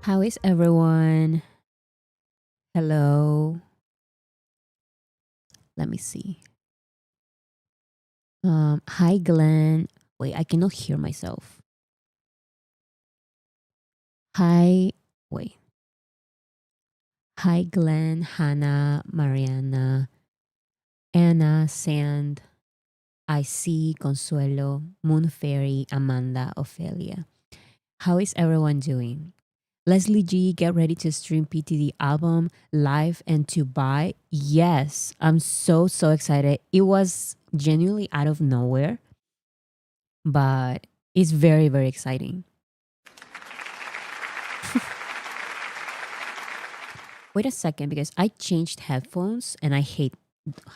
How is everyone? Hello. Let me see. Hi Glenn. Wait, I cannot hear myself. Hi. Wait. Hi Glenn, Hannah, Mariana, Anna, Sand, I see, Consuelo, Moon Fairy, Amanda, Ophelia. How is everyone doing? Leslie G, get ready to stream PTD album live and to buy. Yes, I'm so excited. It was genuinely out of nowhere, but it's very exciting. Wait a second because I changed headphones and I hate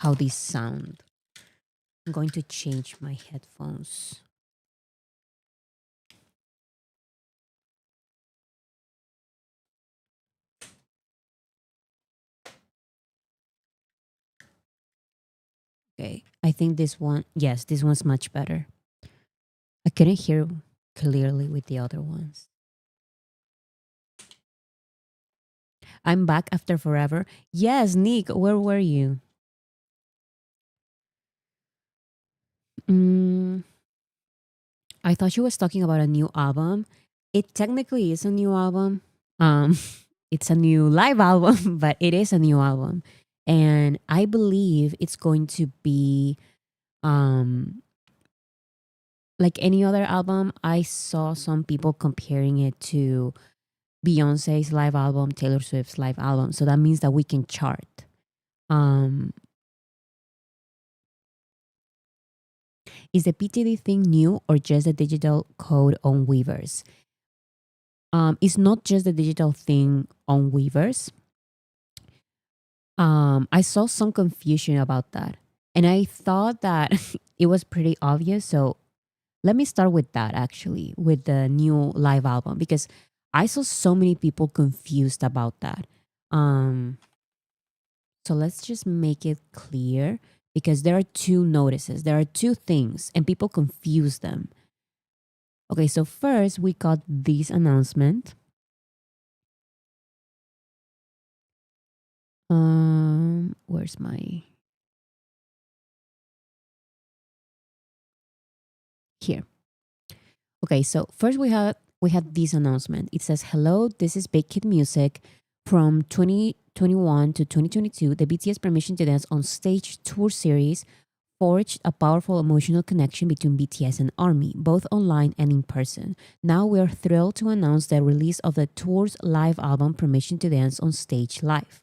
how these sound. I'm going to change my headphones. Okay, I think this one, yes, this one's much better. I couldn't hear clearly with the other ones. I'm back after forever. Yes, Nick, where were you? Mm, I thought she was talking about a new album. It technically is a new album. Um, it's a new live album, but it is a new album, and I believe it's going to be um like any other album. I saw some people comparing it to Beyonce's live album, Taylor Swift's live album. So that means that we can chart. Um, is the PTD thing new or just a digital code on Weavers? It's not just the digital thing on Weavers. I saw some confusion about that. And I thought that it was pretty obvious. So let me start with that actually, with the new live album, because I saw so many people confused about that. Um, so let's just make it clear because there are two notices, there are two things, and people confuse them. Okay, so first we got this announcement. Where's my here? Okay, so first we had this announcement. It says, "Hello, this is Big Kid Music from 2021 to 2022. The BTS Permission to Dance on Stage tour series forged a powerful emotional connection between BTS and ARMY, both online and in person. Now we are thrilled to announce the release of the tour's live album Permission to Dance on Stage Live.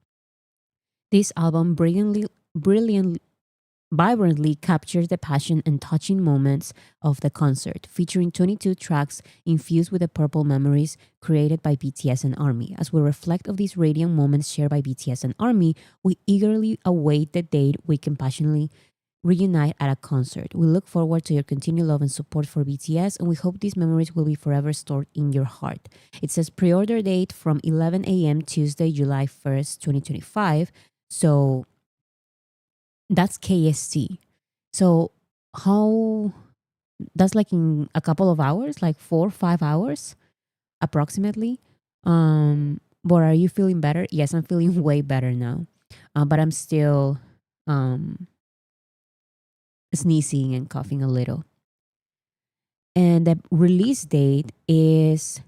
This album brilliantly vibrantly captures the passion and touching moments of the concert, featuring 22 tracks infused with the purple memories created by BTS and ARMY. As we reflect of these radiant moments shared by BTS and ARMY, we eagerly await the date we can passionately reunite at a concert. We look forward to your continued love and support for BTS, and we hope these memories will be forever stored in your heart." It says pre-order date from 11 a.m. Tuesday, July 1st, 2025. So that's KST. So how that's like in a couple of hours, like 4 or 5 hours approximately. But are you feeling better? Yes, I'm feeling way better now. But I'm still um sneezing and coughing a little. And the release date is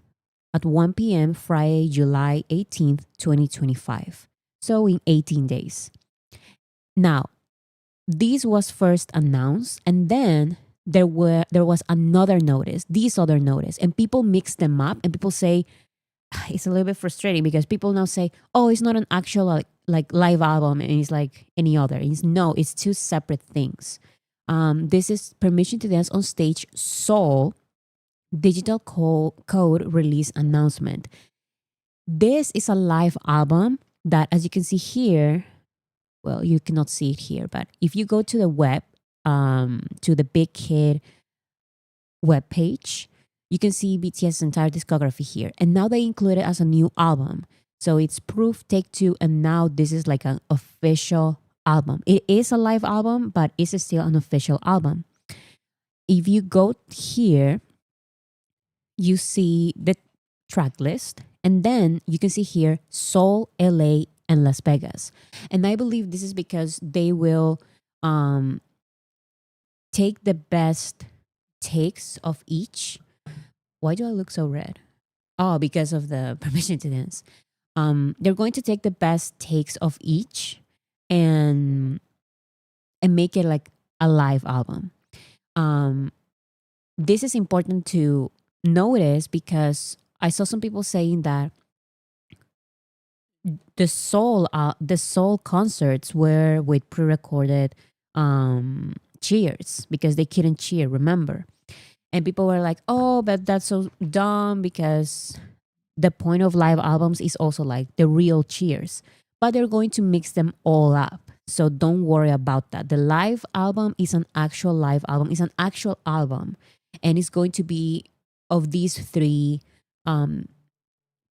at 1 p.m. Friday, July 18th, 2025. So in 18 days. Now, this was first announced and then there was another notice, this other notice, and people mix them up and people say it's a little bit frustrating because people now say, oh, it's not an actual like live album and it's like any other. It's two separate things. This is Permission to Dance on Stage Soul digital code release announcement. This is a live album that, as you can see here, well, you cannot see it here, but if you go to the web, to the Big Kid web page, you can see BTS's entire discography here. And now they include it as a new album. So it's Proof, Take Two, and now this is like an official album. It is a live album, but it's still an official album. If you go here, you see the track list, And then you can see here Seoul, LA, and Las Vegas. And I believe this is because they will um, take the best takes of each. Why do I look so red? Oh, because of the permission to dance. They're going to take the best takes of each and make it like a live album. Um, this is important to notice because I saw some people saying that the soul concerts were with pre-recorded cheers because they couldn't cheer. Remember, and people were like, "Oh, but that's so dumb," because the point of live albums is also like the real cheers, but they're going to mix them all up. So don't worry about that. The live album is an actual live album. It's an actual album, and it's going to be of these three um,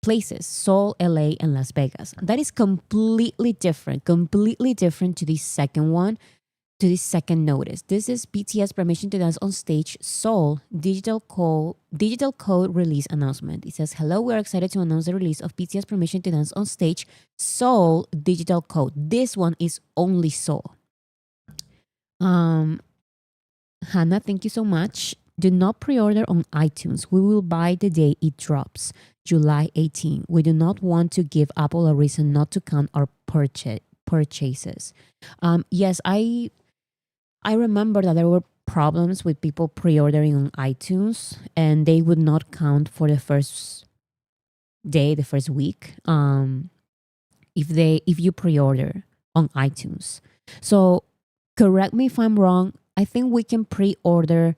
places: Seoul, LA, and Las Vegas. That is completely different to the second one, to the second notice. This is BTS Permission to Dance on Stage Seoul digital code release announcement. It says, "Hello, we're excited to announce the release of BTS Permission to Dance on Stage Seoul digital code." This one is only Seoul. Um, Hannah, thank you so much. Do not pre-order on iTunes. We will buy the day it drops, July 18. We do not want to give Apple a reason not to count our purchases. Yes, I remember that there were problems with people pre-ordering on iTunes, and they would not count for the first day, the first week, if you pre-order on iTunes. So correct me if I'm wrong. I think we can pre-order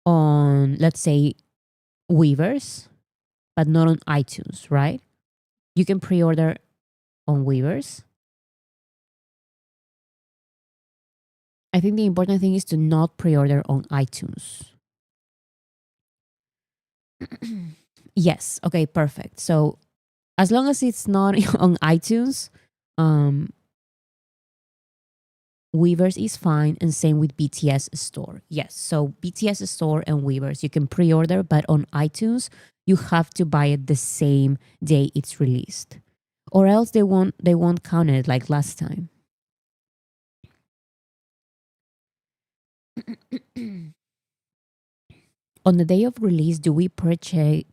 on, let's say, Weavers, but not on iTunes, right? You can pre-order on Weavers. I think the important thing is to not pre-order on iTunes. Yes. Okay, perfect. So as long as it's not on iTunes, um, Weavers is fine, and same with BTS Store. Yes, so BTS Store and Weavers you can pre-order, but on iTunes you have to buy it the same day it's released, or else they won't count it like last time. On the day of release, do we purchase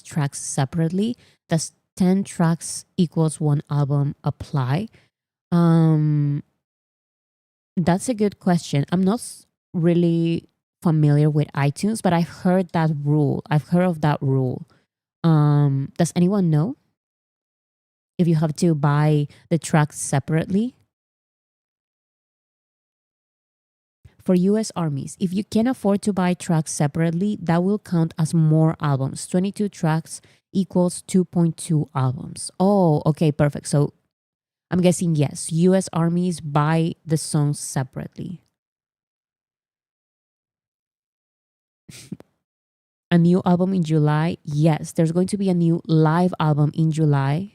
tracks separately? Does 10 tracks equals one album apply? Um, that's a good question. I'm not really familiar with iTunes, but I've heard that rule. I've heard of that rule. Does anyone know if you have to buy the tracks separately? For US armies, if you can afford to buy tracks separately, that will count as more albums. 22 tracks equals 2.2 albums. Oh, okay, perfect. So I'm guessing yes, US armies buy the songs separately. A new album in July? Yes, there's going to be a new live album in July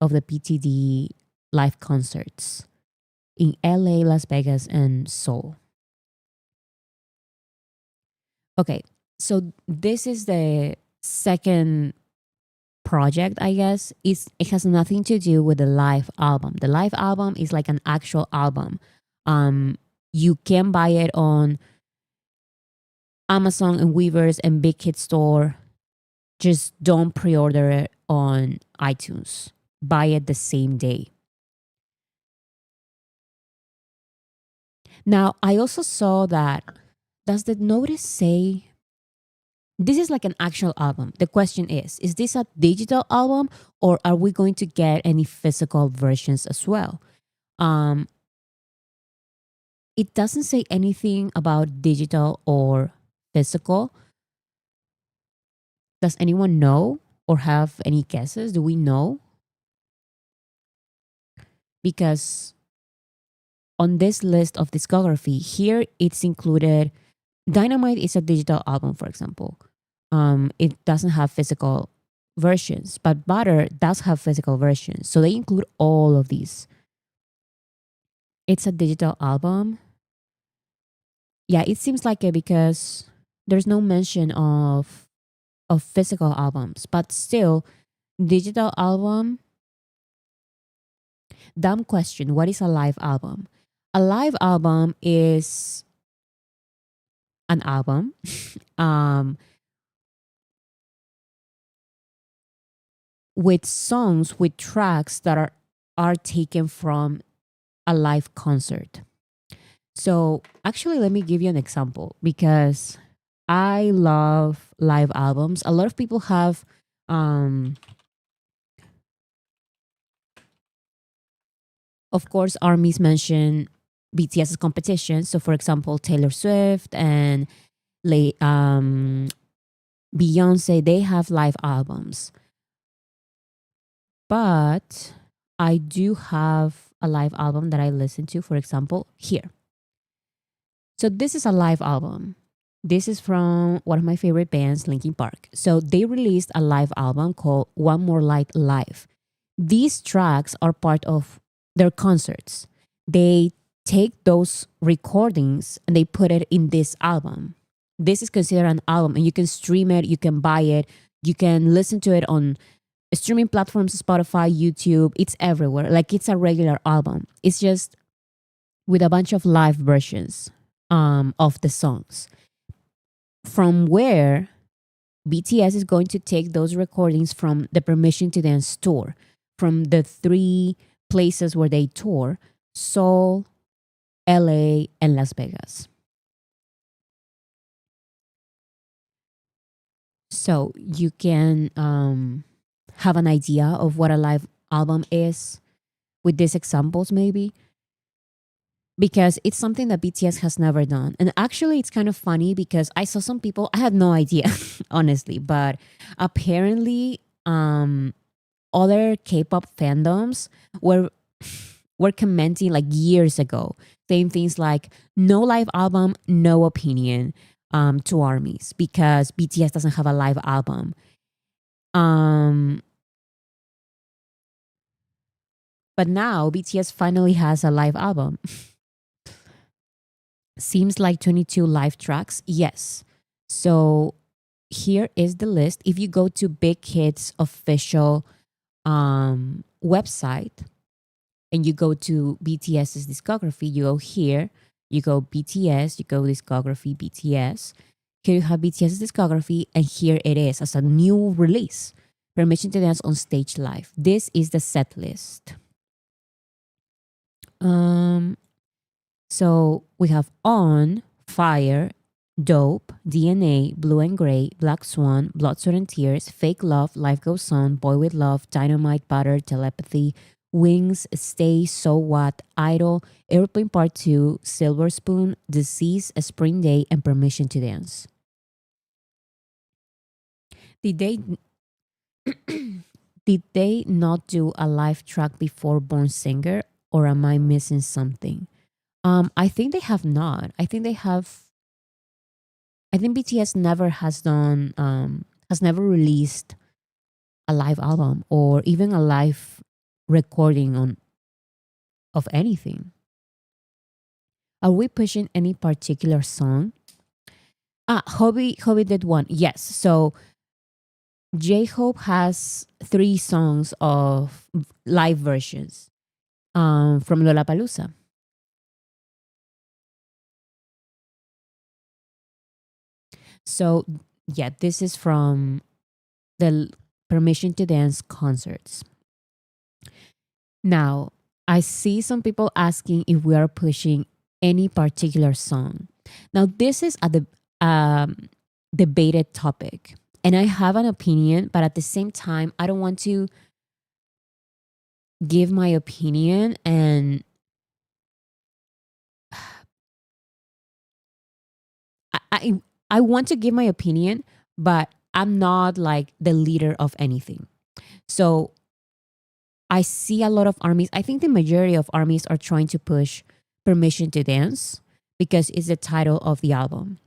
of the PTD live concerts in LA, Las Vegas, and Seoul. Okay, so this is the second project, I guess. It has nothing to do with the live album. The live album is like an actual album. You can buy it on Amazon and Weavers and Big Hit Store. Just don't pre-order it on iTunes. Buy it the same day. Now, I also saw that, does the notice say this is like an actual album? The question is this a digital album, or are we going to get any physical versions as well? Um, it doesn't say anything about digital or physical. Does anyone know or have any guesses? Do we know? Because on this list of discography, here it's included. Dynamite is a digital album, for example. It doesn't have physical versions, but Butter does have physical versions. So they include all of these. It's a digital album. Yeah, it seems like it because there's no mention of of physical albums, but still, digital album. Dumb question. What is a live album? A live album is an album um, with songs, with tracks that are taken from a live concert. So actually, let me give you an example because I love live albums. A lot of people have, um, of course, armies mention BTS's competition. So, for example, Taylor Swift and Beyonce, they have live albums. But I do have a live album that I listen to, for example, here. So this is a live album. This is from one of my favorite bands, Linkin Park. So they released a live album called One More Light Live. These tracks are part of their concerts. They take those recordings and they put it in this album. This is considered an album, and you can stream it, you can buy it, you can listen to it on streaming platforms, Spotify, YouTube. It's everywhere. Like it's a regular album. It's just with a bunch of live versions of the songs. From where BTS is going to take those recordings from the Permission to Dance tour, from the three places where they tour: Seoul, LA, and Las Vegas. So you can have an idea of what a live album is with these examples, maybe, because it's something that BTS has never done. And actually, it's kind of funny because I saw some people, I had no idea, honestly, but apparently, other K-pop fandoms were commenting like years ago, saying things like no live album, no opinion to armies because BTS doesn't have a live album. But now BTS finally has a live album. Seems like 22 live tracks. Yes. So here is the list. If you go to Big Hit's official website and you go to BTS's discography, you go here, you go BTS, you go discography BTS. Here you have BTS's discography, and here it is as a new release. Permission to Dance on Stage Live. This is the set list. So we have On, Fire, Dope, DNA, Blue and Gray, Black Swan, Blood, Sweat and Tears, Fake Love, Life Goes On, Boy with Love, Dynamite, Butter, Telepathy, Wings, Stay, So What, Idol, Airplane Part 2, Silver Spoon, Disease, A Spring Day, and Permission to Dance. Did they did they not do a live track before Born Singer, or am I missing something? I think they have not. I think they have. I think BTS never has never released a live album or even a live recording of anything. Are we pushing any particular song? Hobby did one. Yes. So J-Hope has 3 songs of live versions from Lollapalooza. So yeah, this is from the Permission to Dance concerts. Now, I see some people asking if we are pushing any particular song. Now, this is a debated topic, and I have an opinion, but at the same time, I don't want to give my opinion and I want to give my opinion, but I'm not like the leader of anything. So I see a lot of armies. I think the majority of armies are trying to push Permission to Dance because it's the title of the album.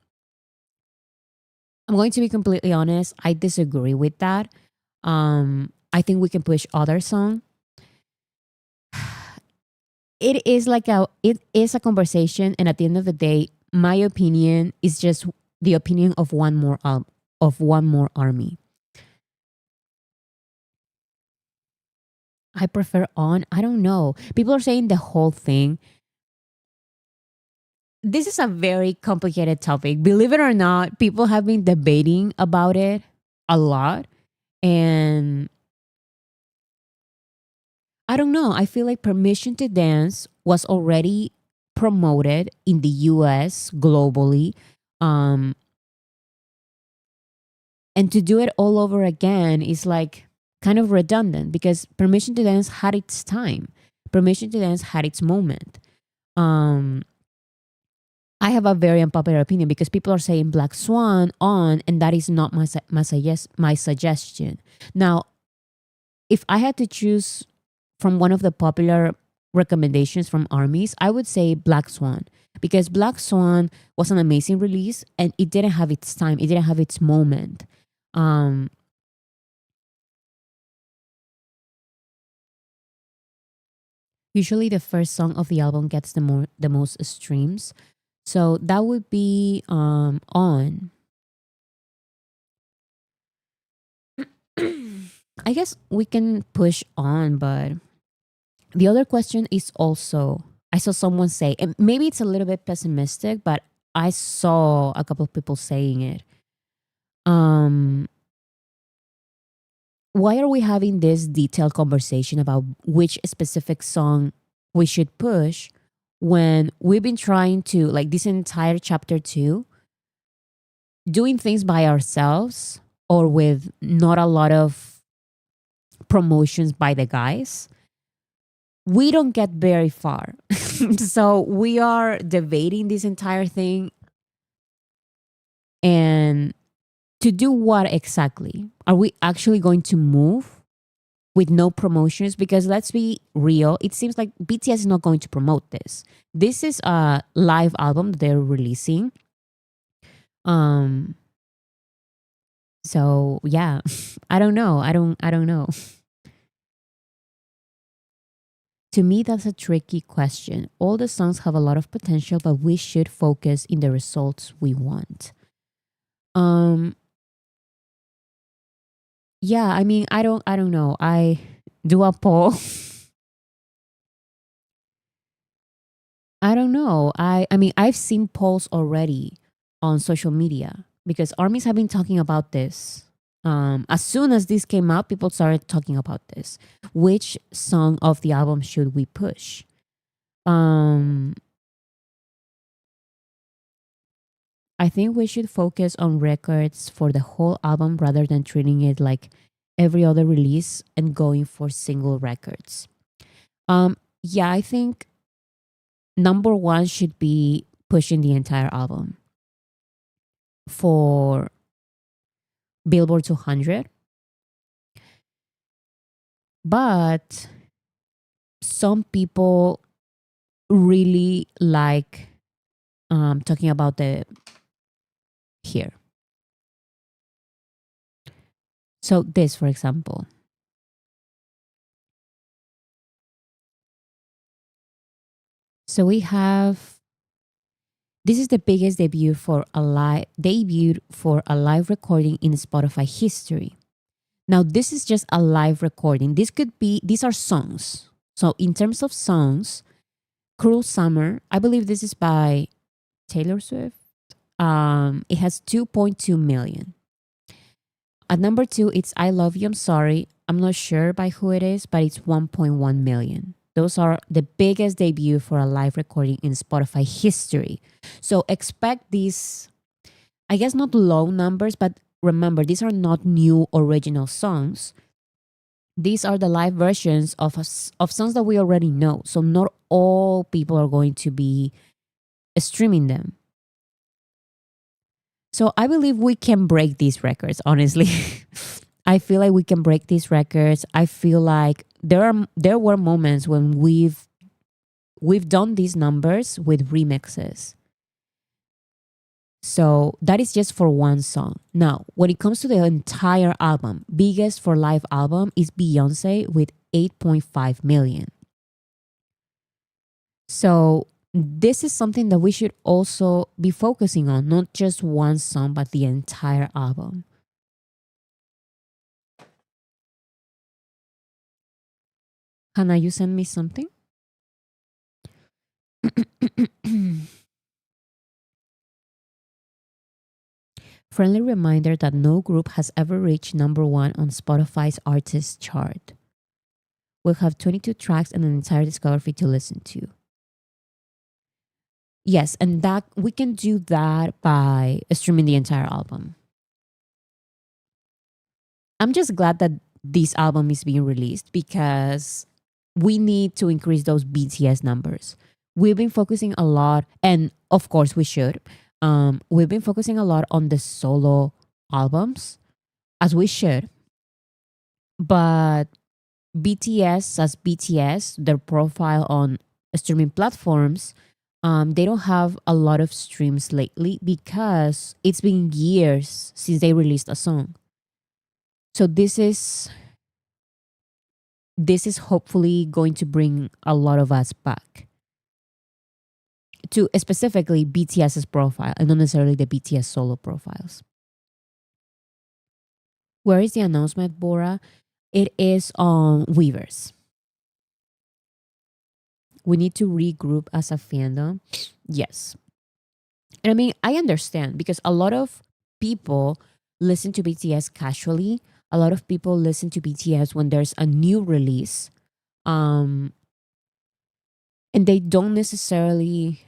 I'm going to be completely honest. I disagree with that. I think we can push other song. It is a conversation, and at the end of the day, my opinion is just the opinion of one more album, of One More Army. I prefer On. I don't know. People are saying the whole thing. This is a very complicated topic. Believe it or not, people have been debating about it a lot. And I don't know. I feel like Permission to Dance was already promoted in the US globally. Um, and to do it all over again is like kind of redundant because Permission to Dance had its time. Permission to Dance had its moment. Um, I have a very unpopular opinion because people are saying Black Swan on, and that is not my suggestion. Now, if I had to choose from one of the popular recommendations from armies, I would say Black Swan because Black Swan was an amazing release and it didn't have its time, it didn't have its moment. Um, Usually, the first song of the album gets the most streams, so that would be On. I guess we can push On, but the other question is also I saw someone say, and maybe it's a little bit pessimistic, but I saw a couple of people saying it. Um, why are we having this detailed conversation about which specific song we should push when we've been trying to, like this entire chapter two, doing things by ourselves or with not a lot of promotions by the guys? We don't get very far. So we are debating this entire thing. And to do what exactly? Are we actually going to move with no promotions? Because let's be real, it seems like BTS is not going to promote this. This is a live album that they're releasing. Um so yeah, I don't know. I don't know. To me, that's a tricky question. All the songs have a lot of potential, but we should focus in the results we want. Um, yeah, I mean, I don't know. I do a poll. I don't know. I mean, I've seen polls already on social media because armies have been talking about this. As soon as this came out, people started talking about this. Which song of the album should we push? Um, I think we should focus on records for the whole album rather than treating it like every other release and going for single records. Yeah, I think number one should be pushing the entire album for Billboard 200. But some people really like talking about the here. So this, for example. So we have this is the biggest debut for a live recording in Spotify history. Now this is just a live recording. These are songs. So in terms of songs, Cruel Summer, I believe this is by Taylor Swift. It has 2.2 million. At number two, it's I Love You, I'm Sorry. I'm not sure by who it is, but it's 1.1 million. Those are the biggest debut for a live recording in Spotify history. So expect these, I guess not low numbers, but remember, these are not new original songs. These are the live versions of songs that we already know. So not all people are going to be streaming them. So I believe we can break these records, honestly. I feel like we can break these records. I feel like there were moments when we've done these numbers with remixes. So that is just for one song. Now, when it comes to the entire album, biggest for live album is Beyonce with 8.5 million. So this is something that we should also be focusing on, not just one song, but the entire album. Hannah, you send me something? Friendly reminder that no group has ever reached number one on Spotify's artist chart. We'll have 22 tracks and an entire discography to listen to. Yes, and that we can do that by streaming the entire album. I'm just glad that this album is being released because we need to increase those BTS numbers. We've been focusing a lot, and of course we should. We've been focusing a lot on the solo albums, as we should. But BTS, as BTS, their profile on streaming platforms, they don't have a lot of streams lately because it's been years since they released a song. So this is hopefully going to bring a lot of us back to specifically BTS's profile and not necessarily the BTS solo profiles. Where is the announcement, Bora? It is on Weavers. We need to regroup as a fandom. Yes. And I mean, I understand because a lot of people listen to BTS casually. A lot of people listen to BTS when there's a new release. And they don't necessarily,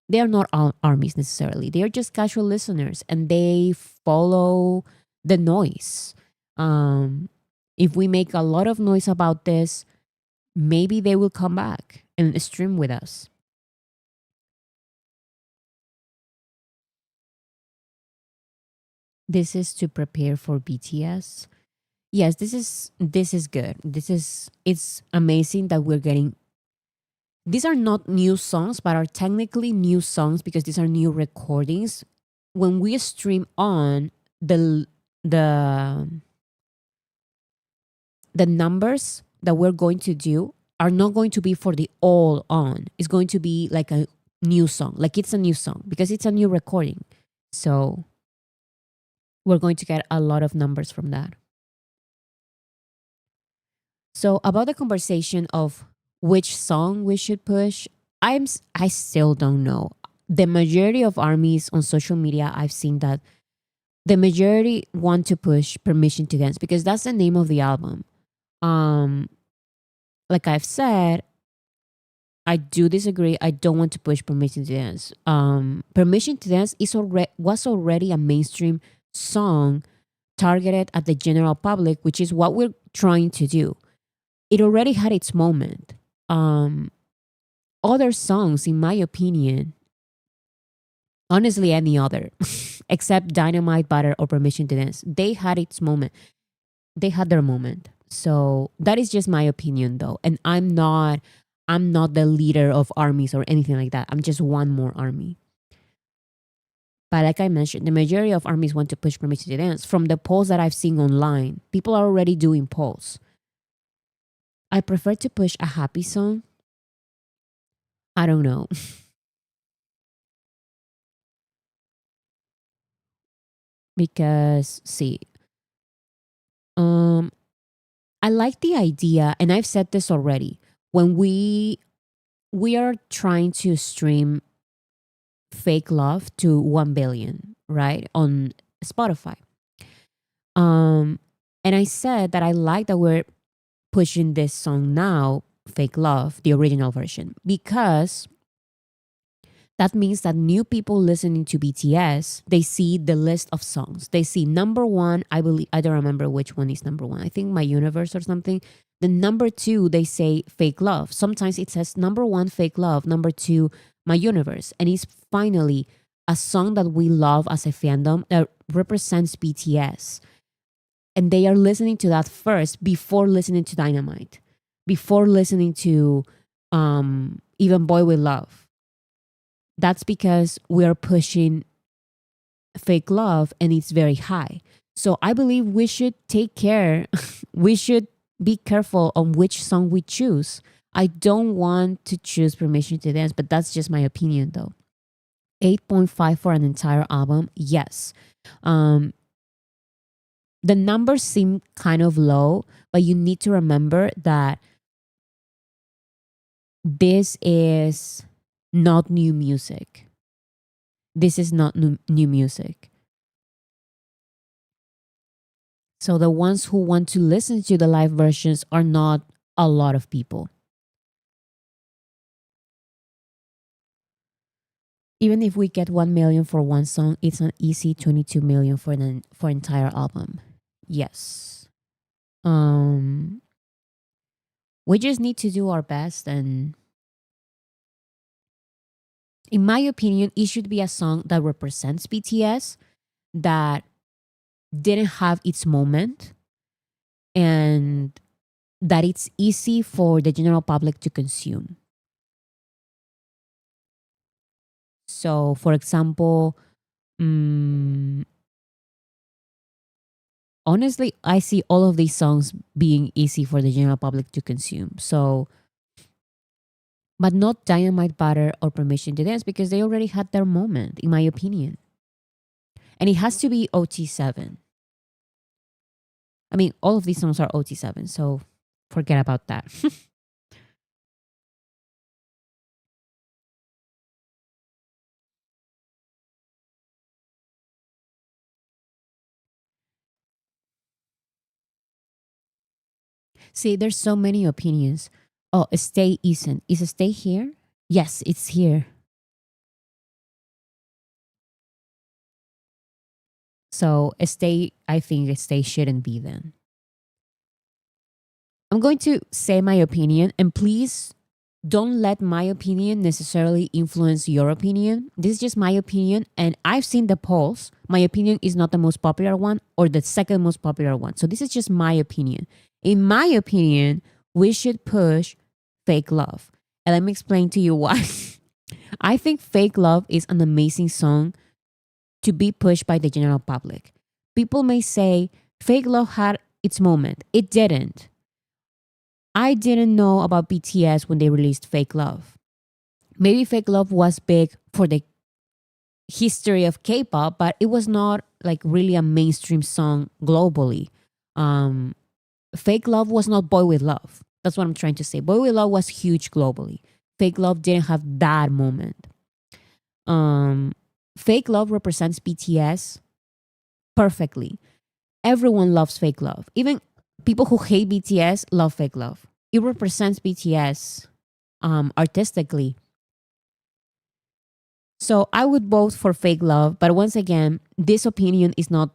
they are not armies necessarily. They are just casual listeners and they follow the noise. If we make a lot of noise about this, maybe they will come back and stream with us. This is to prepare for BTS. Yes, this is good. It's amazing that we're getting, these are not new songs, but are technically new songs because these are new recordings. When we stream on the the numbers that we're going to do are not going to be for the all on. It's going to be like a new song, like it's a new song because it's a new recording. So we're going to get a lot of numbers from that. So about the conversation of which song we should push, I still don't know. The majority of armies on social media, I've seen that the majority want to push Permission to Dance because that's the name of the album. Um, like I've said, I do disagree. I don't want to push Permission to Dance. Permission to Dance was already a mainstream song targeted at the general public, which is what we're trying to do. It already had its moment. Um, Other songs, in my opinion, honestly, any other, except Dynamite, Butter, or Permission to Dance, they had its moment. They had their moment. So that is just my opinion, though, and I'm not the leader of armies or anything like that. I'm just one more army. But like I mentioned, the majority of armies want to push Permission to Dance. From the polls that I've seen online, people are already doing polls. I prefer to push a happy song. I don't know. Because see, um I like the idea, and I've said this already. When we are trying to stream Fake Love to 1 billion, right? On Spotify. Um and I said that I like that we're pushing this song now, Fake Love, the original version, because that means that new people listening to BTS, they see the list of songs. They see number one, I believe, I don't remember which one is number one. I think My Universe or something. The number two, they say Fake Love. Sometimes it says number one, Fake Love. Number two, My Universe. And it's finally a song that we love as a fandom that represents BTS. And they are listening to that first before listening to Dynamite, before listening to even Boy With Love. That's because we are pushing Fake Love and it's very high. So I believe we should take care. We should be careful on which song we choose. I don't want to choose Permission to Dance, but that's just my opinion though. 8.5 for an entire album, yes. Um, the numbers seem kind of low, but you need to remember that this is not new music. This is not new music. So the ones who want to listen to the live versions are not a lot of people. Even if we get 1 million for one song, it's an easy 22 million for entire album. Yes. Um we just need to do our best, and in my opinion, it should be a song that represents BTS, that didn't have its moment, and that it's easy for the general public to consume. So, for example, mm, honestly, I see all of these songs being easy for the general public to consume. So, but not Dynamite Butter or Permission to Dance, because they already had their moment, in my opinion. And it has to be OT7. I mean, all of these songs are OT7, so forget about that. See, there's so many opinions. Oh, Stay isn't. Is a Stay here? Yes, it's here. So a Stay, I think a Stay shouldn't be then. I'm going to say my opinion, and please don't let my opinion necessarily influence your opinion. This is just my opinion, and I've seen the polls. My opinion is not the most popular one or the second most popular one. So this is just my opinion. In my opinion, we should push Fake Love. And let me explain to you why. I think Fake Love is an amazing song to be pushed by the general public. People may say Fake Love had its moment. It didn't. I didn't know about BTS when they released Fake Love. Maybe Fake Love was big for the history of K-pop, but it was not like really a mainstream song globally. Um, Fake Love was not Boy With Love. That's what I'm trying to say. Boy With Love was huge globally. Fake Love didn't have that moment. Um, Fake Love represents BTS perfectly. Everyone loves Fake Love. Even people who hate BTS love Fake Love. It represents BTS artistically. So I would vote for Fake Love, but once again, this opinion is not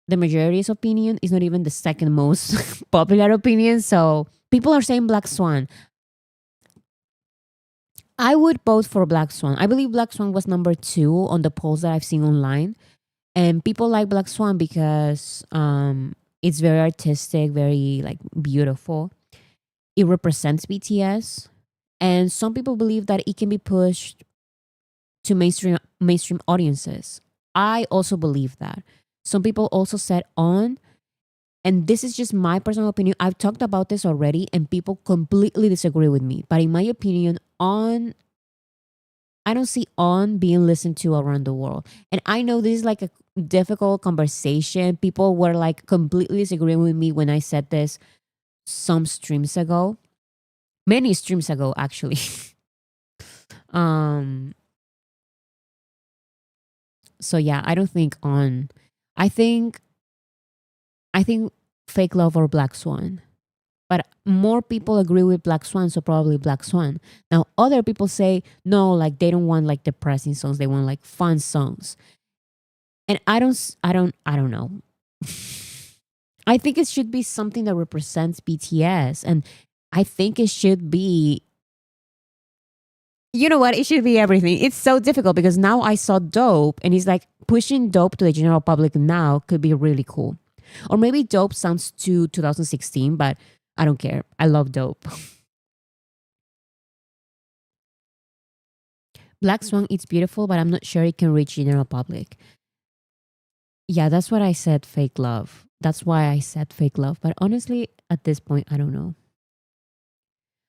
the majority's opinion. It's not even the second most popular opinion. So people are saying Black Swan. I would vote for Black Swan. I believe Black Swan was number 2 on the polls that I've seen online. And people like Black Swan because it's very artistic, very like beautiful. It represents BTS. And some people believe that it can be pushed to mainstream audiences. I also believe that. Some people also said On, and this is just my personal opinion. I've talked about this already, and people completely disagree with me. But in my opinion, On, I don't see On being listened to around the world. And I know this is like a difficult conversation. People were like completely disagreeing with me when I said this some streams ago, many streams ago, actually. um. So yeah, I don't think On. I think I think Fake Love or Black Swan. But more people agree with Black Swan, so probably Black Swan. Now, other people say no, like they don't want like depressing songs; they want like fun songs. And I don't know. I think it should be something that represents BTS, and I think it should be. You know what? It should be everything. It's so difficult because now I saw Dope, and it's like pushing Dope to the general public now could be really cool. Or maybe Dope sounds too 2016, but I don't care. I love Dope. Black Swan, it's beautiful, but I'm not sure it can reach general public. Yeah, that's what I said, Fake Love. That's why I said Fake Love. But honestly, at this point, I don't know.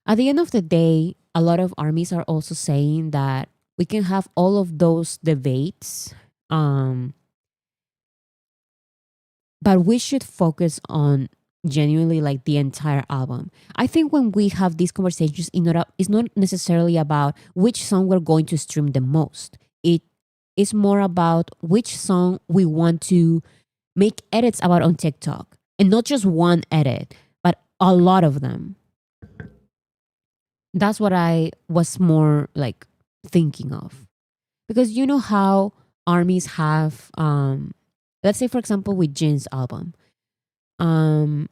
At the end of the day, a lot of armies are also saying that we can have all of those debates, um, but we should focus on genuinely like the entire album. I think when we have these conversations, it's not necessarily about which song we're going to stream the most. It is more about which song we want to make edits about on TikTok, and not just one edit, but a lot of them. That's what I was more like thinking of. Because you know how armies have let's say for example with Jin's album. Um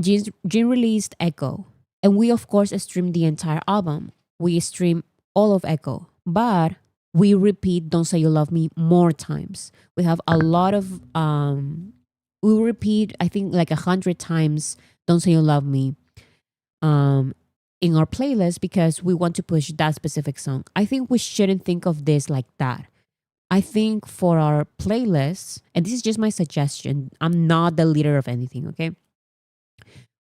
Jin released Echo, and we of course streamed the entire album. We stream all of Echo, but we repeat Don't Say You Love Me more times. We have a lot of we repeat I think like 100 times Don't Say You Love Me um in our playlist because we want to push that specific song. I think we shouldn't think of this like that. I think for our playlists, and this is just my suggestion, I'm not the leader of anything, okay?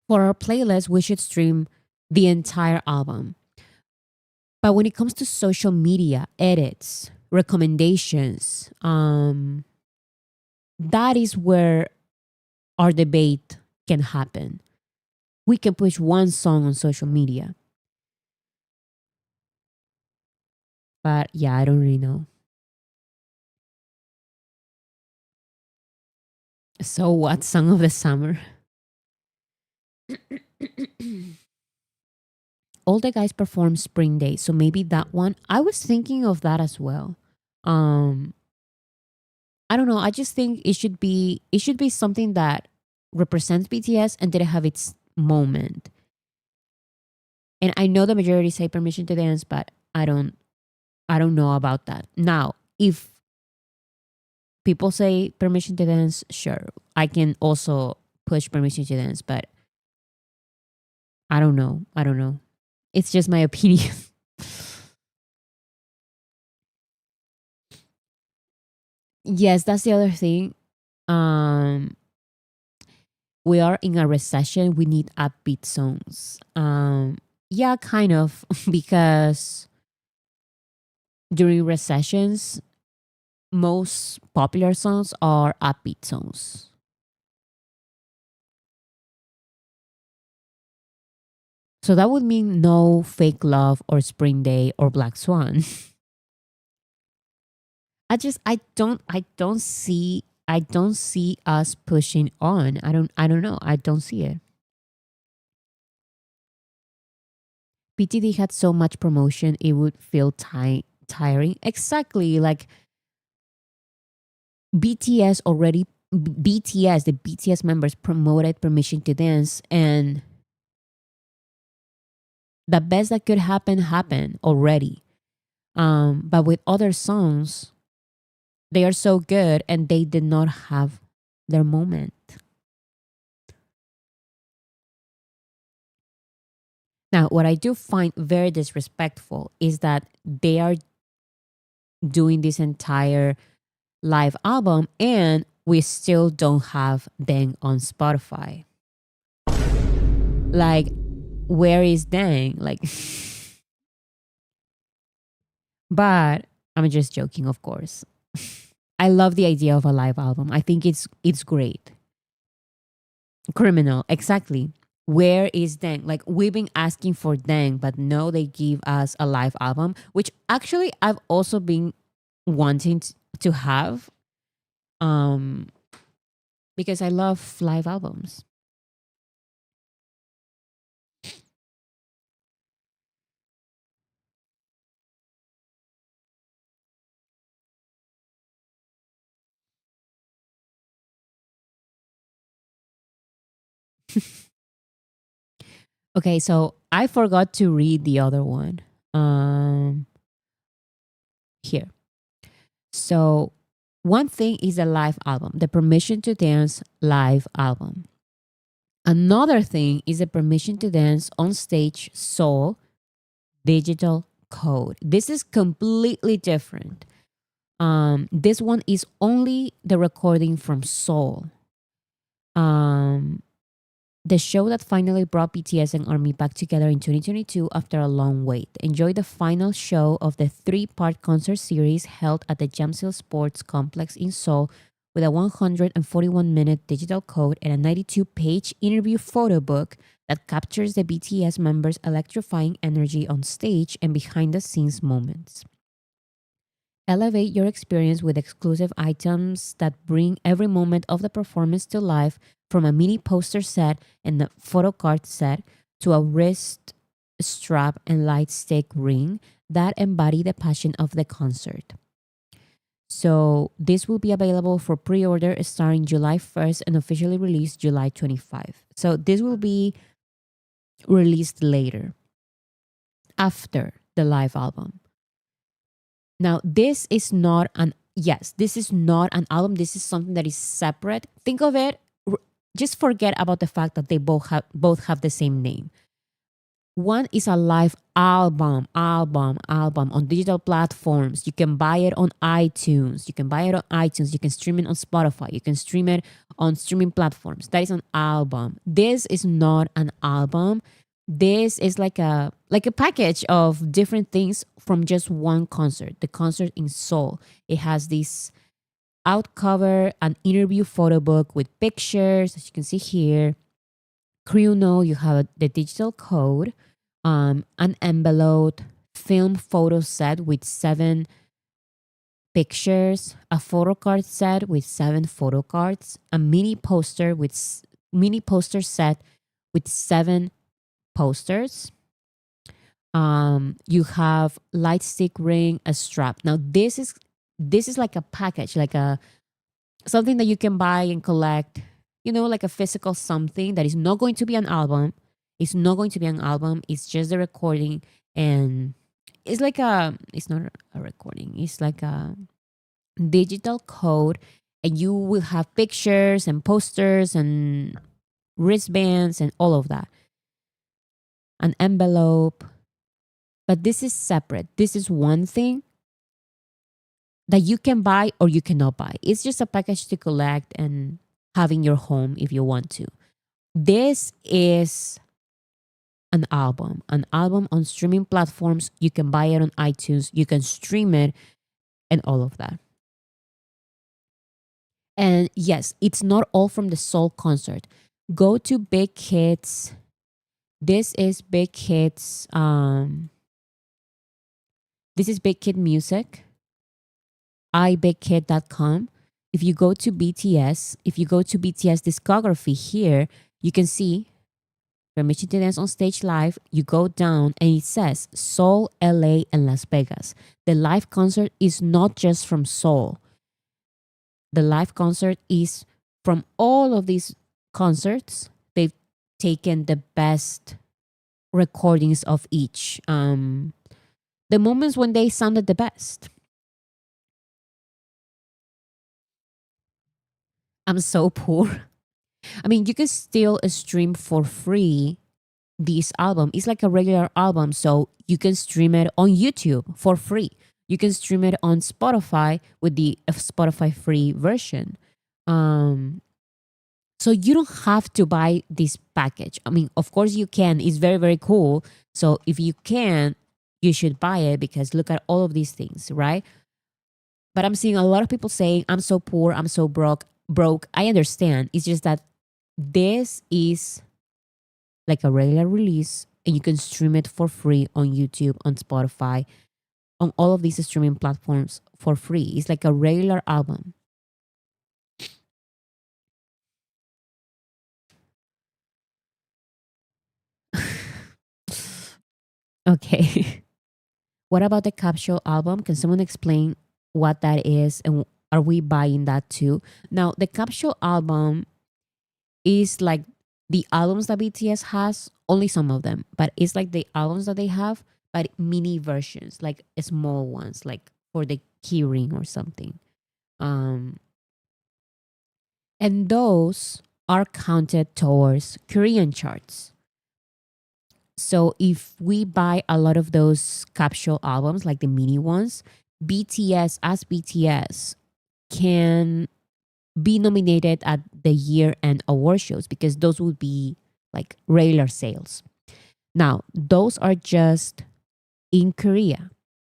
For our playlist, we should stream the entire album. But when it comes to social media, edits, recommendations, that is where our debate can happen. We can push one song on social media. But yeah, I don't really know. So what song of the summer? All the guys perform Spring Day, so maybe that one. I was thinking of that as well. Um, I don't know. I just think it should be something that represents BTS and didn't have its moment. And I know the majority say Permission to Dance, but I don't know about that. Now, if people say Permission to Dance, sure, I can also push Permission to Dance, but I don't know. I don't know. It's just my opinion. Yes, that's the other thing. Um, we are in a recession. We need upbeat songs. Yeah, kind of, because during recessions, most popular songs are upbeat songs. So that would mean no Fake Love or Spring Day or Black Swan. I don't see us pushing on. I don't know. I don't see it. PTD had so much promotion it would feel tiring. Exactly. Like BTS already BTS, the BTS members promoted Permission to Dance, and the best that could happen happened already. But with other songs, they are so good and they did not have their moment. Now, what I do find very disrespectful is that they are doing this entire live album and we still don't have Dang on Spotify. Like, where is Dang? Like, but I'm just joking, of course. I love the idea of a live album. I think it's great. Criminal, exactly. Where is Dang? Like we've been asking for Dang, but no, they give us a live album, which actually I've also been wanting to have, um, because I love live albums. Okay, so I forgot to read the other one. Here. So one thing is a live album, the Permission to Dance live album. Another thing is the Permission to Dance on stage Soul digital code. This is completely different. This one is only the recording from Soul. Um, the show that finally brought BTS and ARMY back together in 2022 after a long wait. Enjoy the final show of the three-part concert series held at the Jamsil Sports Complex in Seoul with a 141-minute digital code and a 92-page interview photo book that captures the BTS members' electrifying energy on stage and behind-the-scenes moments. Elevate your experience with exclusive items that bring every moment of the performance to life, from a mini poster set and a photo card set to a wrist strap and light stick ring that embody the passion of the concert. So this will be available for pre-order starting July 1st and officially released July 25th. So this will be released later after the live album. Now, this is not an album. This is something that is separate. Think of it, just forget about the fact that they both have the same name. One is a live album on digital platforms. You can buy it on iTunes. You can stream it on Spotify. You can stream it on streaming platforms. That is an album. This is not an album. This is like a package of different things from just one concert. The concert in Seoul. It has this out cover, an interview photo book with pictures, as you can see here. Crew note, you have the digital code, an envelope, film photo set with 7 pictures, a photo card set with 7 photo cards, a mini poster set with 7 posters. You have light stick ring, a strap. Now this is like a package, like a something that you can buy and collect, like a physical something that is not going to be an album. It's not going to be an album. It's just a recording, and it's not a recording. It's like a digital code, and you will have pictures and posters and wristbands and all of that. An envelope. But this is separate. This is one thing that you can buy or you cannot buy. It's just a package to collect and have in your home if you want to. This is an album on streaming platforms. You can buy it on iTunes. You can stream it and all of that. And yes, it's not all from the Soul concert. Go to Big Hits. This is Big Hits. This is Big Hit Music. ibigkid.com. If you go to BTS discography here, you can see Permission to Dance on Stage Live. You go down and it says Seoul, LA, and Las Vegas. The live concert is not just from Seoul. The live concert is from all of these concerts. They've taken the best recordings of each. The moments when they sounded the best. I'm so poor. I mean, you can still stream for free this album. It's like a regular album, so you can stream it on YouTube for free. You can stream it on Spotify with the Spotify free version. So you don't have to buy this package. I mean, of course you can. It's very, very cool. So if you can, you should buy it because look at all of these things, right? But I'm seeing a lot of people saying, I'm so poor, I'm so broke. I understand. It's just that this is like a regular release and you can stream it for free on YouTube, on Spotify, on all of these streaming platforms for free. It's like a regular album. Okay. What about the capsule album? Can someone explain what that is and are we buying that too? Now, the capsule album is like the albums that BTS has, only some of them, but it's like the albums that they have, but mini versions, like small ones, like for the keyring or something. Um, and those are counted towards Korean charts. So if we buy a lot of those capsule albums, like the mini ones, BTS can be nominated at the year-end award shows because those would be like regular sales. Now, those are just in Korea.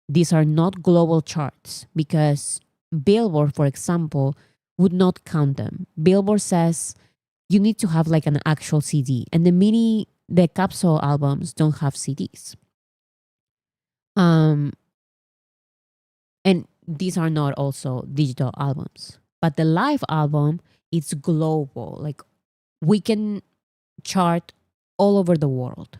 These are not global charts because Billboard, for example, would not count them. Billboard says you need to have like an actual CD, and the capsule albums don't have CDs. Um, and these are not also digital albums, but the live album, it's global. Like we can chart all over the world.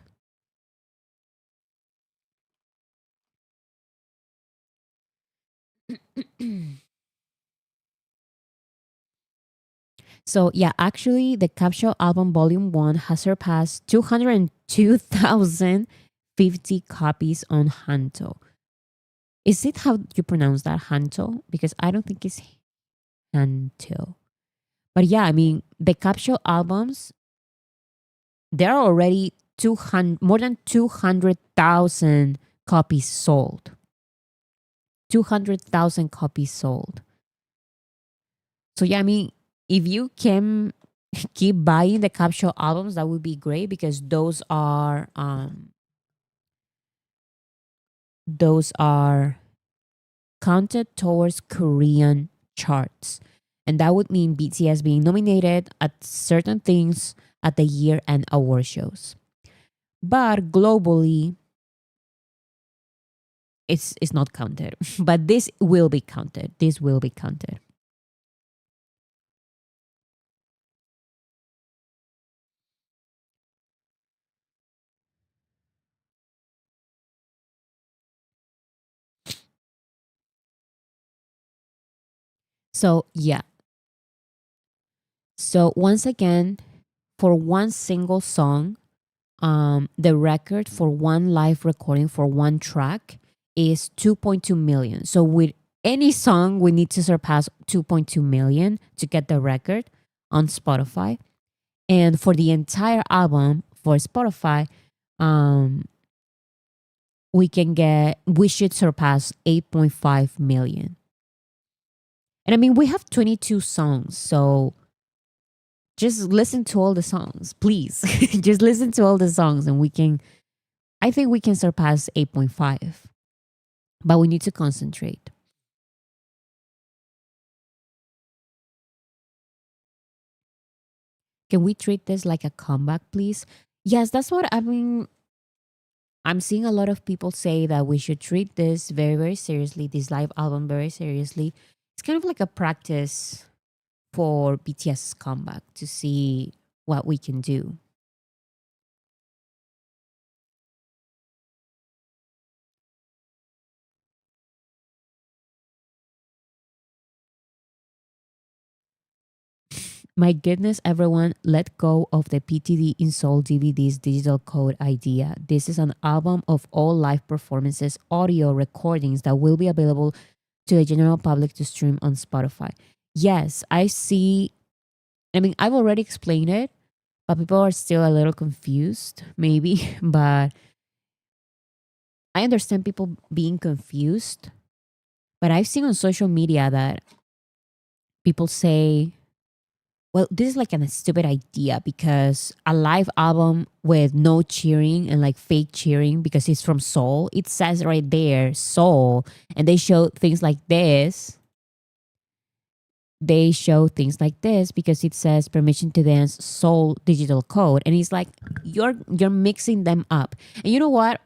So yeah, actually, the Capsule album Volume One has surpassed 202,050 copies on Hanto. Is it how you pronounce that, Hanto? Because I don't think it's Hanto. But yeah, I mean, the Capsule albums, there are already 200, more than 200,000 copies sold. 200,000 copies sold. So yeah, I mean, if you can keep buying the capsule albums, that would be great because those are counted towards Korean charts. And that would mean BTS being nominated at certain things at the year end award shows. But globally, it's not counted. But this will be counted. This will be counted. So yeah. So once again, for one single song, the record for one live recording for one track is 2.2 million. So with any song, we need to surpass 2.2 million to get the record on Spotify. And for the entire album for Spotify, um, we should surpass 8.5 million. And I mean, we have 22 songs, so just listen to all the songs, please. Just listen to all the songs, and I think we can surpass 8.5, but we need to concentrate. Can we treat this like a comeback, please? Yes, that's what I mean. I'm seeing a lot of people say that we should treat this very, very seriously, this live album very seriously. It's kind of like a practice for BTS's comeback to see what we can do. My goodness, everyone, let go of the PTD Soul DVD's digital code idea. This is an album of all live performances, audio recordings that will be available to the general public to stream on Spotify. Yes, I see. I mean, I've already explained it, but people are still a little confused, maybe. But I understand people being confused. But I've seen on social media that people say, well, this is like a stupid idea because a live album with no cheering and like fake cheering because it's from Seoul, it says right there, Seoul. And they show things like this. They show things like this because it says permission to dance Seoul digital code. And it's like you're mixing them up. And you know what?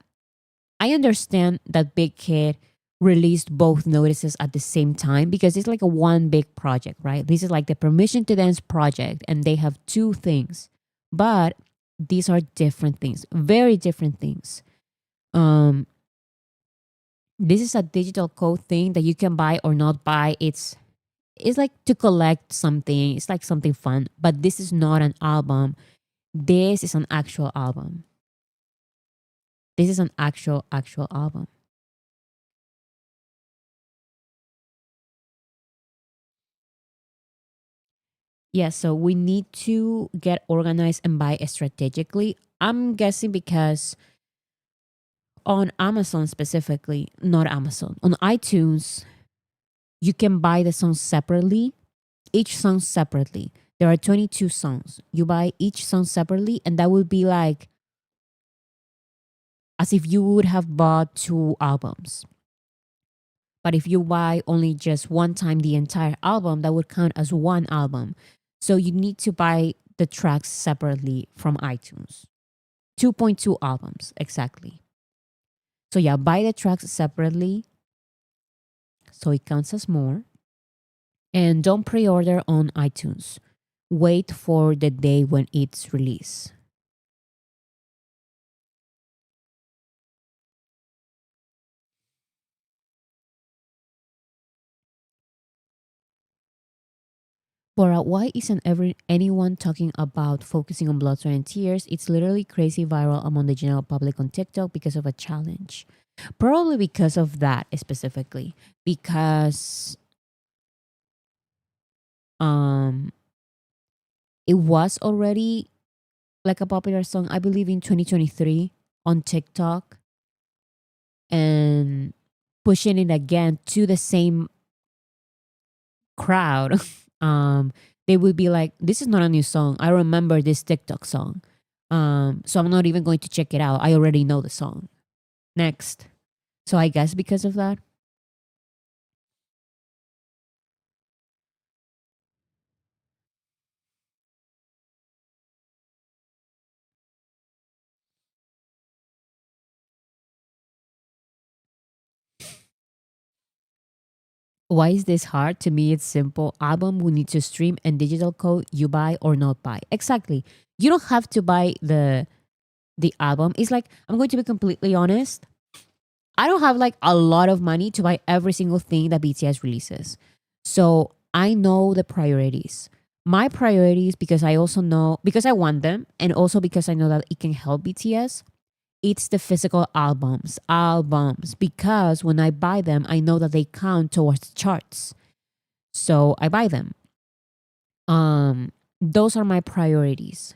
I understand that Big Kid released both notices at the same time because it's like a one big project, right? This is like the Permission to Dance project, and they have two things, but these are different things, very different things. Um, this is a digital code thing that you can buy or not buy. It's like to collect something. It's like something fun, but this is not an album. This is an actual album. This is an actual album. Yeah, so we need to get organized and buy strategically. I'm guessing because on Amazon specifically, not Amazon, on iTunes, you can buy the songs separately, each song separately. There are 22 songs. You buy each song separately, and that would be like as if you would have bought two albums. But if you buy only just one time the entire album, that would count as one album. So you need to buy the tracks separately from iTunes. 2.2 albums, exactly. So yeah, buy the tracks separately so it counts as more. And don't pre order on iTunes. Wait for the day when it's released. Bora, why isn't anyone talking about focusing on blood, sweat, and tears? It's literally crazy viral among the general public on TikTok because of a challenge. Probably because of that specifically. Because um it was already like a popular song, I believe in 2023 on TikTok, and pushing it again to the same crowd. They would be like, this is not a new song. I remember this TikTok song. So I'm not even going to check it out. I already know the song. Next. So I guess because of that. Why is this hard? To me, it's simple. Album we need to stream, and digital code you buy or not buy. Exactly. You don't have to buy the album. It's like, I'm going to be completely honest. I don't have like a lot of money to buy every single thing that BTS releases. So I know the priorities. My priorities, because I also know, because I want them, and also because I know that it can help BTS, it's the physical albums. Albums. Because when I buy them, I know that they count towards charts. So I buy them. Those are my priorities.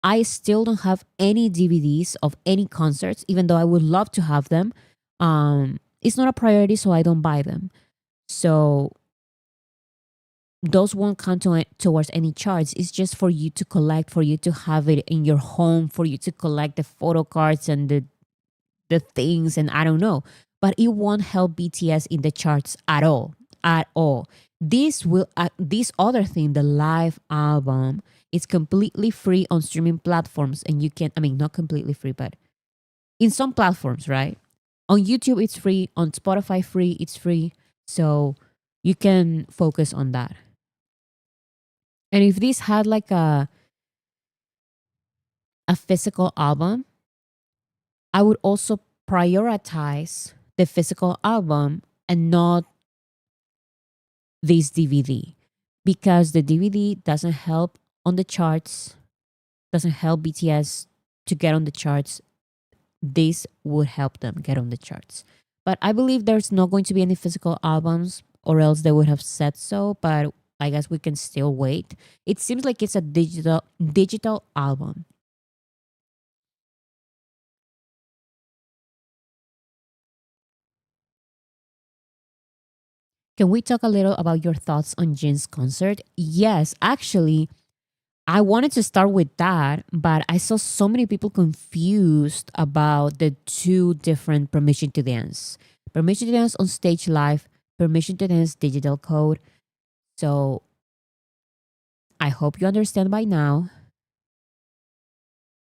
I still don't have any DVDs of any concerts, even though I would love to have them. It's not a priority, so I don't buy them. So those won't count towards any charts. It's just for you to collect, for you to have it in your home, for you to collect the photo cards and the things, and I don't know. But it won't help BTS in the charts at all, at all. This other thing, the live album, is completely free on streaming platforms, and you can, I mean, not completely free, but in some platforms, right? On YouTube, it's free. On Spotify, free. It's free. So you can focus on that. And if this had like a physical album, I would also prioritize the physical album and not this DVD, because the DVD doesn't help on the charts, doesn't help BTS to get on the charts. This would help them get on the charts. But I believe there's not going to be any physical albums, or else they would have said so. But I guess we can still wait. It seems like it's a digital album. Can we talk a little about your thoughts on Jin's concert? Yes, actually, I wanted to start with that, but I saw so many people confused about the two different permission to dance. Permission to dance on stage live, permission to dance digital code. So I hope you understand by now.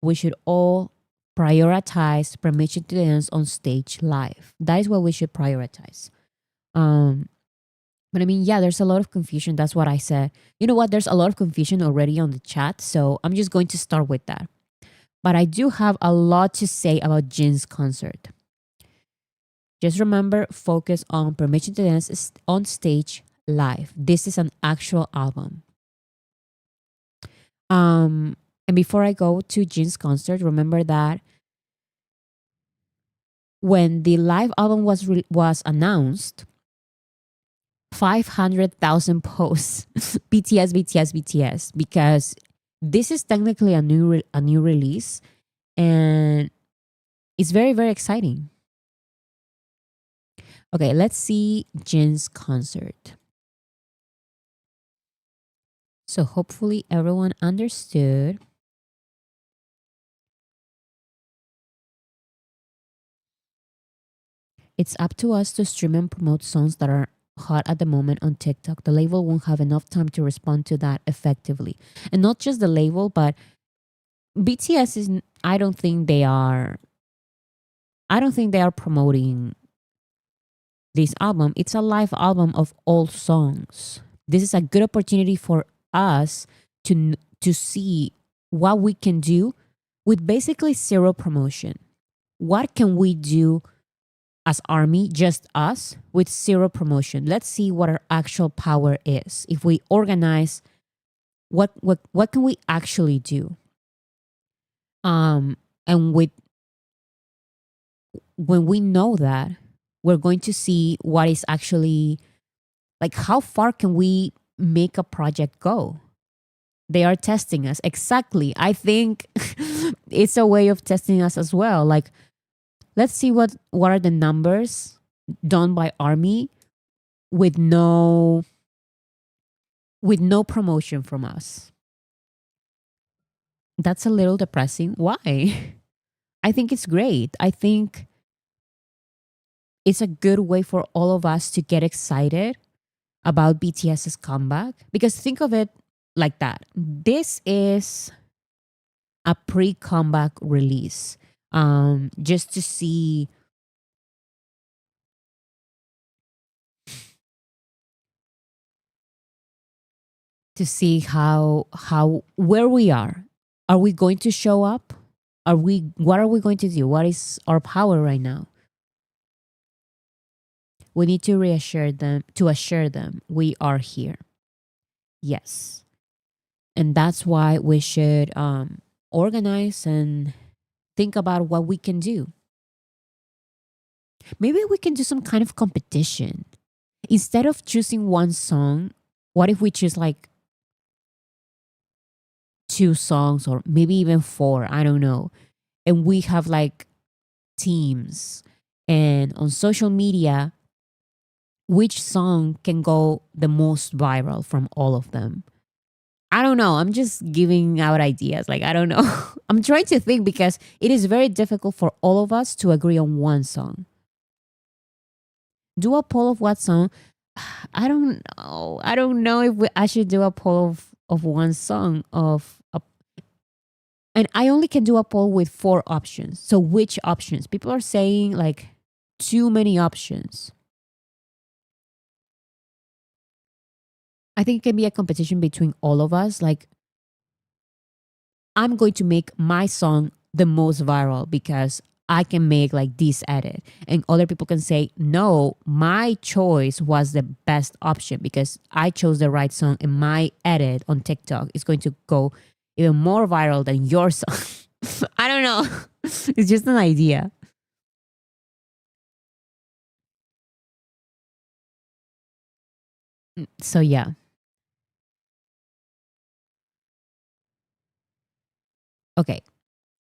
We should all prioritize permission to dance on stage live. That is what we should prioritize. Um, but I mean, yeah, there's a lot of confusion. That's what I said. You know what? There's a lot of confusion already on the chat. So I'm just going to start with that. But I do have a lot to say about Jin's concert. Just remember, focus on permission to dance on stage live. This is an actual album. And before I go to Jin's concert, remember that when the live album was announced, 500,000 posts, BTS, BTS, BTS, because this is technically a new release, and it's very very exciting. Okay, let's see Jin's concert. So hopefully everyone understood. It's up to us to stream and promote songs that are hot at the moment on TikTok. The label won't have enough time to respond to that effectively. And not just the label, but BTS is I don't think they are promoting this album. It's a live album of all songs. This is a good opportunity for us to see what we can do with basically zero promotion. What can we do as army, just us, with zero promotion? Let's see what our actual power is. If we organize, what can we actually do? And with when we know that, we're going to see what is actually like how far can we make a project go. They are testing us. Exactly. I think it's a way of testing us as well. Like, let's see what are the numbers done by army with no promotion from us. That's a little depressing. Why? I think it's great. I think it's a good way for all of us to get excited about BTS's comeback, because think of it like that. This is a pre-comeback release, just to see how where we are. Are we going to show up? What are we going to do? What is our power right now? We need to assure them we are here. Yes. And that's why we should organize and think about what we can do. Maybe we can do some kind of competition. Instead of choosing one song, what if we choose like two songs or maybe even four? I don't know. And we have like teams. And on social media, which song can go the most viral from all of them? I don't know. I'm just giving out ideas. Like, I don't know. I'm trying to think because it is very difficult for all of us to agree on one song. Do a poll of what song? I don't know. I don't know if I should do a poll of one song and I only can do a poll with four options. So which options? People are saying like too many options. I think it can be a competition between all of us. Like, I'm going to make my song the most viral because I can make like this edit. And other people can say, no, my choice was the best option because I chose the right song and my edit on TikTok is going to go even more viral than your song. I don't know. It's just an idea. So, yeah. Okay.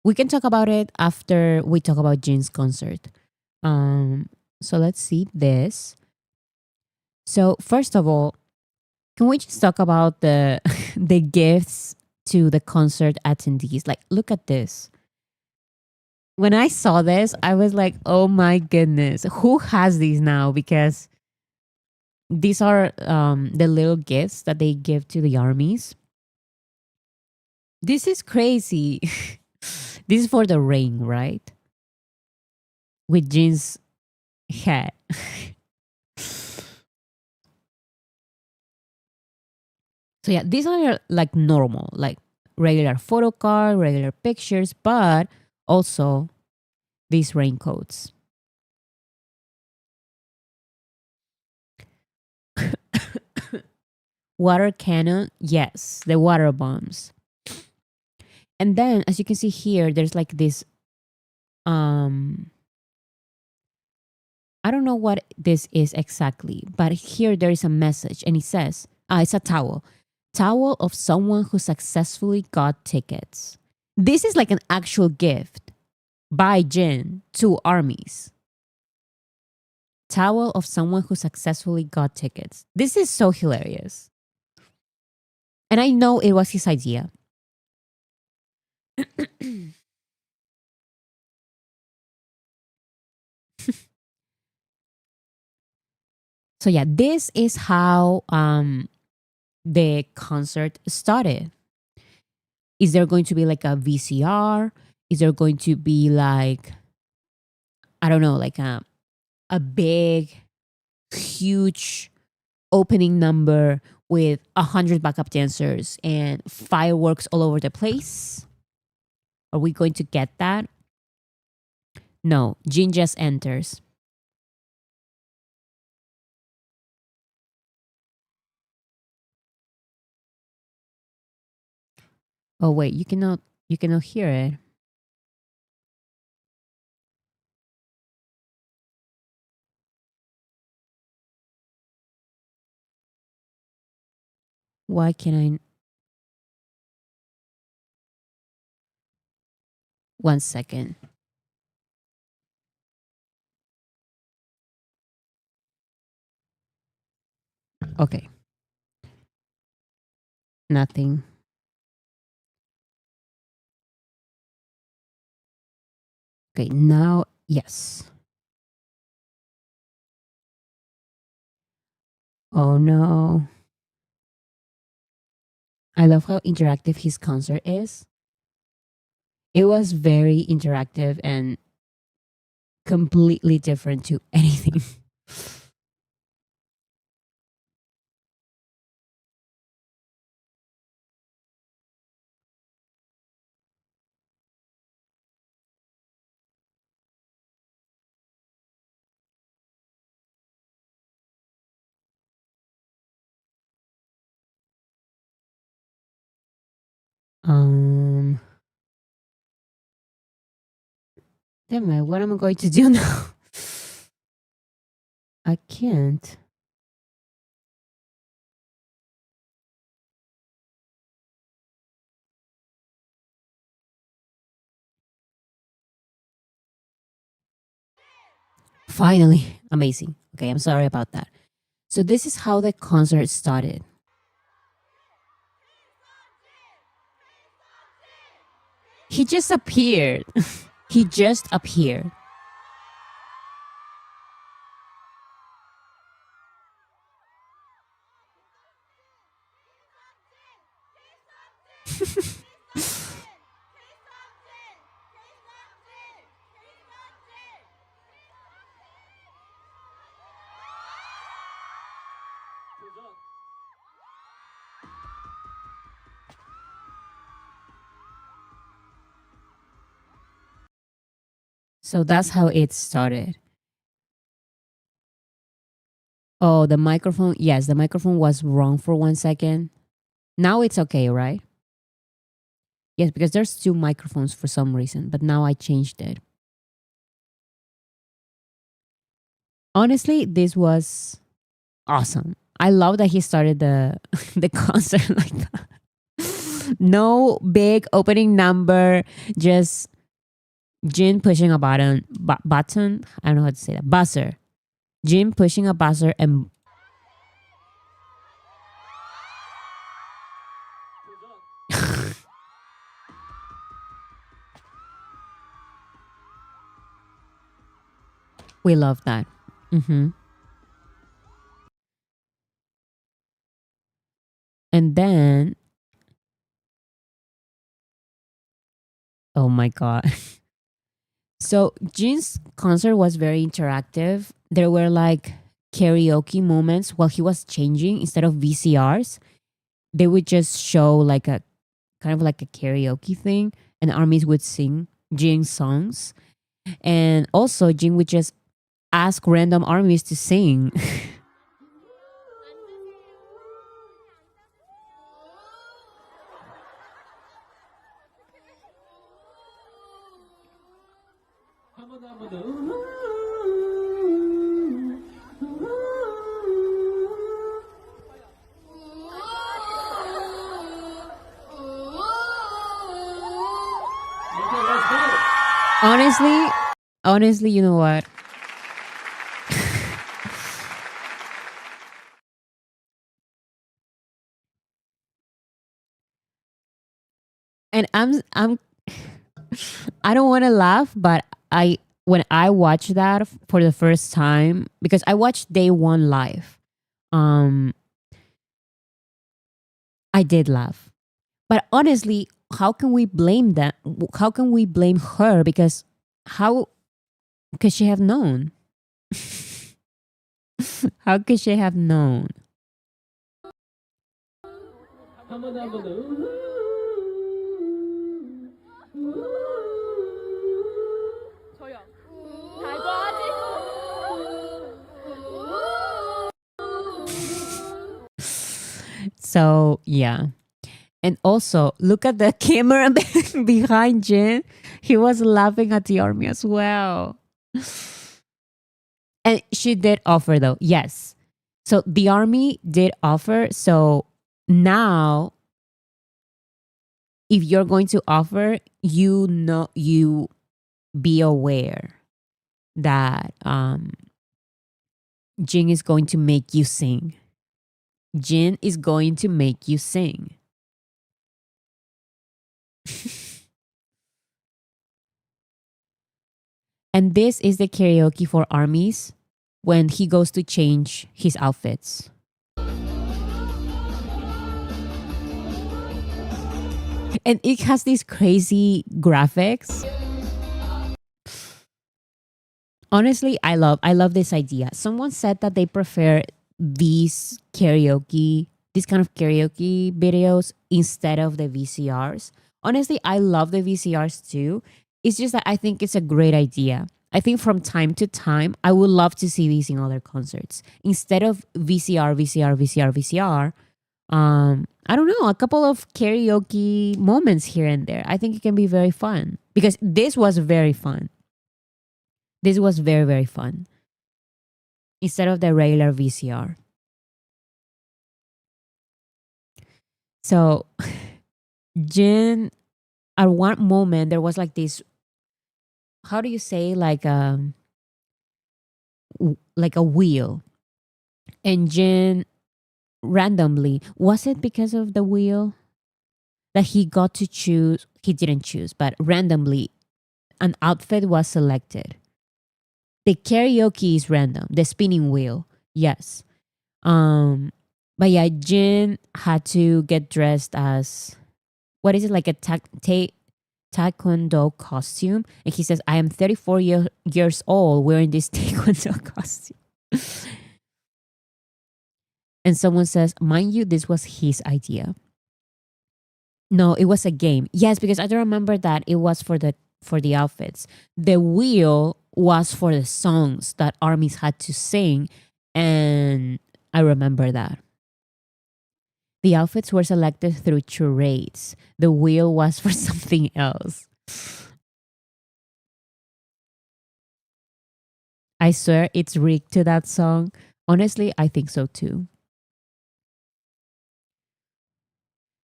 We can talk about it after we talk about Jin's concert. Um, so let's see this. So first of all, can we just talk about the the gifts to the concert attendees? Like, look at this. When I saw this, I was like, "Oh my goodness, who has these now?" Because these are the little gifts that they give to the armies. This is crazy. This is for the ring, right? With Jin's head. So yeah, these are like normal, like regular photo card, regular pictures, but also these raincoats. Water cannon, yes, the water bombs. And then as you can see here, there's like this um I don't know what this is exactly, but here there is a message and it says, it's a towel. Towel of someone who successfully got tickets. This is like an actual gift by Jin to armies. Towel of someone who successfully got tickets. This is so hilarious. And I know it was his idea. So yeah, this is how the concert started. Is there going to be like a VCR? Is there going to be like, I don't know, like a big, huge opening number with 100 backup dancers and fireworks all over the place? Are we going to get that? No, Jin just enters. Oh wait, you cannot hear it. Why can I? One second. Okay, nothing. Okay, now yes. Oh no. I love how interactive his concert is. It was very interactive and completely different to anything. Um, Damn it, what am I going to do now? I can't. Finally, amazing. Okay, I'm sorry about that. So this is how the concert started. He just appeared. He just appeared. So that's how it started. Oh, the microphone. Yes, the microphone was wrong for 1 second. Now it's okay, right? Yes, because there's two microphones for some reason, but now I changed it. Honestly, this was awesome. I love that he started the the concert like that. No big opening number, just Jin pushing a button. I don't know how to say that. Buzzer. Jin pushing a buzzer and we love that. Hmm. And then, oh my God. So Jin's concert was very interactive. There were like karaoke moments while he was changing instead of VCRs. They would just show like a kind of like a karaoke thing, and armies would sing Jin songs. And also, Jin would just ask random armies to sing. honestly, honestly, you know what? And I don't want to laugh, but I when I watched that for the first time, because I watched day one live, um, I did laugh. But honestly, how can we blame that? How can we blame her? Because how could she have known? How could she have known? So yeah. And also, look at the camera behind Jin. He was laughing at the army as well. And she did offer, though. Yes. So the army did offer. So now, if you're going to offer, you be aware that Jin is going to make you sing. Jin is going to make you sing. And this is the karaoke for armies when he goes to change his outfits. And it has these crazy graphics. Honestly, I love this idea. Someone said that they prefer these kind of karaoke videos instead of the VCRs. Honestly, I love the VCRs too. It's just that I think it's a great idea. I think from time to time, I would love to see these in other concerts instead of VCR, VCR, VCR, VCR. I don't know, a couple of karaoke moments here and there. I think it can be very fun because this was very fun. This was very, very fun instead of the regular VCR. So, Jin, at one moment, there was like this, how do you say, like a wheel. And Jin randomly, was it because of the wheel that he got to choose? He didn't choose, but randomly, an outfit was selected. The karaoke is random, the spinning wheel, yes. Um, but yeah, Jin had to get dressed as, what is it, like a taekwondo costume, and he says, "I am 34 years old wearing this taekwondo costume." And someone says, "Mind you, this was his idea." No, it was a game. Yes, because I don't remember that it was for the outfits. The wheel was for the songs that armies had to sing, and I remember that. The outfits were selected through charades. The wheel was for something else. I swear it's rigged to that song. Honestly, I think so too.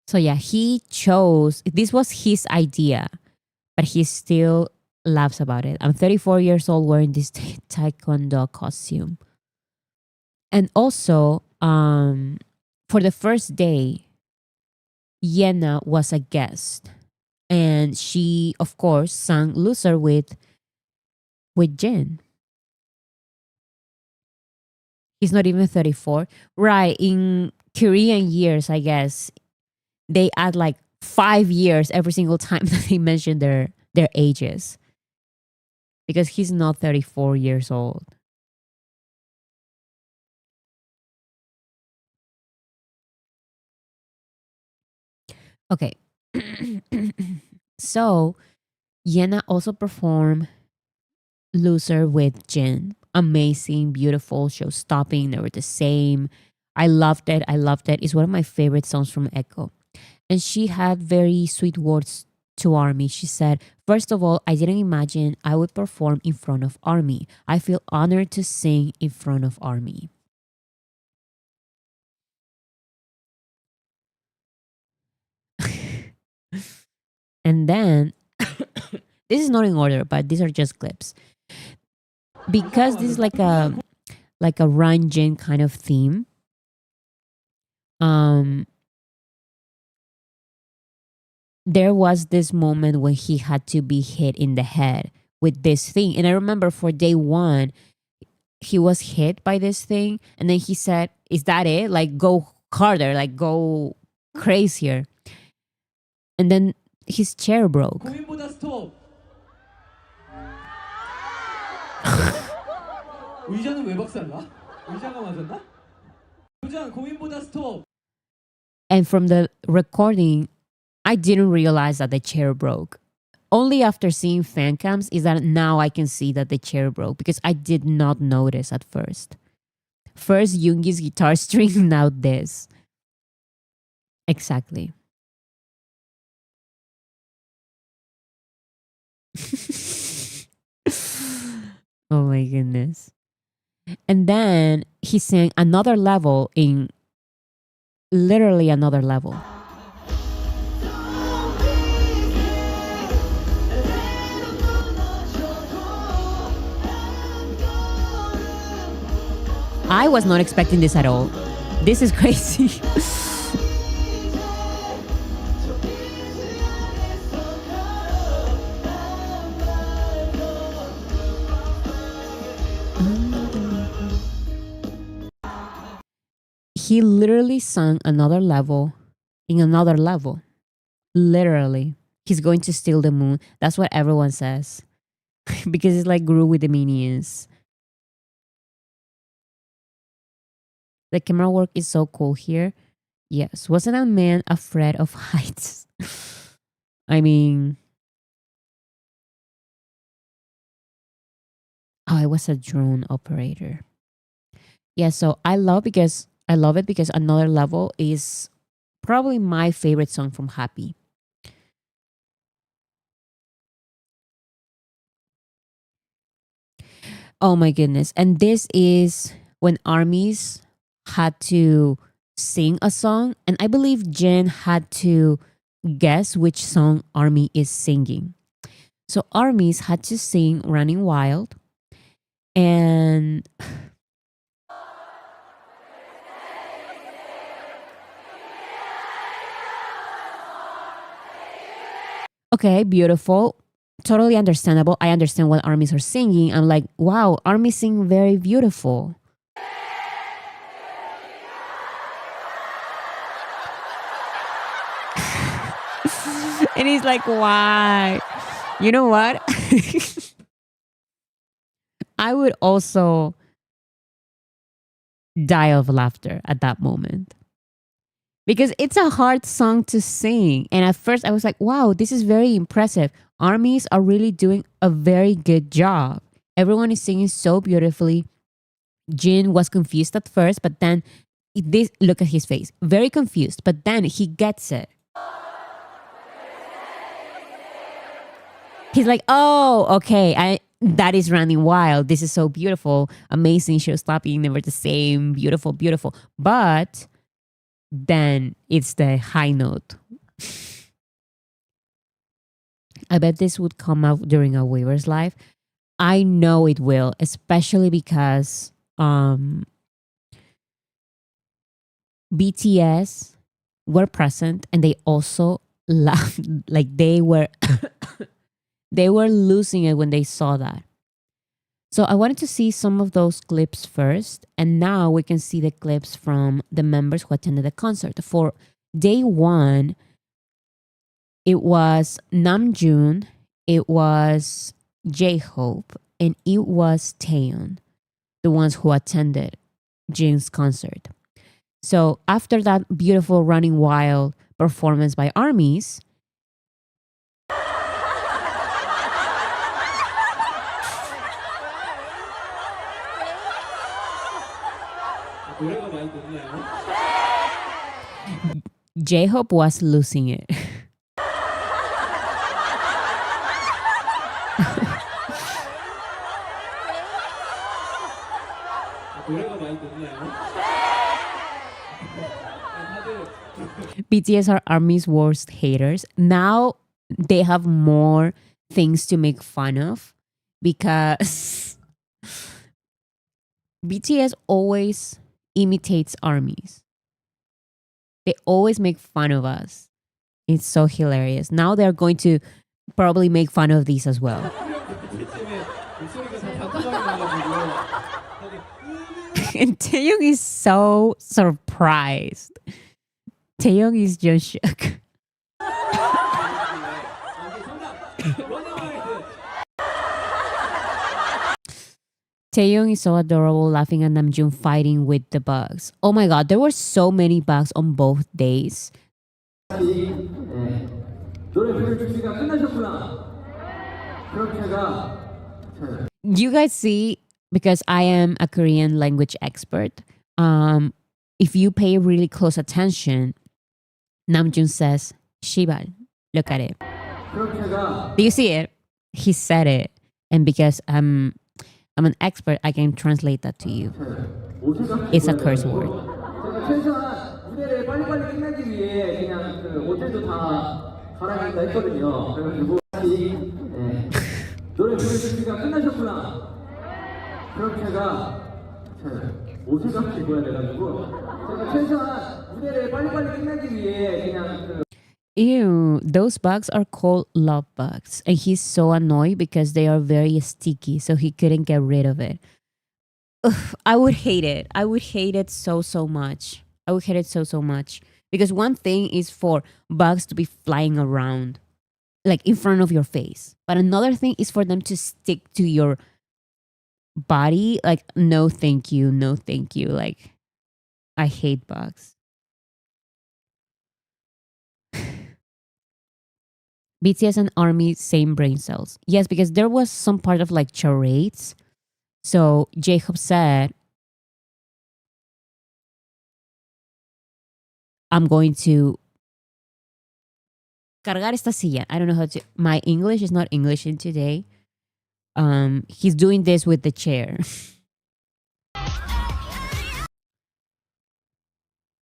So yeah, he chose, this was his idea, but he still laughs about it. I'm 34 years old wearing this taekwondo costume. And also, for the first day, Yena was a guest. And she, of course, sang Loser with Jin. He's not even 34. Right. In Korean years, I guess, they add like 5 years every single time that they mention their ages. Because he's not 34 years old. Okay. So Yena also performed Loser with Jin. Amazing, beautiful, show stopping. They were the same. I loved it. I loved it. It's one of my favorite songs from Echo. And she had very sweet words to Army. She said, "First of all, I didn't imagine I would perform in front of Army. I feel honored to sing in front of Army." And then, this is not in order, but these are just clips. Because this is like a Ranjin kind of theme. Um, there was this moment when he had to be hit in the head with this thing. And I remember for day one, he was hit by this thing. And then he said, "Is that it? Like, go harder, like, go crazier." And then his chair broke. 고민보다 스톱. 의자는 왜 박살나? 의자가 맞았나? 도장 고민보다 스톱. And from the recording, I didn't realize that the chair broke. Only after seeing fan cams is that now I can see that the chair broke because I did not notice at first. First Yoongi's guitar string, now this. Exactly. Oh my goodness. And then he sang another level in literally another level. I was not expecting this at all. This is crazy. He literally sang another level in another level. Literally. He's going to steal the moon. That's what everyone says. Because it's like Guru with the minions. The camera work is so cool here. Yes. Wasn't a man afraid of heights? I mean, oh, it was a drone operator. Yeah, so I love it because another level is probably my favorite song from Happy. Oh my goodness. And this is when armies had to sing a song. And I believe Jen had to guess which song Army is singing. So armies had to sing Running Wild. And okay, beautiful. Totally understandable. I understand what armies are singing. I'm like, wow, armies sing very beautiful. And he's like, why? You know what? I would also die of laughter at that moment because it's a hard song to sing. And at first I was like, wow, this is very impressive. Armies are really doing a very good job. Everyone is singing so beautifully. Jin was confused at first, but then this look at his face, very confused, but then he gets it. He's like, oh, okay, that is Running Wild. This is so beautiful, amazing, show stopping, never the same, beautiful, beautiful. But then it's the high note. I bet this would come out during a Weaver's live. I know it will, especially because BTS were present and they also laughed like they were they were losing it when they saw that. So I wanted to see some of those clips first, and now we can see the clips from the members who attended the concert. For day one, it was Namjoon, it was J-Hope, and it was Taeyeon, the ones who attended Jin's concert. So after that beautiful Running Wild performance by armies, 노래가 많이 늦나요? J-Hope was losing it. 노래가 많이 늦나요? BTS are army's worst haters. Now they have more things to make fun of because BTS always imitates armies. They always make fun of us. It's so hilarious. Now they're going to probably make fun of these as well. 그때쯤에 목소리가 다 단정하게 나가지고 And Taeyong is so surprised. Taeyong is just shook. Taeyong is so adorable, laughing at Namjoon fighting with the bugs. Oh my god, there were so many bugs on both days. You guys see, because I am a Korean language expert, if you pay really close attention, Namjoon says, Shibal, look at it. Do you see it? He said it. And because I'm an expert, I can translate that to you. It's a curse word. 최소한 무대를 빨리빨리 끝내기 위해 그냥 그 옷들도 다 갈아입는다 했거든요. 그래가지고 다시 노래 부를 준비가 끝나셨구나. 그럼 제가 옷을 딱 입어야 돼가지고 제가 최소한 무대를 빨리빨리 끝내기 위해 그냥 그 Ew, those bugs are called love bugs. And he's so annoyed because they are very sticky, so he couldn't get rid of it. Ugh, I would hate it. I would hate it so, so much. I would hate it so, so much. Because one thing is for bugs to be flying around, like in front of your face. But another thing is for them to stick to your body. Like, no, thank you. No, thank you. Like, I hate bugs. BTS and ARMY, same brain cells. Yes, because there was some part of like charades. So Jacob said, I'm going to cargar esta silla. I don't know how to. My English is not English in today. He's doing this with the chair.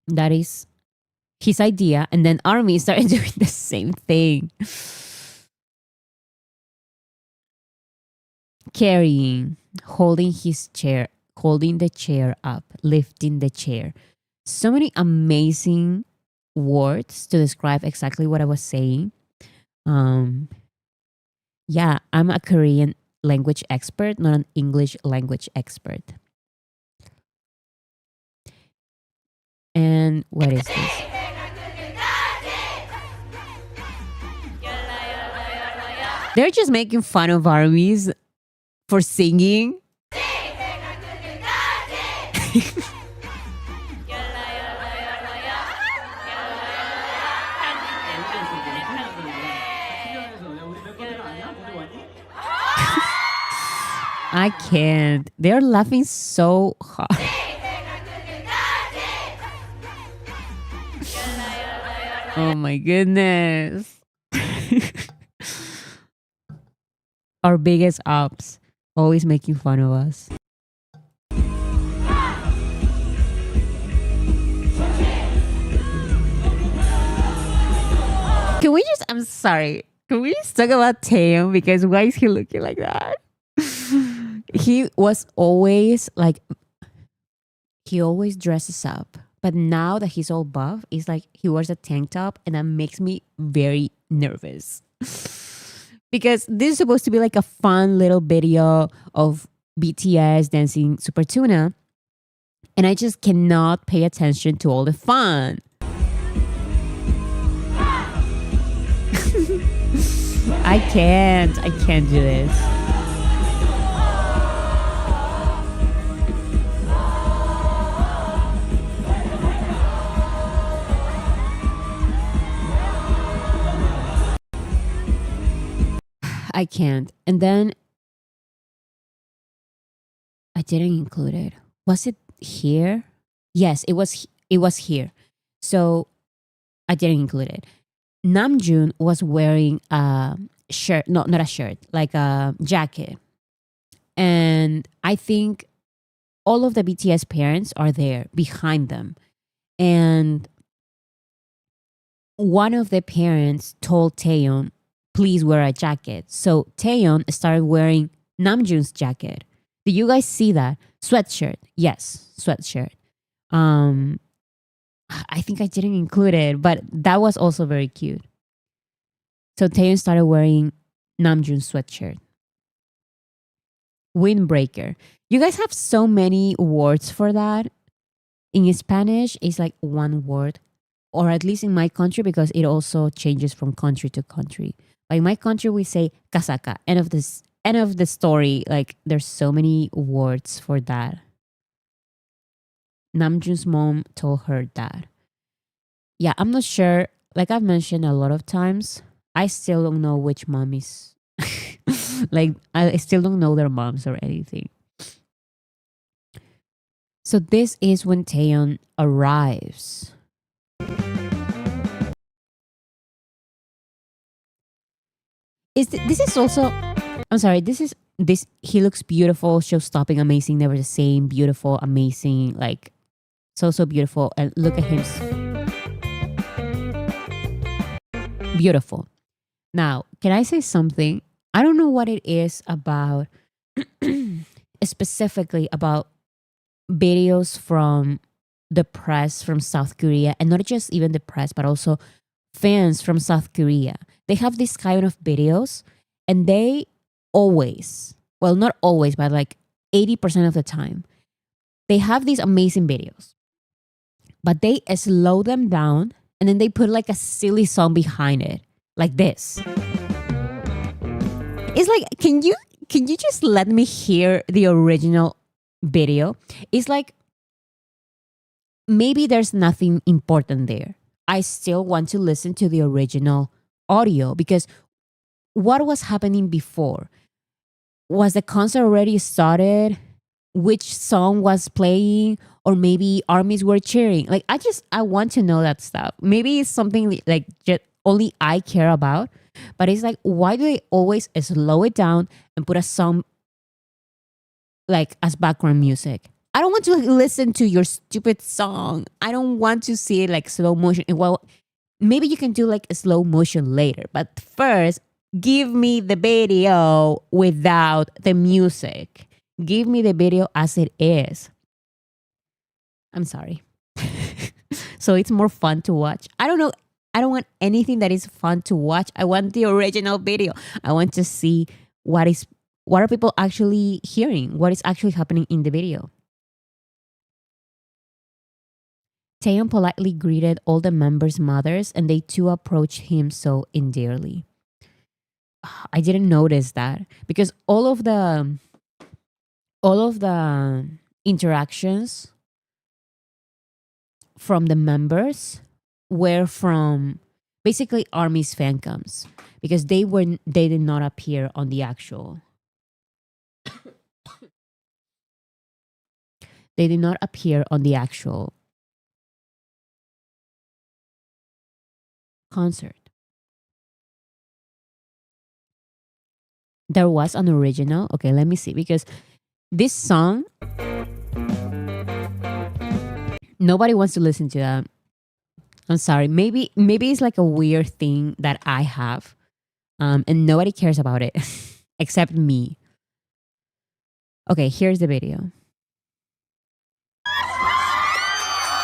That is his idea. And then ARMY started doing the same thing. Carrying, holding his chair, holding the chair up, lifting the chair. So many amazing words to describe exactly what I was saying. Yeah, I'm a Korean language expert, not an English language expert. And what is this? They're just making fun of armies for singing. I can't. They're laughing so hard. Oh my goodness. Our biggest ups, always making fun of us. Can we just, I'm sorry, can we just talk about Taeyong? Because why is he looking like that? He was always like, he always dresses up. But now that he's all buff, it's like he wears a tank top, and that makes me very nervous. Because this is supposed to be like a fun little video of BTS dancing Super Tuna. And I just cannot pay attention to all the fun. I can't do this. I can't. And then I didn't include it. Was it here? Yes, it was here. So I didn't include it. Namjoon was wearing a shirt, no, not a shirt, like a jacket. And I think all of the BTS parents are there behind them. And one of the parents told Taeyeon, please wear a jacket. So Taeyeon started wearing Namjoon's jacket. Did you guys see that? Sweatshirt. Yes, sweatshirt. I think I didn't include it, but that was also very cute. So Taeyeon started wearing Namjoon's sweatshirt. Windbreaker. You guys have so many words for that. In Spanish, it's like one word, or at least in my country, because it also changes from country to country. Like in my country, we say casaca. End of this. End of the story. Like there's so many words for that. Namjoon's mom told her that. Yeah, I'm not sure. Like I've mentioned a lot of times, I still don't know which mom is. Like I still don't know their moms or anything. So this is when Taeyeon arrives. This is also, I'm sorry, this he looks beautiful, show stopping, amazing, never the same, beautiful, amazing, like so beautiful. And look at him, beautiful. Now, can I say something? I don't know what it is about specifically about videos from the press from South Korea, and not just even the press, but also fans from South Korea. They have this kind of videos, and they always, well, not always, but like 80% of the time, they have these amazing videos, but they slow them down and then they put like a silly song behind it, like this. It's like, can you just let me hear the original video? It's like maybe there's nothing important there. I still want to listen to the original audio, because what was happening before? Was the concert already started? Which song was playing? Or maybe armies were cheering? Like I want to know that stuff. Maybe it's something like just only I care about, but it's like, why do they always slow it down and put a song like as background music? I don't want to listen to your stupid song. I don't want to see it like slow motion. Well, maybe you can do like a slow motion later, but first, give me the video without the music. Give me the video as it is. I'm sorry. So it's more fun to watch. I don't know. I don't want anything that is fun to watch. I want the original video. I want to see what are people actually hearing? What is actually happening in the video? Taeyeon politely greeted all the members' mothers, and they too approached him so endearly. I didn't notice that, because all of the interactions from the members were from basically Army's fan cams, because they did not appear on the actual. They did not appear on the actual concert. There was an original. Okay, let me see, because this song, nobody wants to listen to that. I'm sorry. Maybe it's like a weird thing that I have, and nobody cares about it except me. Okay, here's the video.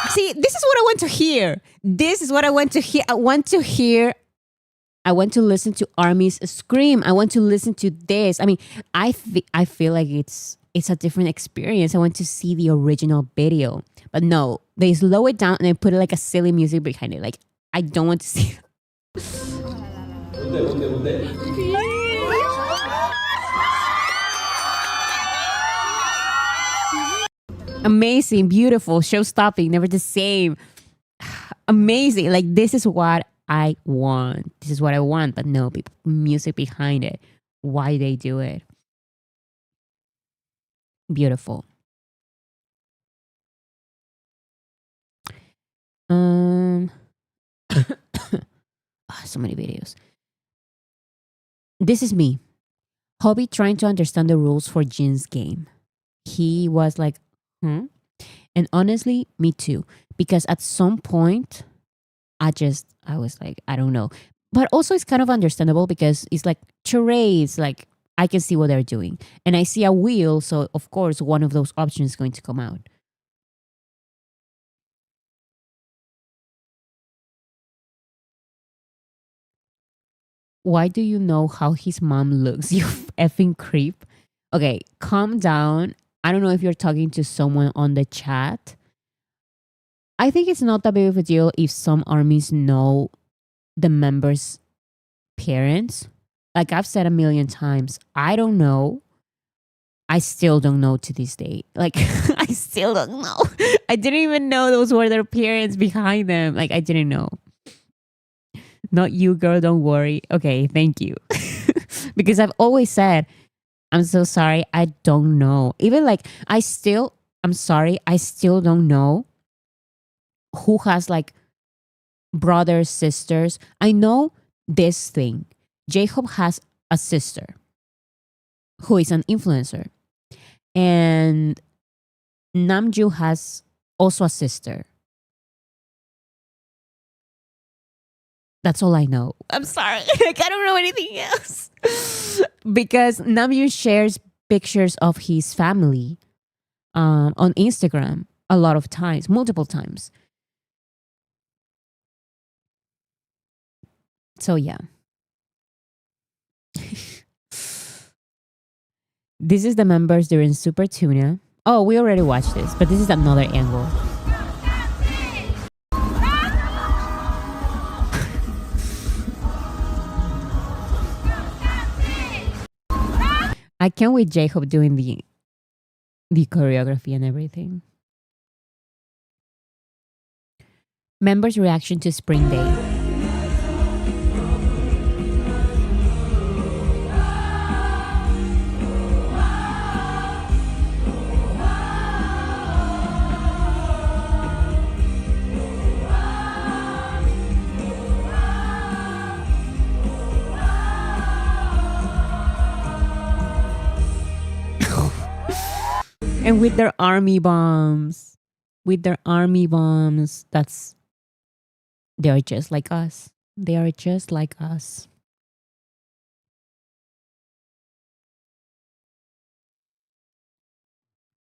See, this is what I want to hear. This is what I want to hear. I want to listen to Army's scream. I want to listen to this. I mean, I feel like it's a different experience. I want to see the original video. But no, they slow it down and they put like a silly music behind it. Like, I don't want to see. Amazing, beautiful, show stopping, never the same. Amazing. Like, this is what I want. This is what I want. But no, people, music behind it. Why they do it? Beautiful. So many videos. This is me. Hobby trying to understand the rules for Jin's game. He was like, hmm? And honestly, me too. Because at some point, I was like, I don't know. But also, it's kind of understandable because it's like charades. Like, I can see what they're doing. And I see a wheel. So, of course, one of those options is going to come out. Why do you know how his mom looks? You effing creep. Okay, calm down. I don't know if you're talking to someone on the chat. I think it's not that big of a deal if some armies know the members' parents. Like I've said a million times, I don't know. I still don't know to this day. Like I still don't know. I didn't even know those were their parents behind them. Like I didn't know. Not you, girl, don't worry. Okay, thank you. Because I've always said, I'm so sorry, I don't know. Even like I'm sorry, I still don't know who has like brothers, sisters. I know this thing. Jacob has a sister who is an influencer. And Namju has also a sister. That's all I know. I'm sorry. Like, I don't know anything else. Because Namju shares pictures of his family on Instagram a lot of times, multiple times. So, yeah. This is the members during Super Tuna. Oh, we already watched this, but this is another angle. I can't wait Jacob doing the choreography and everything. Members' reaction to Spring Day. And with their army bombs. With their army bombs. They are just like us. They are just like us.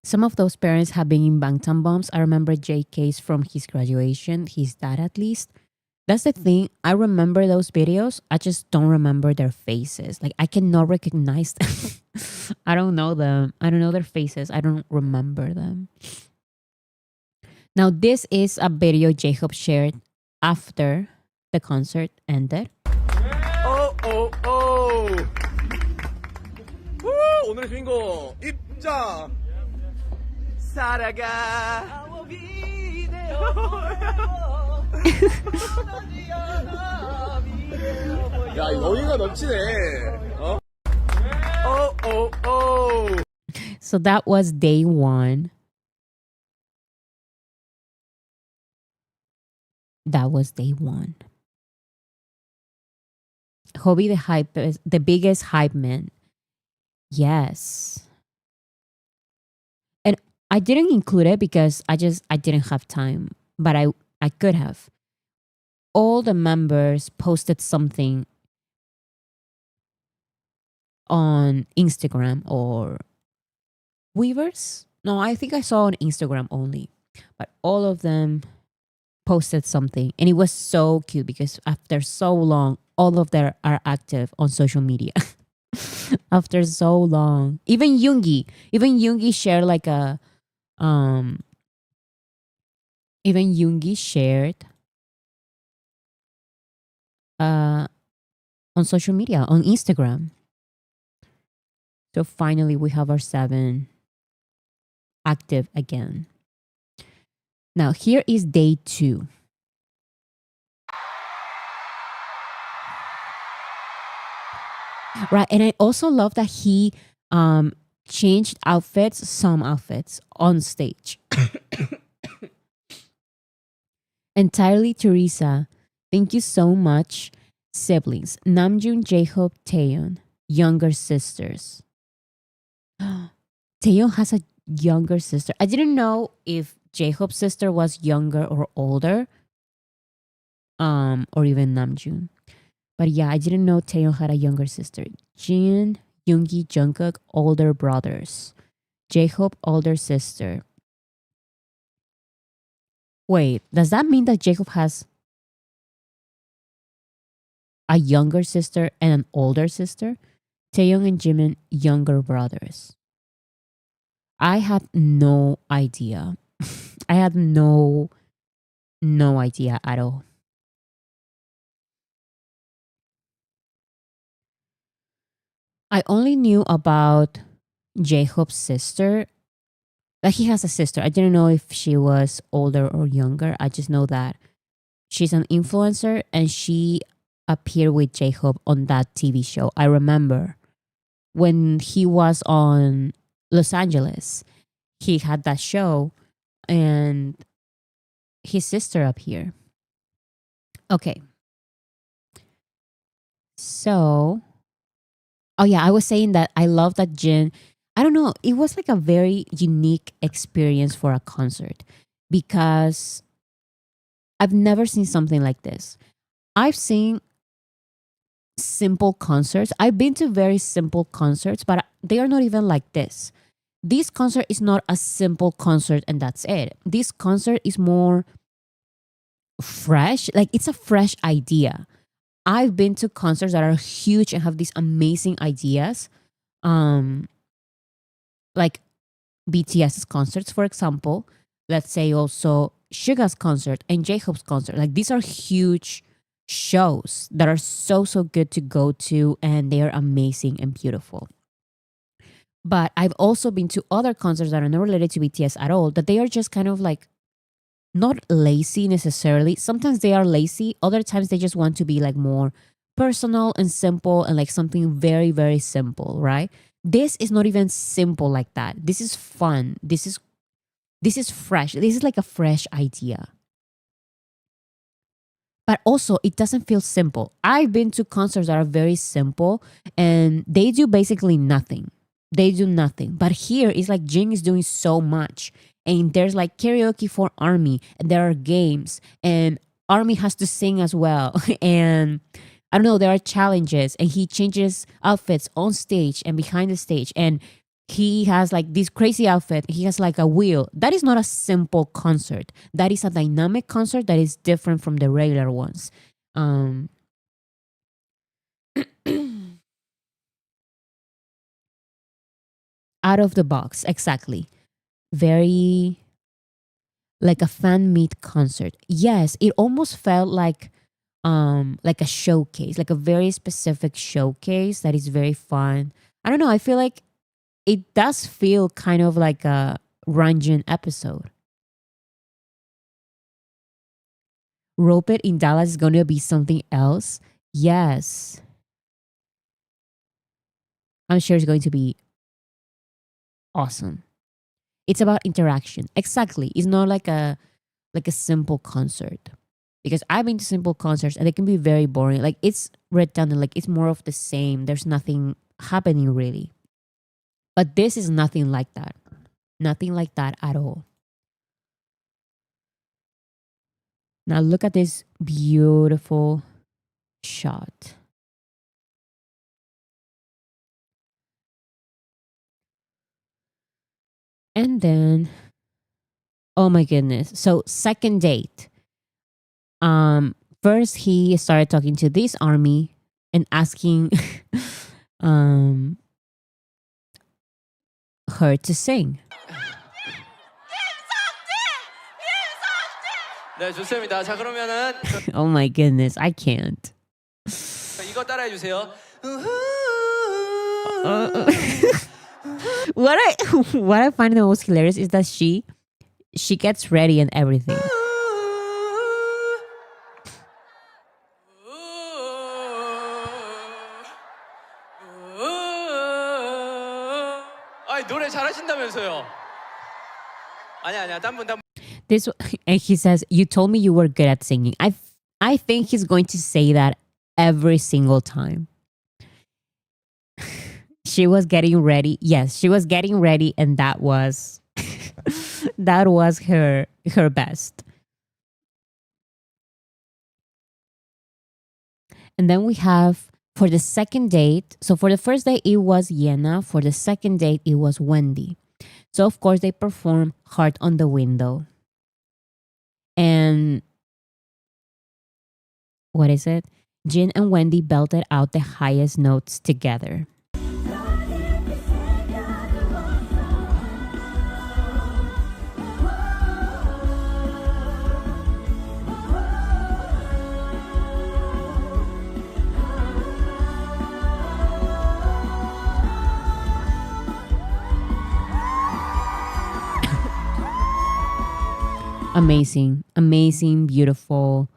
Some of those parents have been in Bangtan bombs. I remember JK's from his graduation, his dad at least. That's the thing. I remember those videos. I just don't remember their faces. Like I cannot recognize them. I don't know them. I don't know their faces. I don't remember them. Now, this is a video Jacob shared after the concert ended. Oh, oh, oh. 우, 오늘의 주인공 입장. 살아가. 야, 여기가 넘치네. 어? Oh, oh, oh. So that was day one. That was day one. Hobie the biggest hype man. Yes. And I didn't include it because I didn't have time, but I could have. All the members posted something on Instagram or Weavers. No, I think I saw on Instagram only, but all of them posted something, and it was so cute because after so long, all of them are active on social media. After so long, even Yoongi shared like a even Yoongi shared on social media on Instagram. So finally, we have our 7 active again. Now here is day 2. Right, and I also love that he changed some outfits on stage. Entirely Teresa, thank you so much. Siblings, Namjoon, Jaehoop, Taeyeon, younger sisters. Taeyeon has a younger sister. I didn't know if Jaehoop's sister was younger or older, or even Namjoon. But yeah, I didn't know Taeyeon had a younger sister. Jin, Yoongi, Jungkook, older brothers. Jaehoop, older sister. Wait, does that mean that Jacob has a younger sister and an older sister. Taeyong and Jimin, younger brothers. I had no idea. I had no idea at all. I only knew about J-Hope's sister. Like he has a sister. I didn't know if she was older or younger. I just know that she's an influencer and she appeared with J-Hope on that TV show. I remember when he was on Los Angeles, he had that show and his sister appeared. Okay. So, oh yeah, I was saying that I love that Jin. I don't know, it was like a very unique experience for a concert because I've never seen something like this. I've seen simple concerts. I've been to very simple concerts, but they are not even like this. This concert is not a simple concert and that's it. This concert is more fresh. Like it's a fresh idea. I've been to concerts that are huge and have these amazing ideas. Like BTS's concerts, for example. Let's say also Suga's concert and J-Hope's concert. Like these are huge shows that are so good to go to and they are amazing and beautiful. But I've also been to other concerts that are not related to BTS at all, that they are just kind of like not lazy necessarily. Sometimes they are lazy, other times they just want to be like more personal and simple and like something very simple, right? This is not even simple like that. This is fun. This is fresh. This is like a fresh idea. But also, it doesn't feel simple. I've been to concerts that are very simple and they do basically nothing. They do nothing. But here, it's like Jin is doing so much. And there's like karaoke for ARMY. And there are games. And ARMY has to sing as well. And I don't know, there are challenges. And he changes outfits on stage and behind the stage. And he has like this crazy outfit. He has like a wheel. That is not a simple concert. That is a dynamic concert that is different from the regular ones. Out of the box, exactly. Very like a fan meet concert. Yes, it almost felt like a showcase, like a very specific showcase that is very fun. I don't know, I feel like it does feel kind of like a Ranjan episode. Rope It in Dallas is going to be something else. Yes. I'm sure it's going to be awesome. It's about interaction. Exactly. It's not like a simple concert. Because I've been to simple concerts and they can be very boring. Like it's redundant, like it's more of the same. There's nothing happening really. But this is nothing like that. Nothing like that at all. Now look at this beautiful shot. And then, oh my goodness. So second date. First he started talking to this ARMY and asking her to sing. 네, 좋습니다. 자, 그러면은 Oh my goodness, I can't. 이거 따라해 주세요. What I find the most hilarious is that she gets ready and everything. 아이, 노래 잘하신다면서요. 아니야, 딴 분. This and he says, "You told me you were good at singing." I think he's going to say that every single time. She was getting ready. Yes, she was getting ready, and that was that was her best. And then we have for the second date. So for the first date it was Yena. For the second date it was Wendy. So of course they perform "Heart on the Window." And what is it? Jin and Wendy belted out the highest notes together. Amazing, amazing, beautiful.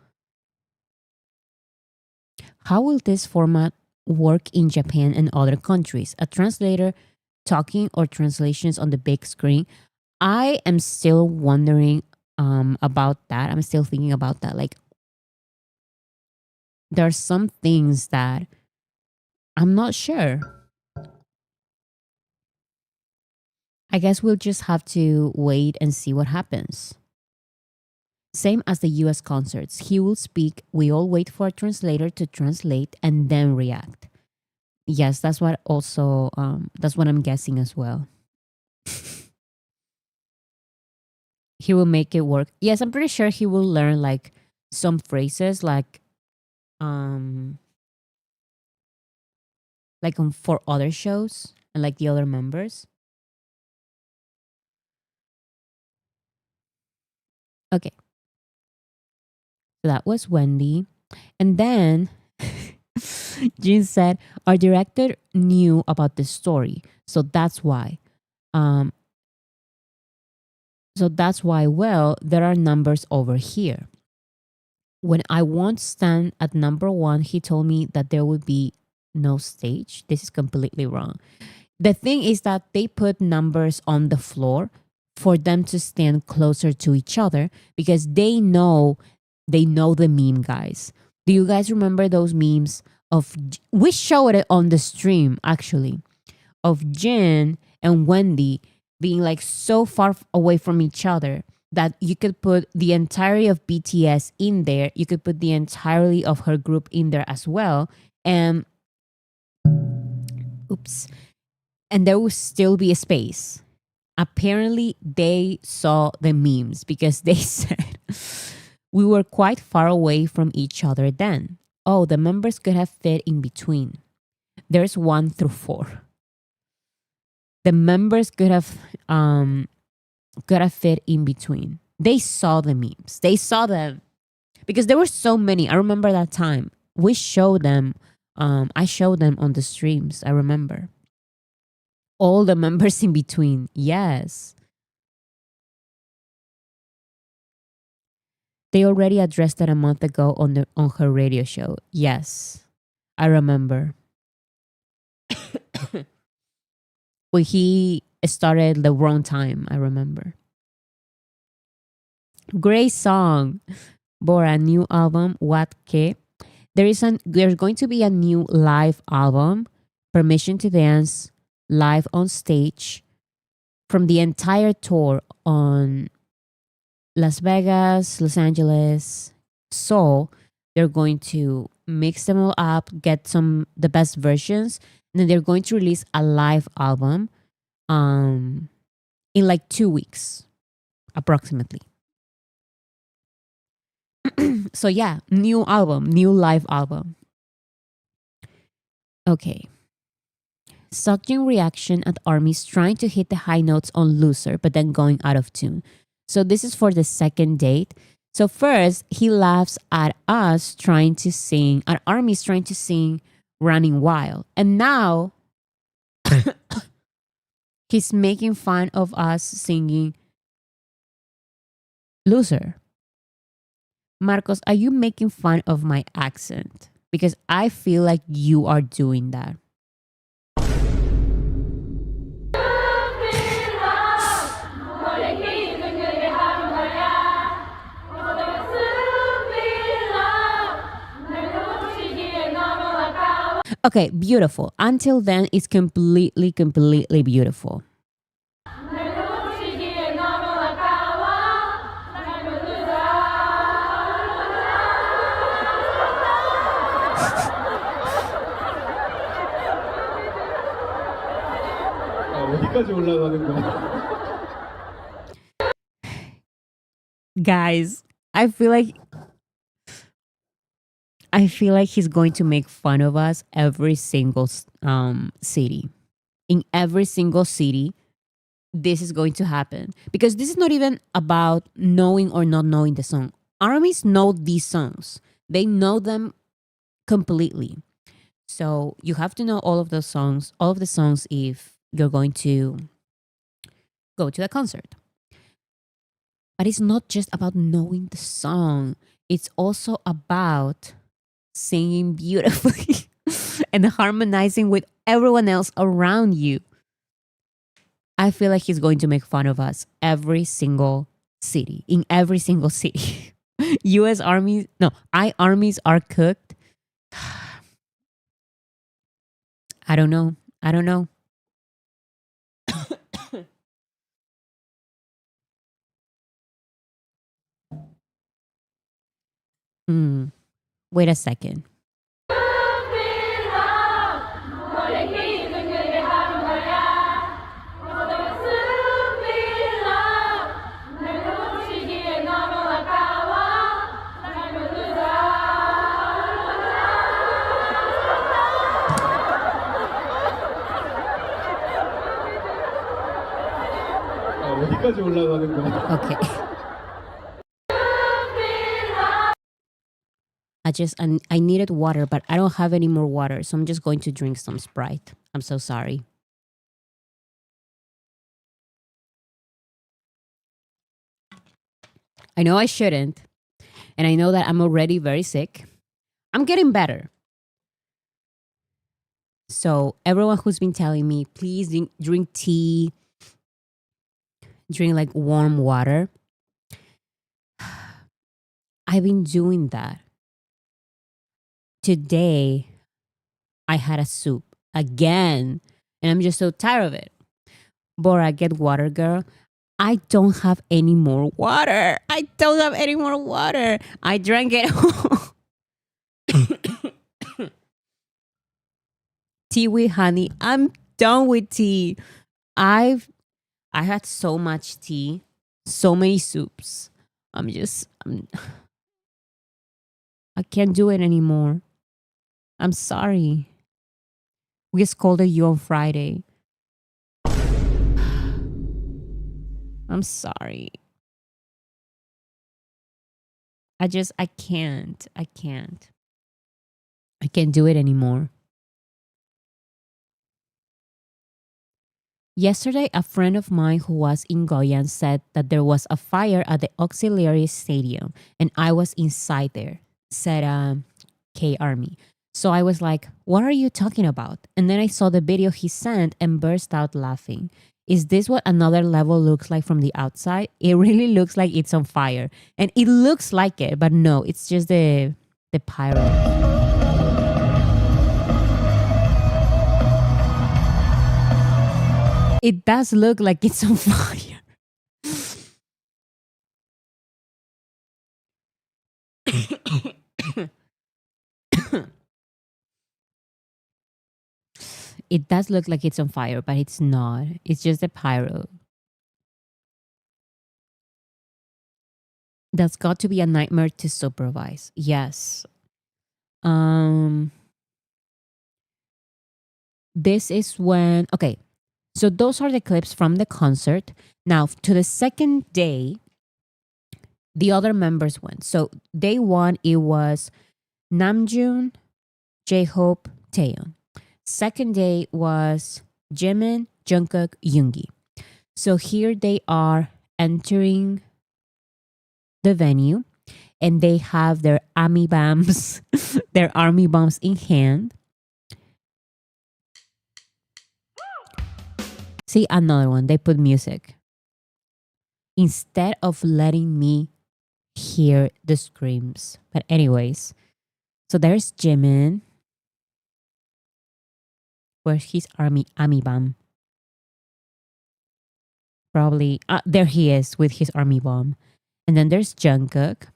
How will this format work in Japan and other countries? A translator talking or translations on the big screen? I am still wondering about that. I'm still thinking about that. Like, there are some things that I'm not sure. I guess we'll just have to wait and see what happens. Same as the US concerts. He will speak, we all wait for a translator to translate and then react. Yes, that's what also that's what I'm guessing as well. He will make it work. Yes, I'm pretty sure he will learn like some phrases um like for other shows and like the other members. Okay. So that was Wendy. And then Jean said, our director knew about the story. So that's why. Um, well, there are numbers over here. When I won't stand at number one, he told me that there would be no stage. This is completely wrong. The thing is that they put numbers on the floor for them to stand closer to each other because they know the meme, guys. Do you guys remember those memes of we showed it on the stream actually of Jin and Wendy being like so far away from each other that you could put the entirety of BTS in there. You could put the entirety of her group in there as well. And oops. And there will still be a space. Apparently, they saw the memes because they said we were quite far away from each other then. Oh, the members could have fit in between. There's 1 through 4. The members could have fit in between. They saw the memes. They saw them because there were so many. I remember that time. We showed them. I showed them on the streams. I remember all the members in between. Yes. They already addressed that a month ago on her radio show. Yes. I remember. When he started the wrong time, I remember. Great song. Bora, new album, What Que? There's going to be a new live album, Permission to Dance, live on stage from the entire tour on Las Vegas, Los Angeles, Seoul. They're going to mix them all up, get the best versions, and then they're going to release a live album in like 2 weeks approximately. So yeah, new album, new live album. Okay. Sucking reaction at armies trying to hit the high notes on Loser, but then going out of tune. So this is for the second date. So first, he laughs at us trying to sing, at armies trying to sing Running Wild. And now he's making fun of us singing Loser. Marcos, are you making fun of my accent? Because I feel like you are doing that. Okay, beautiful. Until then, it's completely, completely beautiful. 어디까지 올라가는 거야? Guys, I feel like I feel like he's going to make fun of us every single city. In every single city, this is going to happen because this is not even about knowing or not knowing the song. Armies know these songs, they know them completely. So you have to know all of those songs, all of the songs, if you're going to go to a concert. But it's not just about knowing the song, it's also about singing beautifully and harmonizing with everyone else around you. I feel like he's going to make fun of us every single city, in every single city. US armies, no, I armies are cooked. I don't know. I don't know. Hmm. Wait a second. 어디까지 올라가는 거야? Okay. I needed water, but I don't have any more water, so I'm just going to drink some Sprite. I'm so sorry. I know I shouldn't, and I know that I'm already very sick. I'm getting better. So everyone who's been telling me, please drink tea, drink like warm water, I've been doing that. Today, I had a soup again, and I'm just so tired of it. Bora, get water, girl. I don't have any more water. I don't have any more water. I drank it. Tea with honey. I'm done with tea. I had so much tea, so many soups. I can't do it anymore. I'm sorry. We scolded you on Friday. I'm sorry. I can't. I can't do it anymore. Yesterday, a friend of mine who was in Goyan said that there was a fire at the auxiliary stadium and I was inside there, said K Army. So I was like, what are you talking about? And then I saw the video he sent and burst out laughing. Is this what another level looks like from the outside? It really looks like it's on fire. And it looks like it, but no, it's just the pyro. It does look like it's on fire. It does look like it's on fire, but it's not. It's just a pyro. That's got to be a nightmare to supervise. Yes. This is when, okay. So those are the clips from the concert. Now to the second day, the other members went. So day one, it was Namjoon, J-Hope, Taeyeon. Second day was Jimin, Jungkook, Yoongi. So here they are entering the venue and they have their army bombs, their army bombs in hand. See, another one, they put music. Instead of letting me hear the screams. But anyways, so there's Jimin. Where's his army bomb? Probably, there he is with his army bomb. And then there's Jungkook.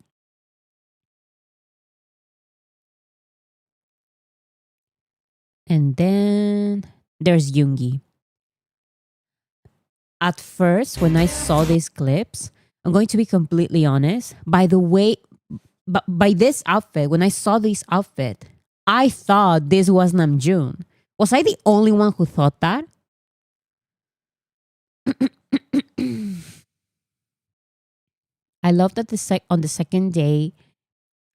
And then there's Yoongi. At first, when I saw these clips, I'm going to be completely honest. By the way but by this outfit, when I saw this outfit, I thought this was Namjoon. Was I the only one who thought that? I love that on the second day,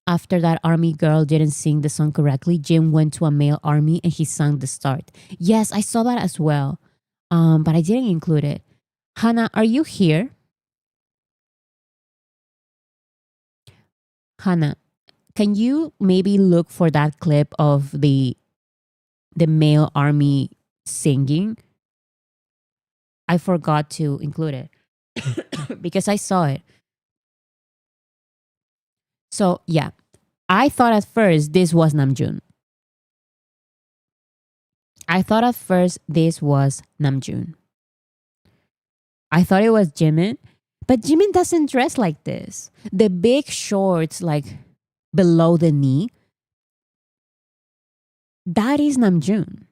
after that army girl didn't sing the song correctly, Jim went to a male army and he sang the start. Yes, I saw that as well, but I didn't include it. Hannah, are you here? Hannah, can you maybe look for that clip of the male army singing? I forgot to include it because I saw it. So yeah, I thought at first this was Namjoon. I thought it was Jimin, but Jimin doesn't dress like this. The big shorts, like below the knee, that is Namjoon.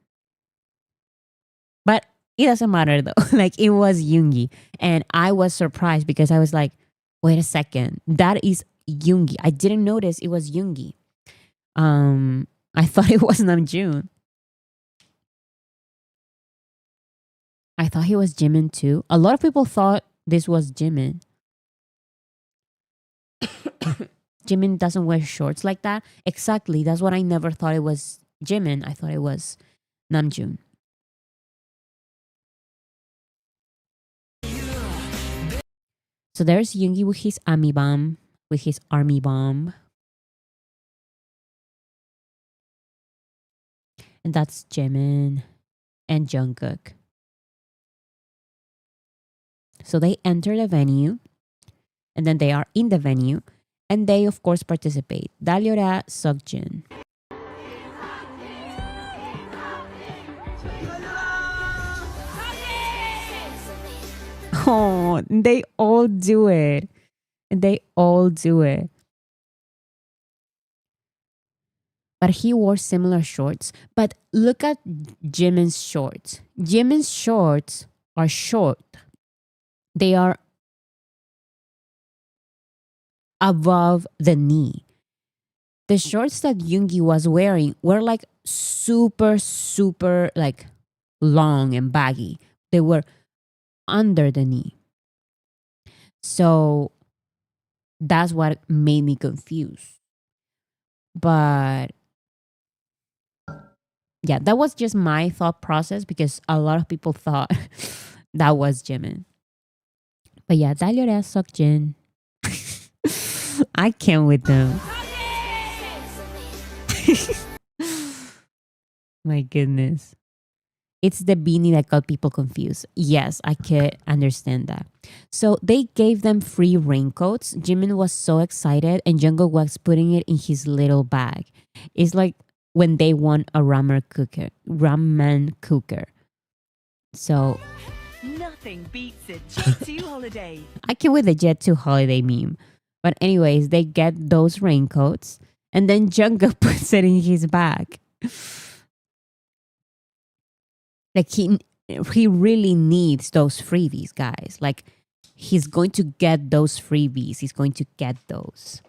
But it doesn't matter though. Like it was Yoongi. And I was surprised because I was like, wait a second, that is Yoongi. I didn't notice it was Yoongi. I thought it was Namjoon. I thought he was Jimin too. A lot of people thought this was Jimin. Jimin doesn't wear shorts like that. Exactly. That's what I never thought it was Jimin. I thought it was Namjoon. So there's Yoongi with his army bomb. And that's Jimin and Jungkook. So they enter the venue, and then they are in the venue, and they of course participate. Dalyora, Seokjin. Oh, they all do it. But he wore similar shorts. But look at Jimin's shorts. Jimin's shorts are short. They are above the knee. The shorts that Yoongi was wearing were like super, super like long and baggy. They were under the knee. So that's what made me confused. But yeah, that was just my thought process because a lot of people thought that was Jimin. But yeah, Dalyora, Seokjin. I can't with them. My goodness. It's the beanie that got people confused. Yes, I could understand that. So they gave them free raincoats. Jimin was so excited and Jungkook was putting it in his little bag. It's like when they won a ramen cooker. So nothing beats a Jet2 holiday. I came with the Jet2 holiday meme. But anyways, they get those raincoats and then Jungkook puts it in his bag. Like he really needs those freebies, guys. Like he's going to get those freebies. He's going to get those.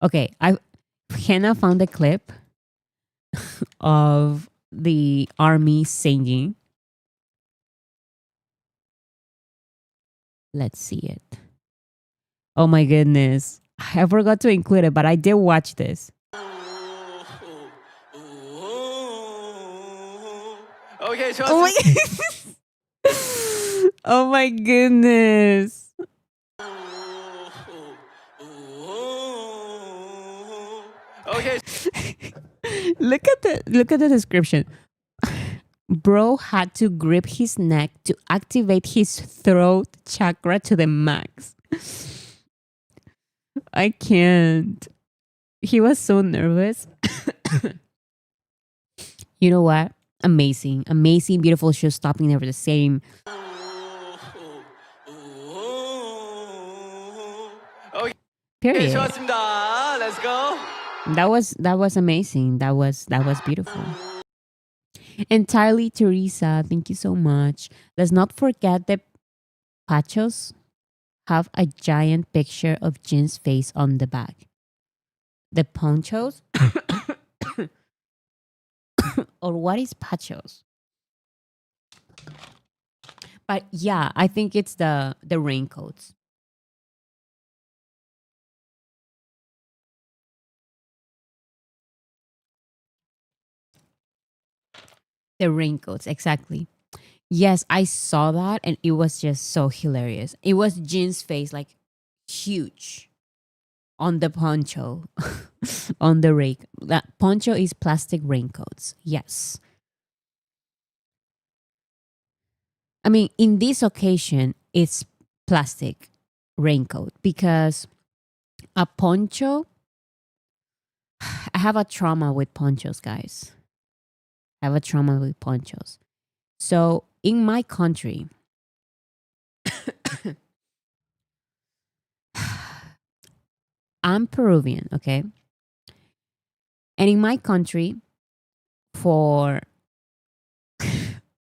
Okay, Hannah found a clip of the army singing. Let's see it. Oh my goodness. I forgot to include it, but I did watch this. Okay, Oh my, oh my goodness. Okay. Look at the description. Bro had to grip his neck to activate his throat chakra to the max. I can't. He was so nervous. You know what? Amazing, beautiful show. Stopping never the same. Period. Let's go. That was amazing. That was beautiful. Entirely Teresa, thank you so much. Let's not forget the pachos. have a giant picture of Jin's face on the back. The ponchos, or what is pachos? But yeah, I think it's the raincoats. The raincoats, exactly. Yes, I saw that and it was just so hilarious. It was Jin's face like huge on the poncho, on the rake. That poncho is plastic raincoats. Yes. I mean, in this occasion, it's plastic raincoat because a poncho, I have a trauma with ponchos, guys. I have a trauma with ponchos. So in my country, I'm Peruvian, okay? And in my country, for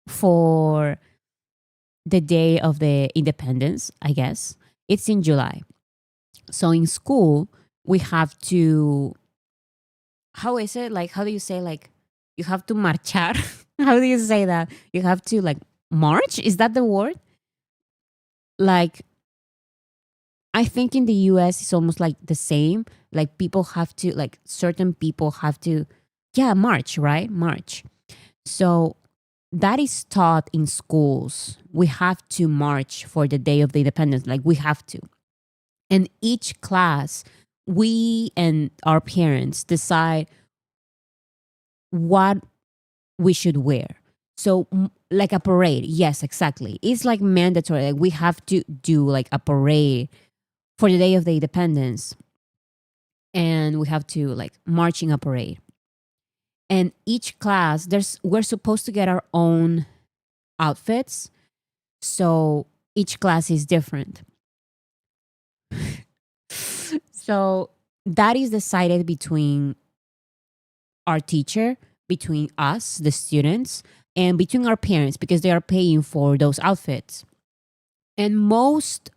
for the day of the independence, I guess, it's in July. So in school, we have to, how is it? Like, how do you say, like, you have to marchar? How do you say that? You have to, like, march? Is that the word? Like, I think in the US, it's almost like the same. Like, people have to, like, certain people have to, yeah, march, right? March. So that is taught in schools. We have to march for the day of the independence. Like, we have to. And each class, we and our parents decide what we should wear. So, like a parade. Yes, exactly. It's like mandatory. Like, we have to do like a parade for the day of the independence. And we have to like march in a parade. And each class, we're supposed to get our own outfits. So each class is different. So that is decided between our teacher, between us, the students, and between our parents because they are paying for those outfits. And most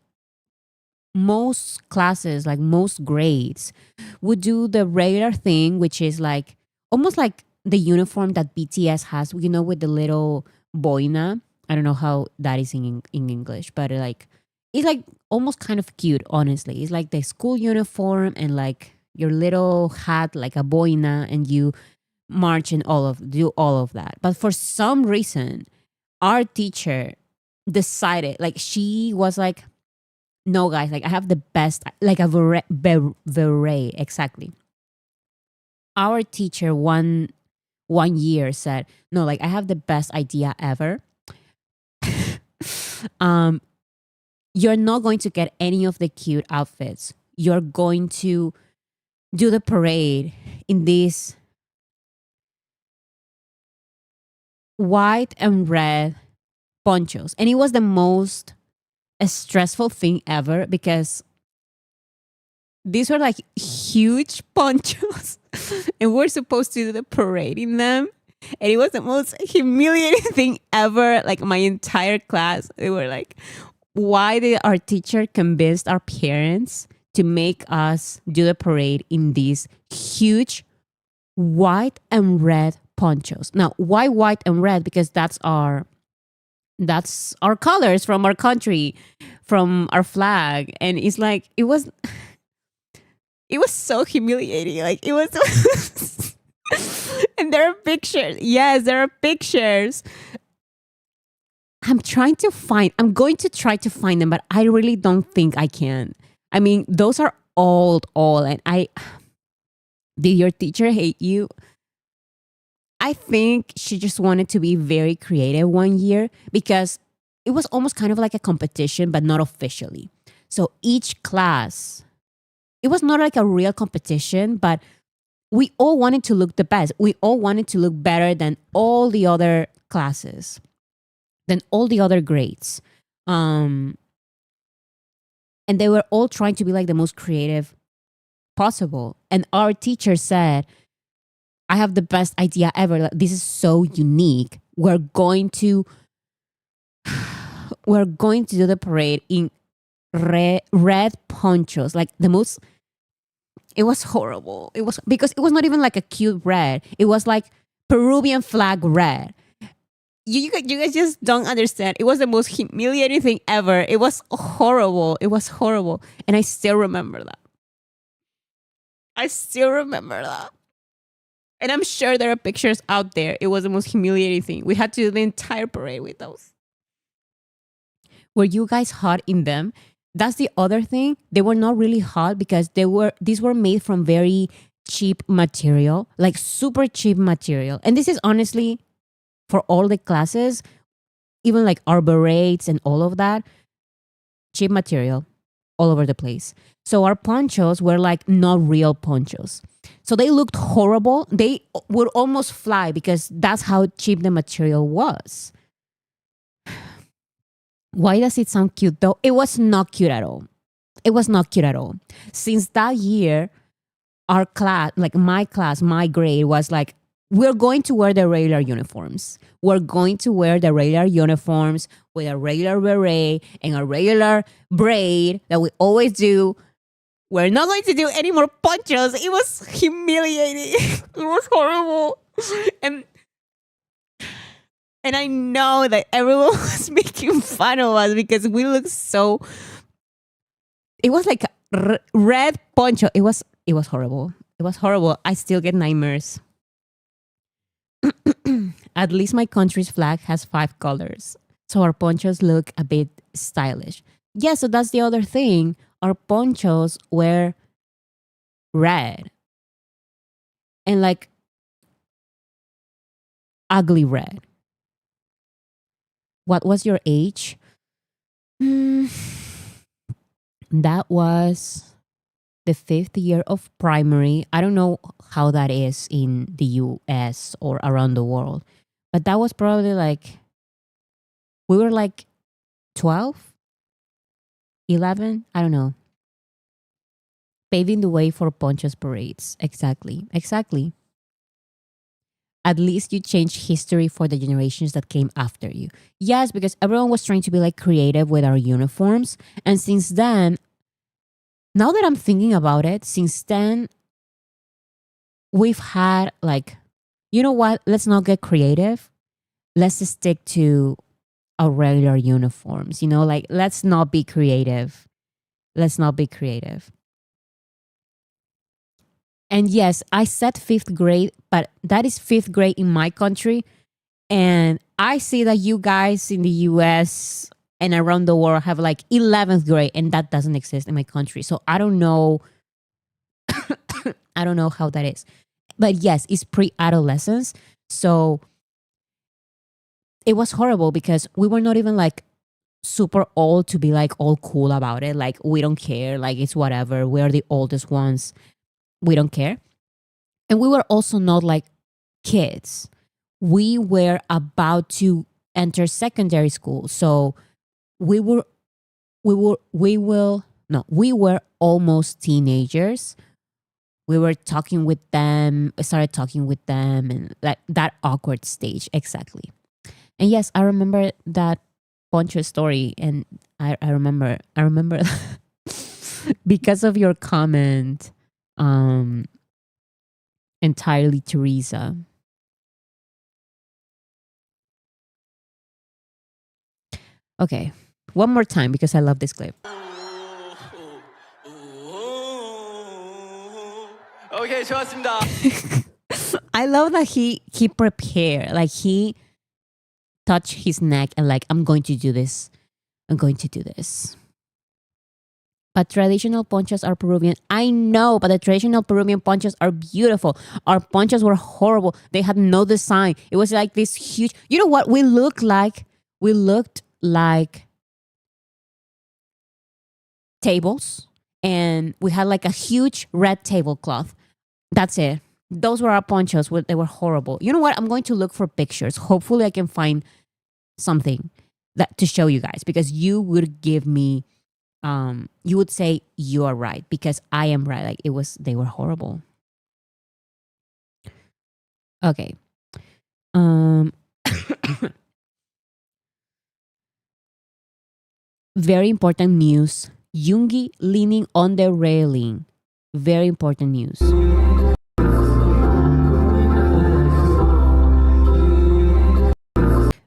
classes, like most grades, would do the regular thing, which is like almost like the uniform that BTS has, you know, with the little boina. I don't know how that is in English, but like it's like almost kind of cute, honestly. It's like the school uniform and like your little hat, like a boina, and you march and do all of that. But for some reason, our teacher decided, like she was like, no, guys, like I have the best, like a beret, exactly. Our teacher one year said, no, like I have the best idea ever. um, you're not going to get any of the cute outfits. You're going to do the parade in these white and red ponchos. And it was the most stressful thing ever because these were like huge ponchos and we're supposed to do the parade in them. And it was the most humiliating thing ever. Like my entire class, they were like, why did our teacher convince our parents to make us do the parade in these huge white and red ponchos? Now, why white and red? Because that's our colors from our country, from our flag. And it's like it was so humiliating. Like it was and there are pictures. Yes, there are pictures. I'm going to try to find them, but I really don't think I can. I mean, those are old, and did your teacher hate you? I think she just wanted to be very creative one year because it was almost kind of like a competition, but not officially. So each class, it was not like a real competition, but we all wanted to look the best. We all wanted to look better than all the other classes, than all the other grades. And they were all trying to be like the most creative possible. And our teacher said, I have the best idea ever. Like, this is so unique. We're going to do the parade in red ponchos, like the most. It was horrible. It was because it was not even like a cute red. It was like Peruvian flag red. You guys just don't understand. It was the most humiliating thing ever. It was horrible. It was horrible. And I still remember that. I still remember that. And I'm sure there are pictures out there. It was the most humiliating thing. We had to do the entire parade with those. Were you guys hot in them? That's the other thing. They were not really hot because these were made from very cheap material, like super cheap material. And this is honestly for all the classes, even like our berets and all of that, cheap material all over the place. So our ponchos were like not real ponchos. So they looked horrible. They would almost fly because that's how cheap the material was. Why does it sound cute though? It was not cute at all. It was not cute at all. Since that year, our class, like my class, my grade was like, we're going to wear the regular uniforms. We're going to wear the regular uniforms with a regular beret and a regular braid that we always do. We're not going to do any more ponchos. It was humiliating. It was horrible. And I know that everyone was making fun of us because we looked so. It was like a red poncho. It was horrible. It was horrible. I still get nightmares. At least my country's flag has 5 colors. So our ponchos look a bit stylish. Yeah, so that's the other thing. Our ponchos were red. And like ugly red. What was your age? That was the 5th year of primary. I don't know how that is in the US or around the world, but that was probably like, we were like 12, 11, I don't know. Paving the way for ponchos parades. Exactly. At least you changed history for the generations that came after you. Yes, because everyone was trying to be like creative with our uniforms. And since then, now that I'm thinking about it, since then, we've had like, you know what? Let's not get creative. Let's just stick to our regular uniforms. You know, like let's not be creative. Let's not be creative. And yes, I said 5th grade, but that is 5th grade in my country. And I see that you guys in the US and around the world have like 11th grade, and that doesn't exist in my country. So I don't know. I don't know how that is. But yes, it's pre-adolescence. So it was horrible because we were not even like super old to be like all cool about it. Like we don't care. Like it's whatever. We're the oldest ones. We don't care. And we were also not like kids. We were about to enter secondary school. So we were almost teenagers. We were talking with them, started talking with them, and that awkward stage. Exactly. And yes, I remember that poncho story, and I remember because of your comment, entirely Teresa. Okay, one more time because I love this clip. Okay, 좋았습니다. I love that he prepared, like he touched his neck and like, I'm going to do this. But traditional ponchos are Peruvian. I know, but the traditional Peruvian ponchos are beautiful. Our ponchos were horrible. They had no design. It was like this huge. You know what? We looked like tables, and we had like a huge red tablecloth. That's it. Those were our ponchos. They were horrible. You know what? I'm going to look for pictures. Hopefully, I can find something that to show you guys, because you would give me. You would say you are right because I am right. Like they were horrible. Okay. Very important news. Yoongi leaning on the railing. Very important news.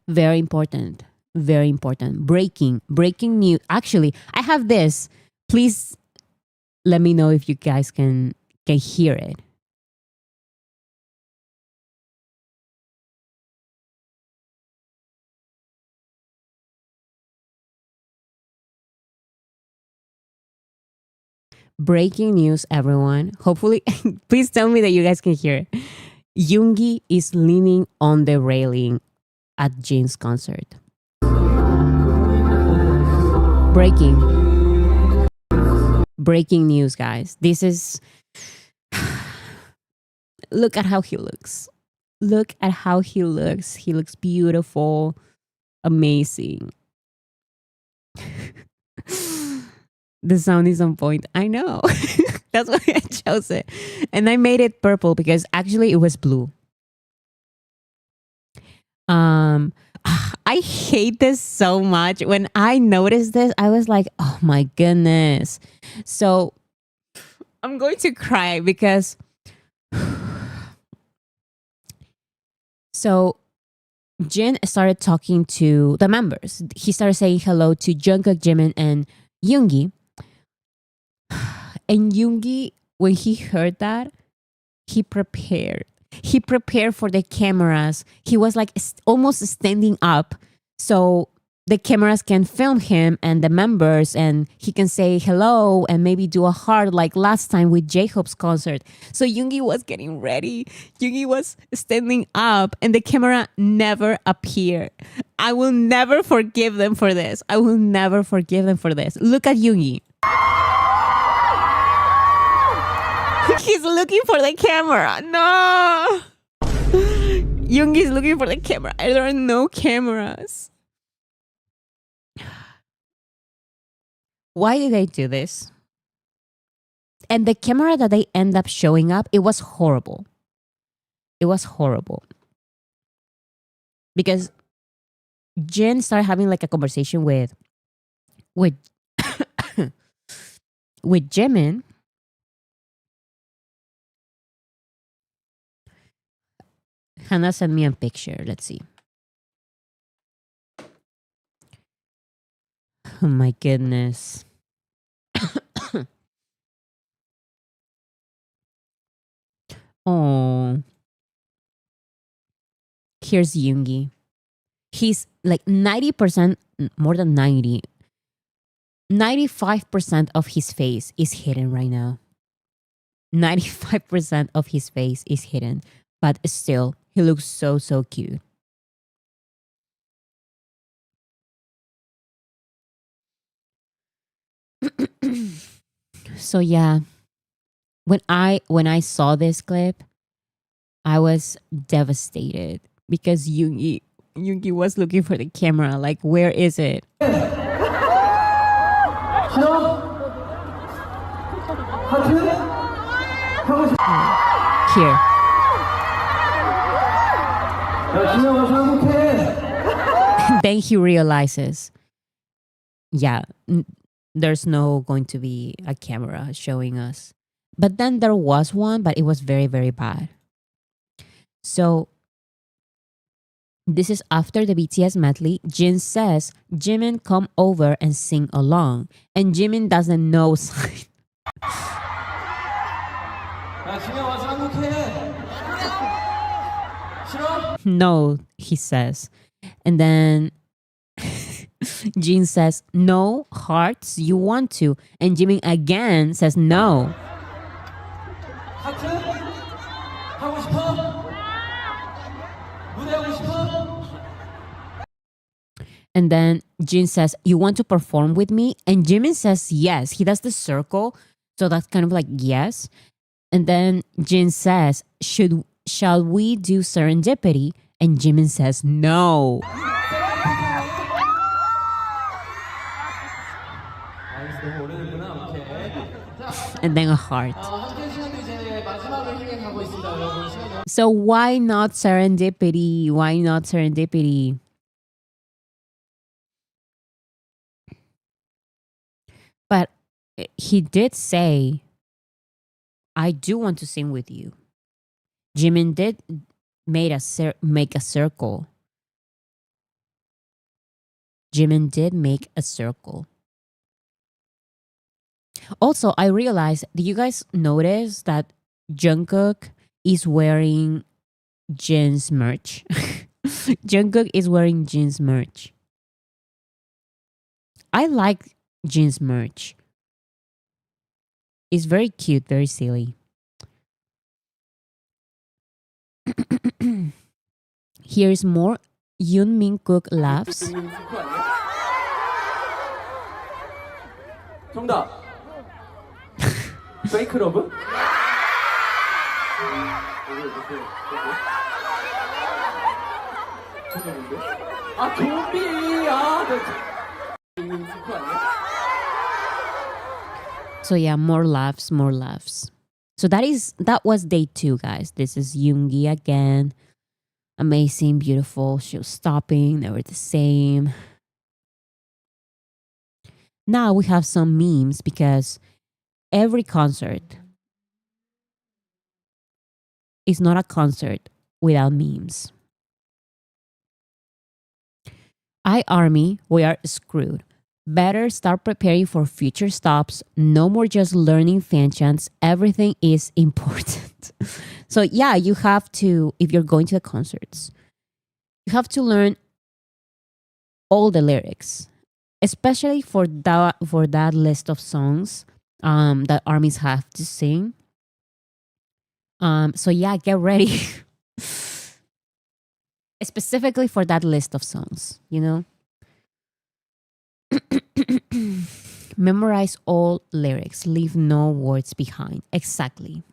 Very important. Very important. Breaking news. Actually, I have this. Please let me know if you guys can hear it. Breaking news, everyone. Hopefully, please tell me that you guys can hear it. Yoongi is leaning on the railing at Jin's concert. Breaking news, guys. This is. Look at how he looks. Look at how he looks. He looks beautiful, amazing. The sound is on point. I know. That's why I chose it. And I made it purple because actually it was blue. I hate this so much. When I noticed this, I was like, oh my goodness. So I'm going to cry because so Jin started talking to the members. He started saying hello to Jungkook, Jimin, and Yoongi. And Yoongi, when he heard that, he prepared. He prepared for the cameras. He was like almost standing up so the cameras can film him and the members, and he can say hello and maybe do a heart like last time with J-Hope's concert. So Yoongi was getting ready. Yoongi was standing up and the camera never appeared. I will never forgive them for this. I will never forgive them for this. Look at Yoongi. He's looking for the camera. No. Yoongi's looking for the camera. There are no cameras. Why did they do this? And the camera that they end up showing up, it was horrible. It was horrible. Because Jin started having like a conversation with with Jimin. Hannah sent me a picture. Let's see. Oh my goodness. Oh. Here's Yoongi. He's like 90%, more than 90. 95% of his face is hidden right now. 95% of his face is hidden. But still, he looks so, so cute. So yeah, when I saw this clip, I was devastated because Yoongi was looking for the camera. Like, where is it? Here. Then he realizes, yeah, there's no going to be a camera showing us. But then there was one, but it was very, very bad. So this is after the BTS medley. Jin says, Jimin, come over and sing along. And Jimin doesn't know sign. No, he says. And then Jin says, no, hearts, you want to. And Jimin again says no. And then Jin says, you want to perform with me? And Jimin says yes. He does the circle. So that's kind of like yes. And then Jin says, shall we do serendipity? And Jimin says no. And then a heart. So why not serendipity? Why not serendipity? But he did say, I do want to sing with you. Jimin did make a circle. Jimin did make a circle. Also, I realized, did you guys notice that Jungkook is wearing jeans merch? Jungkook is wearing jeans merch. I like jeans merch. It's very cute, very silly. Here's more Yoon Min Kook laughs. 정답. 페이크 러브? 아 좀비. So yeah, more laughs, more laughs. So that was day 2, guys. This is Yoongi again. Amazing, beautiful. She was stopping. They were the same. Now we have some memes because every concert is not a concert without memes. Army, we are screwed. Better start preparing for future stops. No more just learning fan chants. Everything is important. So yeah, you have to, if you're going to the concerts, you have to learn all the lyrics, especially for that list of songs that armies have to sing. So yeah, get ready. Specifically for that list of songs, you know? Memorize all lyrics, leave no words behind. Exactly.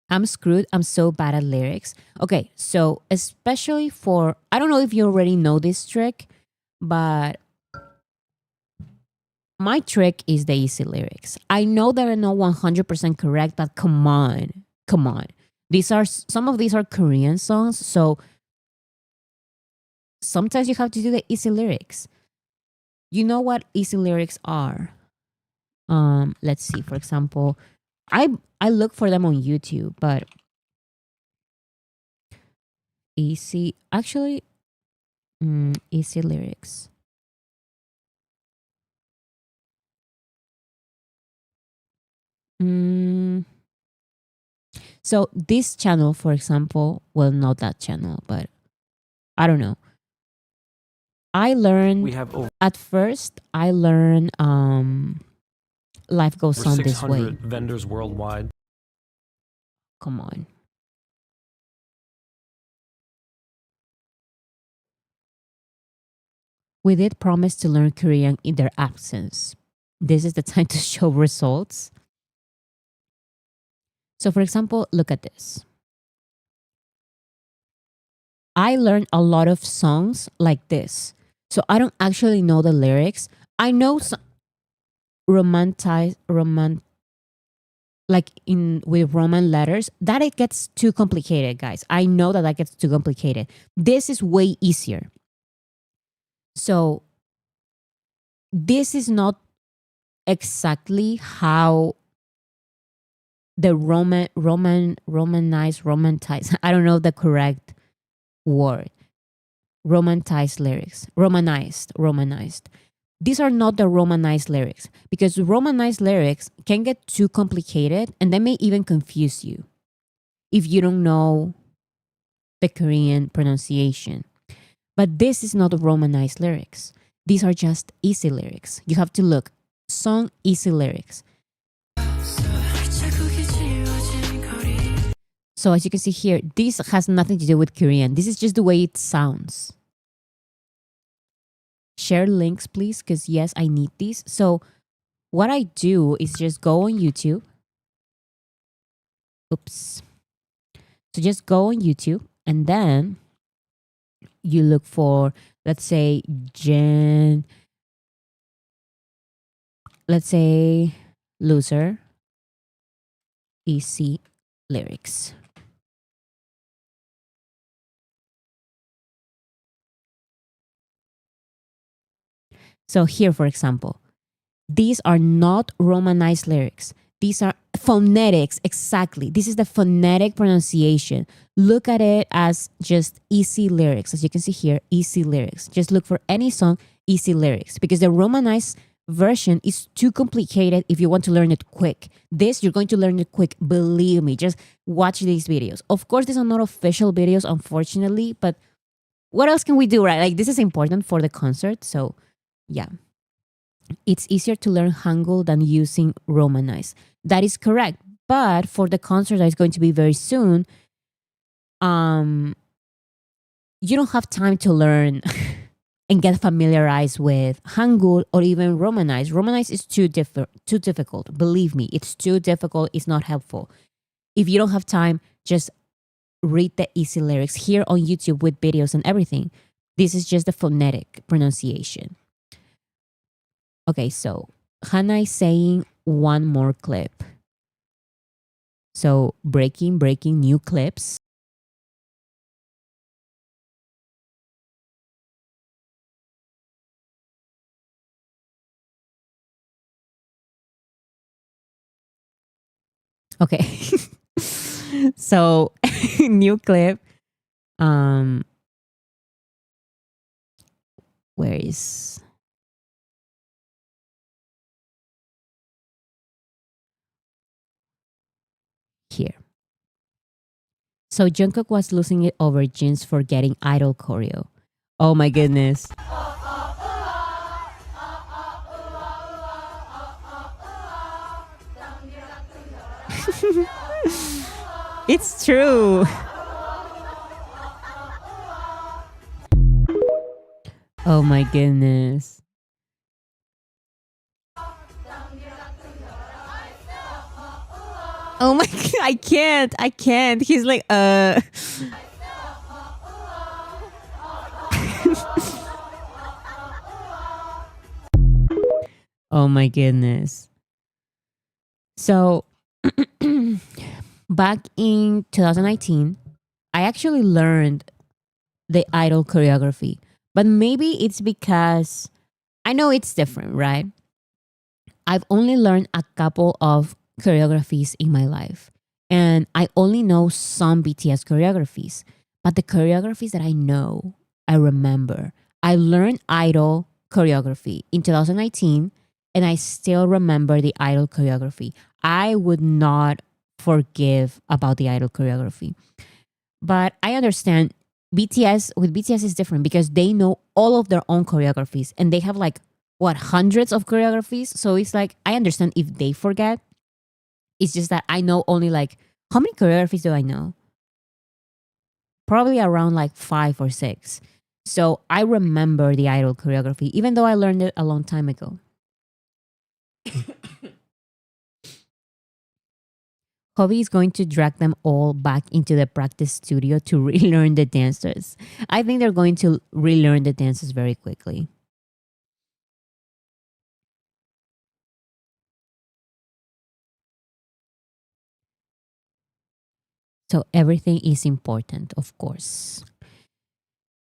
I'm screwed. I'm so bad at lyrics. Okay, so especially for, I don't know if you already know this trick, but my trick is the easy lyrics. I know they're not 100% correct, but come on. Some of these are Korean songs, so sometimes you have to do the easy lyrics. You know what easy lyrics are? Let's see. For example, I look for them on YouTube, but easy lyrics. So this channel, for example, well, not that channel, but I don't know. I learned at first. I learned life goes on this way. Vendors worldwide. Come on. We did promise to learn Korean in their absence. This is the time to show results. So, for example, look at this. I learned a lot of songs like this. So I don't actually know the lyrics. I know some like with Roman letters, that it gets too complicated, guys. I know that gets too complicated. This is way easier. So this is not exactly how the romantized, I don't know the correct word. Romanized lyrics. Romanized. These are not the Romanized lyrics, because Romanized lyrics can get too complicated and they may even confuse you if you don't know the Korean pronunciation. But this is not Romanized lyrics. These are just easy lyrics. You have to look. Song easy lyrics. So as you can see here, this has nothing to do with Korean. This is just the way it sounds. Share links, please, because yes, I need these. So what I do is just go on YouTube. Oops. So just go on YouTube and then you look for, let's say, loser, easy lyrics. So here, for example, These are not Romanized lyrics. These are phonetics, exactly. This is the phonetic pronunciation. Look at it as just easy lyrics. As you can see here, easy lyrics. Just look for any song, easy lyrics, because the Romanized version is too complicated if you want to learn it quick. This, you're going to learn it quick. Believe me, just watch these videos. Of course, these are not official videos, unfortunately, but what else can we do, right? Like, this is important for the concert. So, yeah. It's easier to learn Hangul than using Romanized. That is correct. But for the concert that is going to be very soon, um, you don't have time to learn and get familiarized with Hangul or even Romanized. Romanized is too difficult. Believe me, it's too difficult. It's not helpful. If you don't have time, just read the easy lyrics here on YouTube with videos and everything. This is just the phonetic pronunciation. Okay, so Hannah is saying one more clip. So breaking new clips. Okay. So new clip. Um where is here? So Jungkook was losing it over Jin's for getting idol choreo. Oh my goodness. It's true. Oh my goodness. Oh my I can't. I can't. He's like Oh my goodness. So back in 2019, I actually learned the idol choreography. But maybe it's because I know it's different, right? I've only learned a couple of choreographies in my life. And I only know some BTS choreographies. But the choreographies that I know, I remember. I learned idol choreography in 2019, and I still remember the idol choreography. I would not forgive about the idol choreography. But I understand BTS is different because they know all of their own choreographies and they have like what hundreds of choreographies. So it's like I understand if they forget. It's just that I know only like how many choreographies do I know? Probably around like 5 or 6. So I remember the idol choreography, even though I learned it a long time ago. Hobby is going to drag them all back into the practice studio to relearn the dances. I think they're going to relearn the dances very quickly. So everything is important, of course.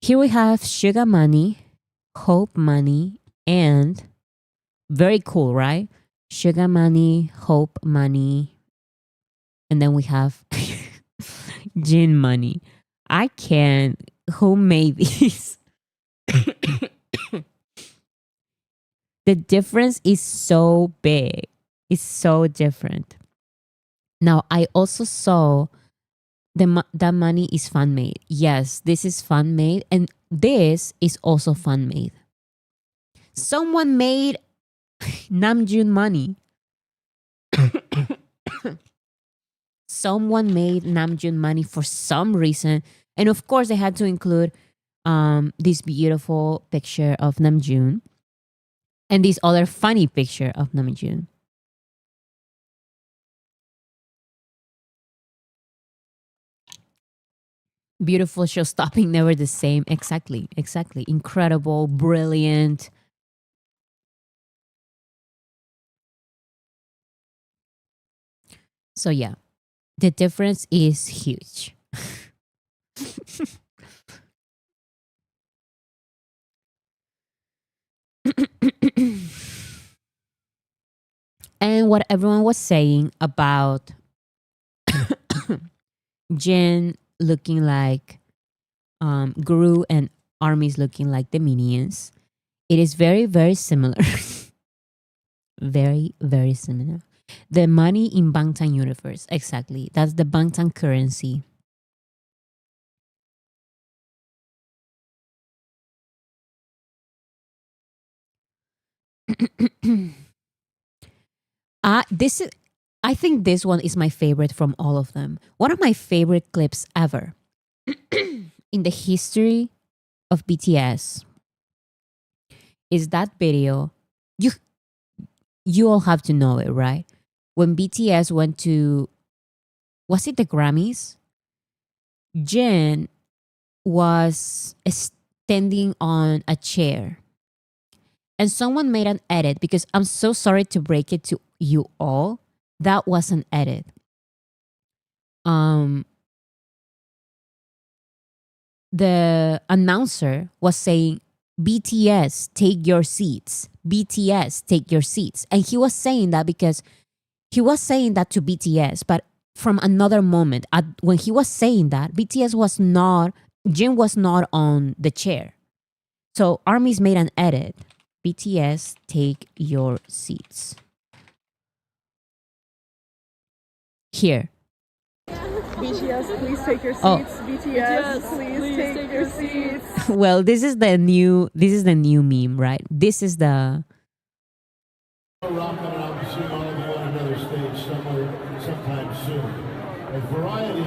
Here we have Sugar Money, Hope Money, and very cool, right? Sugar Money, Hope Money, and then we have Gin Money. I can't. Who made these? The difference is so big. It's so different. Now, I also saw that money is fan made. Yes, this is fan made, and this is also fan made. Someone made Namjoon money. Someone made Namjoon money for some reason, and of course, they had to include this beautiful picture of Namjoon and this other funny picture of Namjoon. Beautiful show stopping, never the same. Exactly, exactly. Incredible, brilliant. So yeah, the difference is huge. And what everyone was saying about Jin looking like Guru and armies looking like the minions, it is very, very similar. Very, very similar. The money in Bangtan universe, exactly. That's the Bangtan currency. This is, I think this one is my favorite from all of them. One of my favorite clips ever in the history of BTS is that video. You all have to know it, right? When BTS went to, was it the Grammys? Jin was standing on a chair, and someone made an edit, because I'm so sorry to break it to you all, that was an edit. The announcer was saying, BTS, take your seats. BTS, take your seats. And he was saying that because he was saying that to BTS, but from another moment, when he was saying that, Jin was not on the chair. So armies made an edit. BTS, take your seats. Here. BTS, please take your seats. Oh. BTS, please take your seats. Well, this is the new meme, right? This is the Rocking and I'm seeing all of you on another stage somewhere sometime soon. A variety,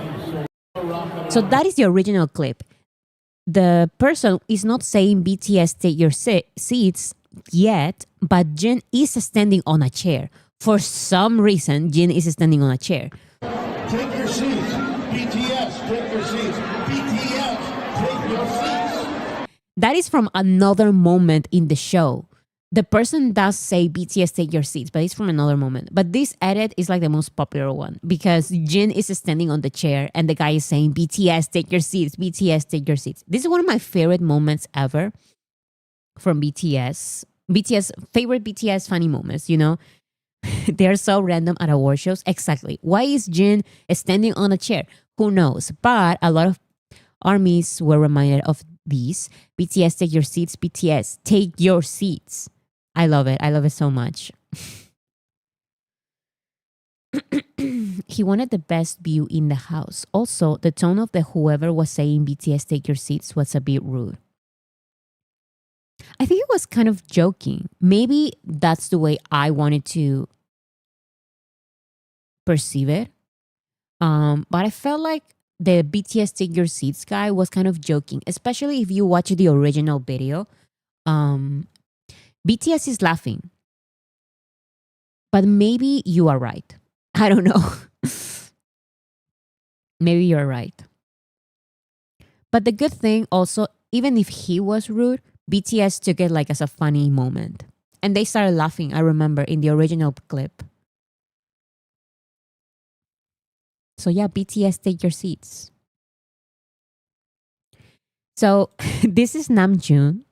so that is the original clip. The person is not saying BTS take your seats yet, but Jin is standing on a chair. For some reason, Jin is standing on a chair. Take your seats. BTS, take your seats. BTS, take your seats. That is from another moment in the show. The person does say BTS take your seats, but it's from another moment. But this edit is like the most popular one because Jin is standing on the chair and the guy is saying BTS take your seats, BTS take your seats. This is one of my favorite moments ever from BTS. Favorite BTS funny moments, you know? They're so random at award shows. Exactly. Why is Jin standing on a chair? Who knows? But a lot of armies were reminded of these. BTS take your seats, BTS take your seats. I love it. I love it so much. He wanted the best view in the house. Also, the tone of the whoever was saying BTS take your seats was a bit rude. I think it was kind of joking. Maybe that's the way I wanted to perceive it. But I felt like the BTS take your seats guy was kind of joking, especially if you watch the original video. BTS is laughing. But maybe you are right. I don't know. Maybe you're right. But the good thing also, even if he was rude, BTS took it like as a funny moment. And they started laughing, I remember, in the original clip. So yeah, BTS take your seats. So this is Namjoon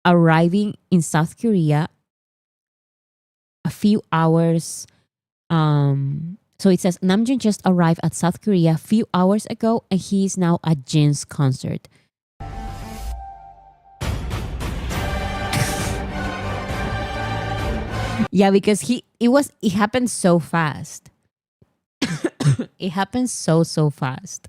arriving in South Korea a few hours. So it says Namjoon just arrived at South Korea a few hours ago and he is now at Jin's concert. Yeah, because it happened so fast. It happened so fast.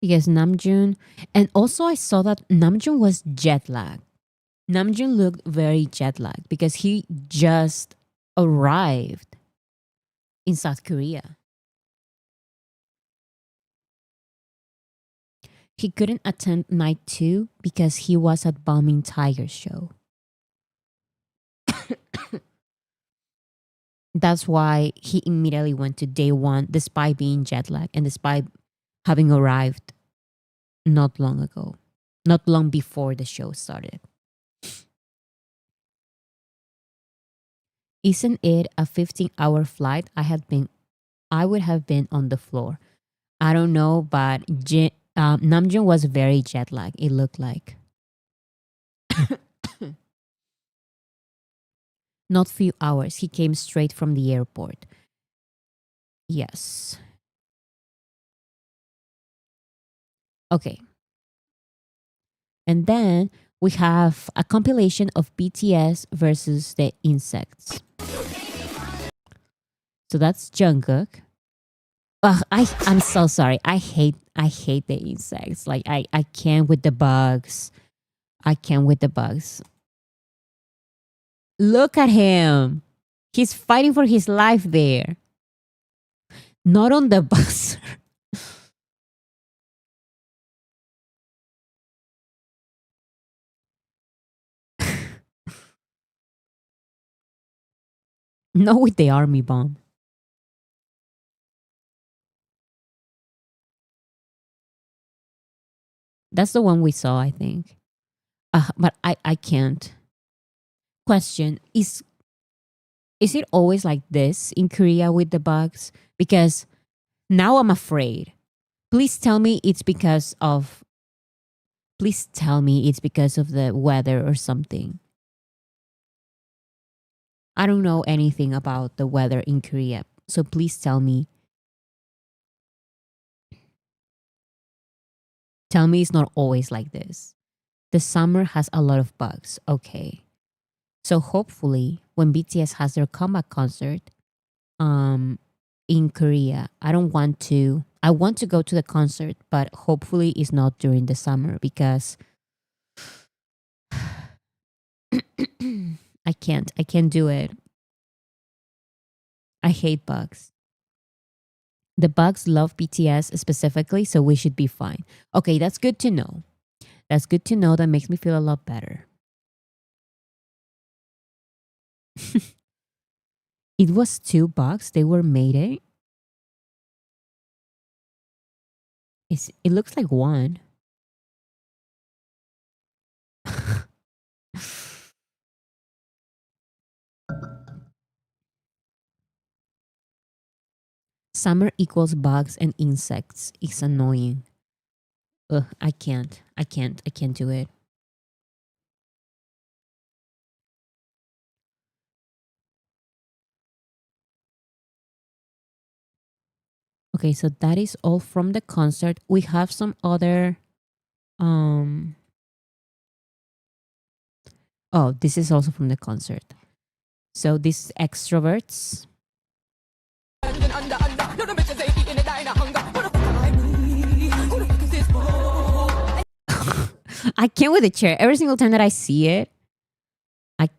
Because Namjoon, and also I saw that Namjoon was jet lagged. Namjoon looked very jet lagged because he just arrived in South Korea. He couldn't attend night 2 because he was at Bombing Tiger's show. That's why he immediately went to day 1 despite being jet lagged and despite having arrived not long ago, not long before the show started. Isn't it a 15-hour flight? I would have been on the floor. I don't know, but Namjoon was very jet lag. It looked like not few hours. He came straight from the airport. Yes. Okay. And then we have a compilation of BTS versus the insects. So that's Jungkook. Ugh, I'm so sorry. I hate the insects. Like I can't with the bugs. I can't with the bugs. Look at him. He's fighting for his life there. Not on the bus. Not with the army bomb. That's the one we saw, I think. But I can't. Question is it always like this in Korea with the bugs? Because now I'm afraid. Please tell me it's because of the weather or something. I don't know anything about the weather in Korea. So please tell me. Tell me it's not always like this. The summer has a lot of bugs. Okay. So hopefully when BTS has their comeback concert in Korea, I want to go to the concert, but hopefully it's not during the summer because I can't do it. I hate bugs. The bugs love BTS specifically, so we should be fine. Okay, that's good to know. That's good to know. That makes me feel a lot better. It was $2. They were made it. It looks like one. Summer equals bugs and insects. It's annoying. Ugh, I can't do it. Okay, so that is all from the concert. We have some other oh, this is also from the concert. So this extroverts. I can't with the chair. Every single time that I see it, I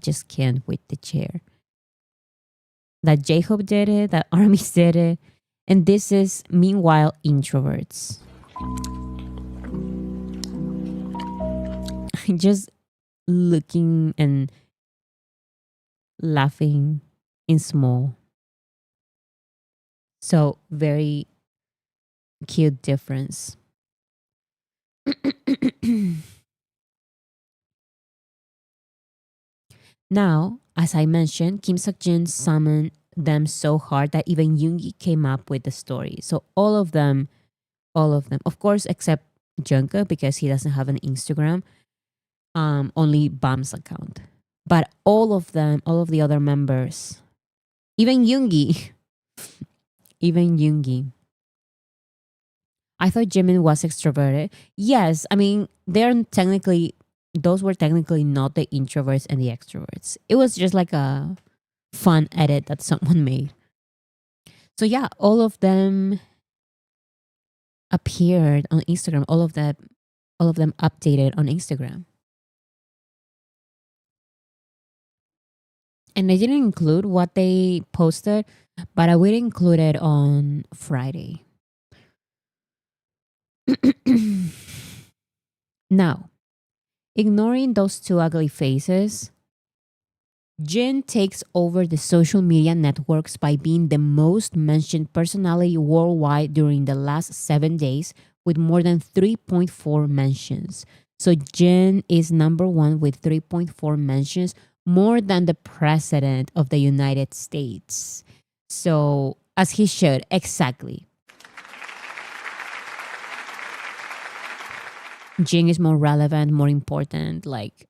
just can't with the chair. That J-Hope did it, that Armies did it. And this is meanwhile introverts. Just looking and laughing in small. So very cute difference. Now, as I mentioned, Kim Seok-jin summoned them so hard that even Yoongi came up with the story. So all of them, of course, except Jungkook because he doesn't have an Instagram, only Bam's account. But all of them, all of the other members, even Yoongi, I thought Jimin was extroverted. Yes, I mean, those were technically not the introverts and the extroverts. It was just like a fun edit that someone made. So yeah, all of them appeared on Instagram. All of them updated on Instagram. And I didn't include what they posted, but I will include it on Friday. Now, ignoring those two ugly faces, Jin takes over the social media networks by being the most mentioned personality worldwide during the last 7 days with more than 3.4 mentions. So Jin is number one with 3.4 mentions, more than the president of the United States. So, as he should, exactly. Jin is more relevant, more important, like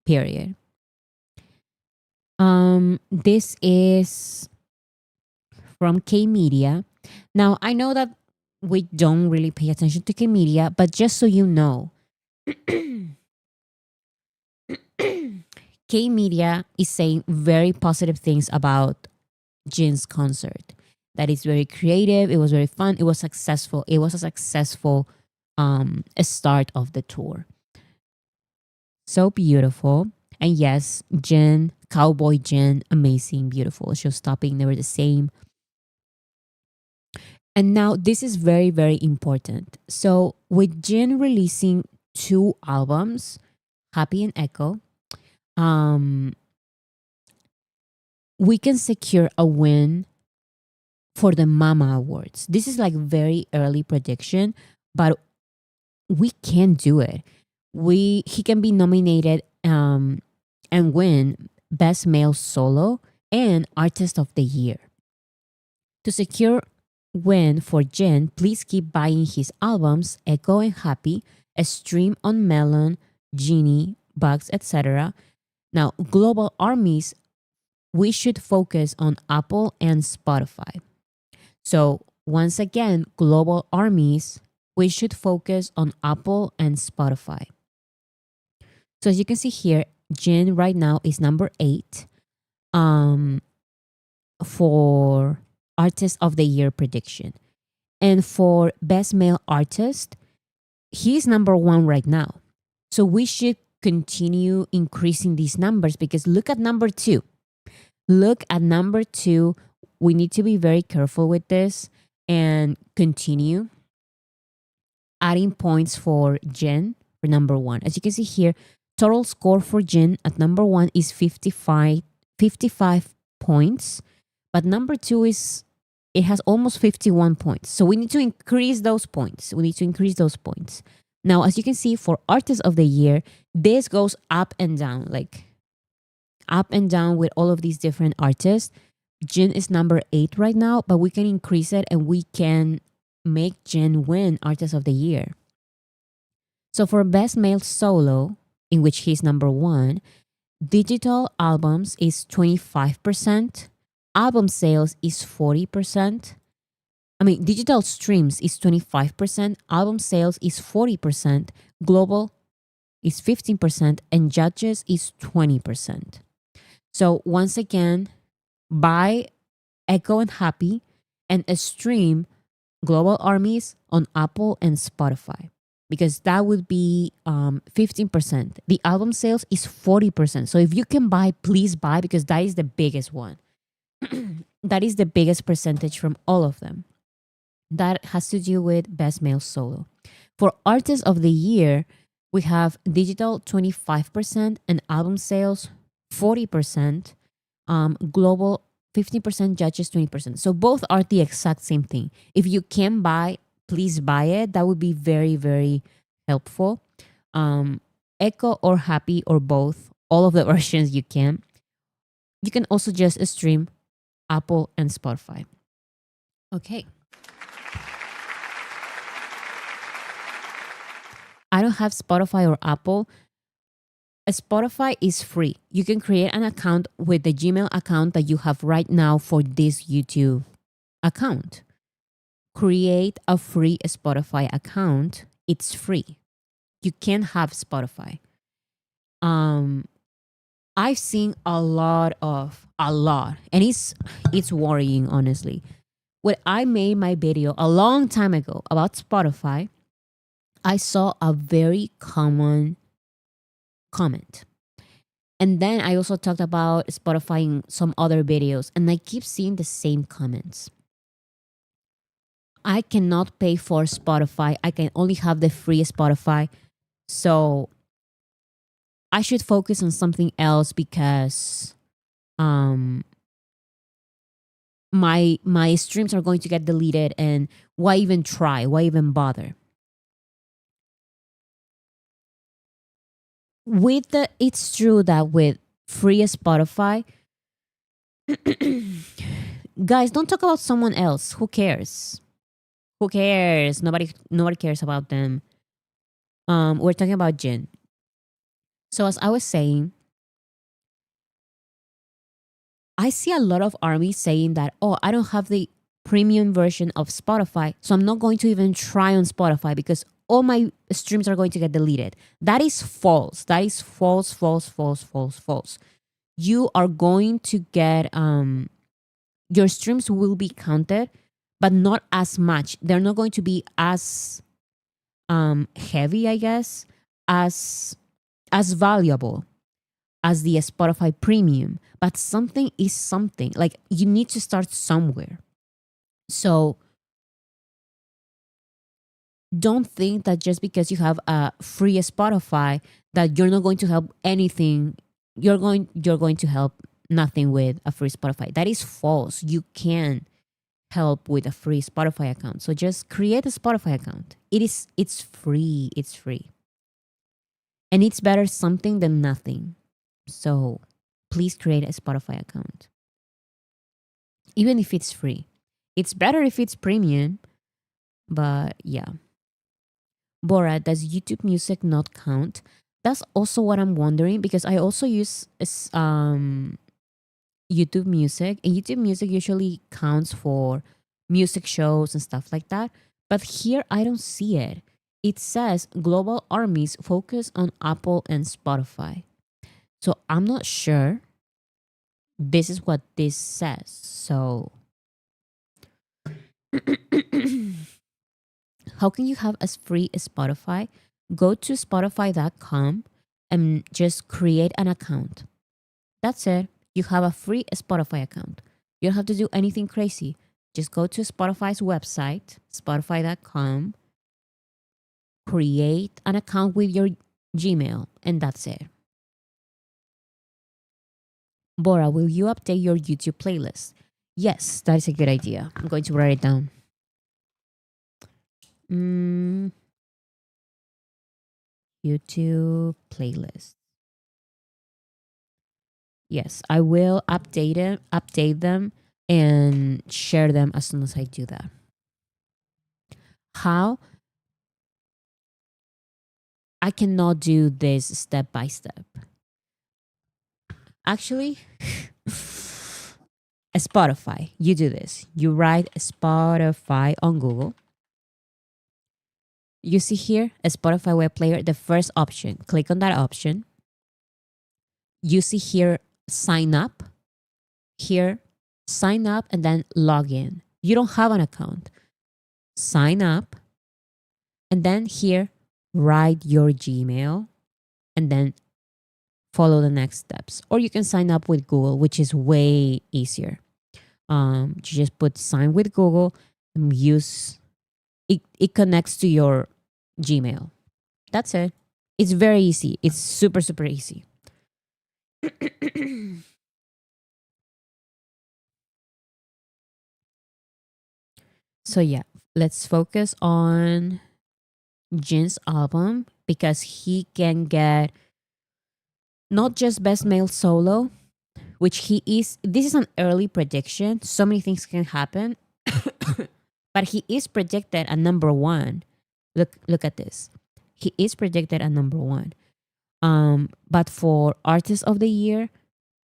period. This is from K Media. Now I know that we don't really pay attention to K Media, but just so you know, K Media is saying very positive things about Jin's concert. That is very creative. It was very fun. It was successful. It was a successful start of the tour. So beautiful. And yes, Jin, Cowboy Jin, amazing, beautiful. Show stopping, they were the same. And now this is very, very important. So with Jin releasing 2 albums, Happy and Echo, we can secure a win for the Mama Awards. This is like very early prediction, but we can do it. He can be nominated and win Best Male Solo and Artist of the Year. To secure win for Jin, please keep buying his albums Echo and Happy, a stream on Melon, Genie, Bugs, etc. Now, global armies, we should focus on Apple and Spotify. So, once again, global armies, we should focus on Apple and Spotify. So, as you can see here, Jin right now is number 8 for Artist of the Year prediction. And for Best Male Artist, he's number 1 right now. So we should continue increasing these numbers because look at number 2. Look at number 2. We need to be very careful with this and continue adding points for Jin for number 1. As you can see here, total score for Jin at number 1 is 55 points. But number 2 it has almost 51 points. So we need to increase those points. Now, as you can see, for Artist of the Year, this goes up and down, like up and down with all of these different artists. Jin is number 8 right now, but we can increase it and we can make Jin win Artist of the Year. So for Best Male Solo, in which he's number 1, digital albums is 25%. Album sales is 40%. Digital streams is 25%. Album sales is 40%. Global is 15%. And judges is 20%. So once again, buy Echo and Happy and stream Global Armies on Apple and Spotify. Because that would be 15%. The album sales is 40%. So if you can buy, please buy because that is the biggest one. That is the biggest percentage from all of them. That has to do with Best Male Solo. For Artist of the Year, we have digital 25% and album sales 40%, global 15%, judges 20%. So both are the exact same thing. If you can buy, please buy it. That would be very, very helpful. Echo or Happy or both, all of the versions you can. You can also just stream Apple and Spotify. Okay. I don't have Spotify or Apple. Spotify is free. You can create an account with the Gmail account that you have right now for this YouTube account. Create a free Spotify account. It's free. You can have Spotify. I've seen a lot, and it's worrying, honestly. When I made my video a long time ago about Spotify, I saw a very common comment. And then I also talked about Spotify in some other videos, and I keep seeing the same comments. I cannot pay for Spotify. I can only have the free Spotify. So I should focus on something else because my streams are going to get deleted, and why even try? Why even bother? It's true that with free Spotify, guys, don't talk about someone else. Who cares? Nobody cares about them. We're talking about Jin. So as I was saying, I see a lot of armies saying that, oh, I don't have the premium version of Spotify, so I'm not going to even try on Spotify because all my streams are going to get deleted. That is false. That is false, false, false, false, false. You are going to get your streams will be counted, but not as much. They're not going to be as heavy, I guess, as valuable as the Spotify premium. But something is something. Like you need to start somewhere. So don't think that just because you have a free Spotify that you're not going to help anything. You're going to help nothing with a free Spotify. That is false. You can help with a free Spotify account. So just create a Spotify account. It's free. It's free. And it's better something than nothing. So please create a Spotify account. Even if it's free. It's better if it's premium. But yeah. Bora, does YouTube Music not count? That's also what I'm wondering because I also use YouTube Music, and YouTube Music usually counts for music shows and stuff like that. But here I don't see it. It says global armies focus on Apple and Spotify. So I'm not sure. This is what this says. So how can you have as free as Spotify? Go to spotify.com and just create an account. That's it. You have a free Spotify account. You don't have to do anything crazy. Just go to Spotify's website, spotify.com, create an account with your Gmail, and that's it. Bora, will you update your YouTube playlist? Yes, that is a good idea. I'm going to write it down. YouTube playlist. Yes, I will update them, and share them as soon as I do that. How? I cannot do this step by step. Actually, Spotify, you do this. You write Spotify on Google. You see here a Spotify web player, the first option. Click on that option. You see here sign up. Here, sign up and then log in. You don't have an account. Sign up. And then here, write your Gmail. And then follow the next steps. Or you can sign up with Google, which is way easier. You just put sign with Google and use it. It connects to your Gmail. That's it. It's very easy. It's super, super easy. So yeah, let's focus on Jin's album because he can get not just best male solo, which he is. This is an early prediction. So many things can happen. But he is predicted at number one. Look at this. He is predicted at number one. But for Artist of the Year,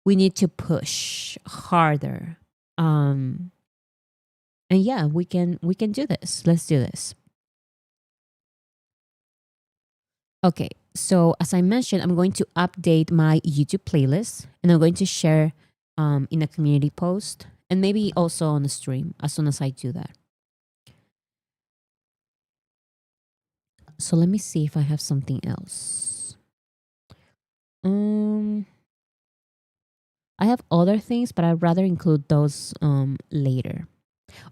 we need to push harder. And yeah, we can do this. Let's do this. Okay, so as I mentioned, I'm going to update my YouTube playlist, and I'm going to share in a community post, and maybe also on the stream as soon as I do that. So let me see if I have something else. I have other things, but I'd rather include those later.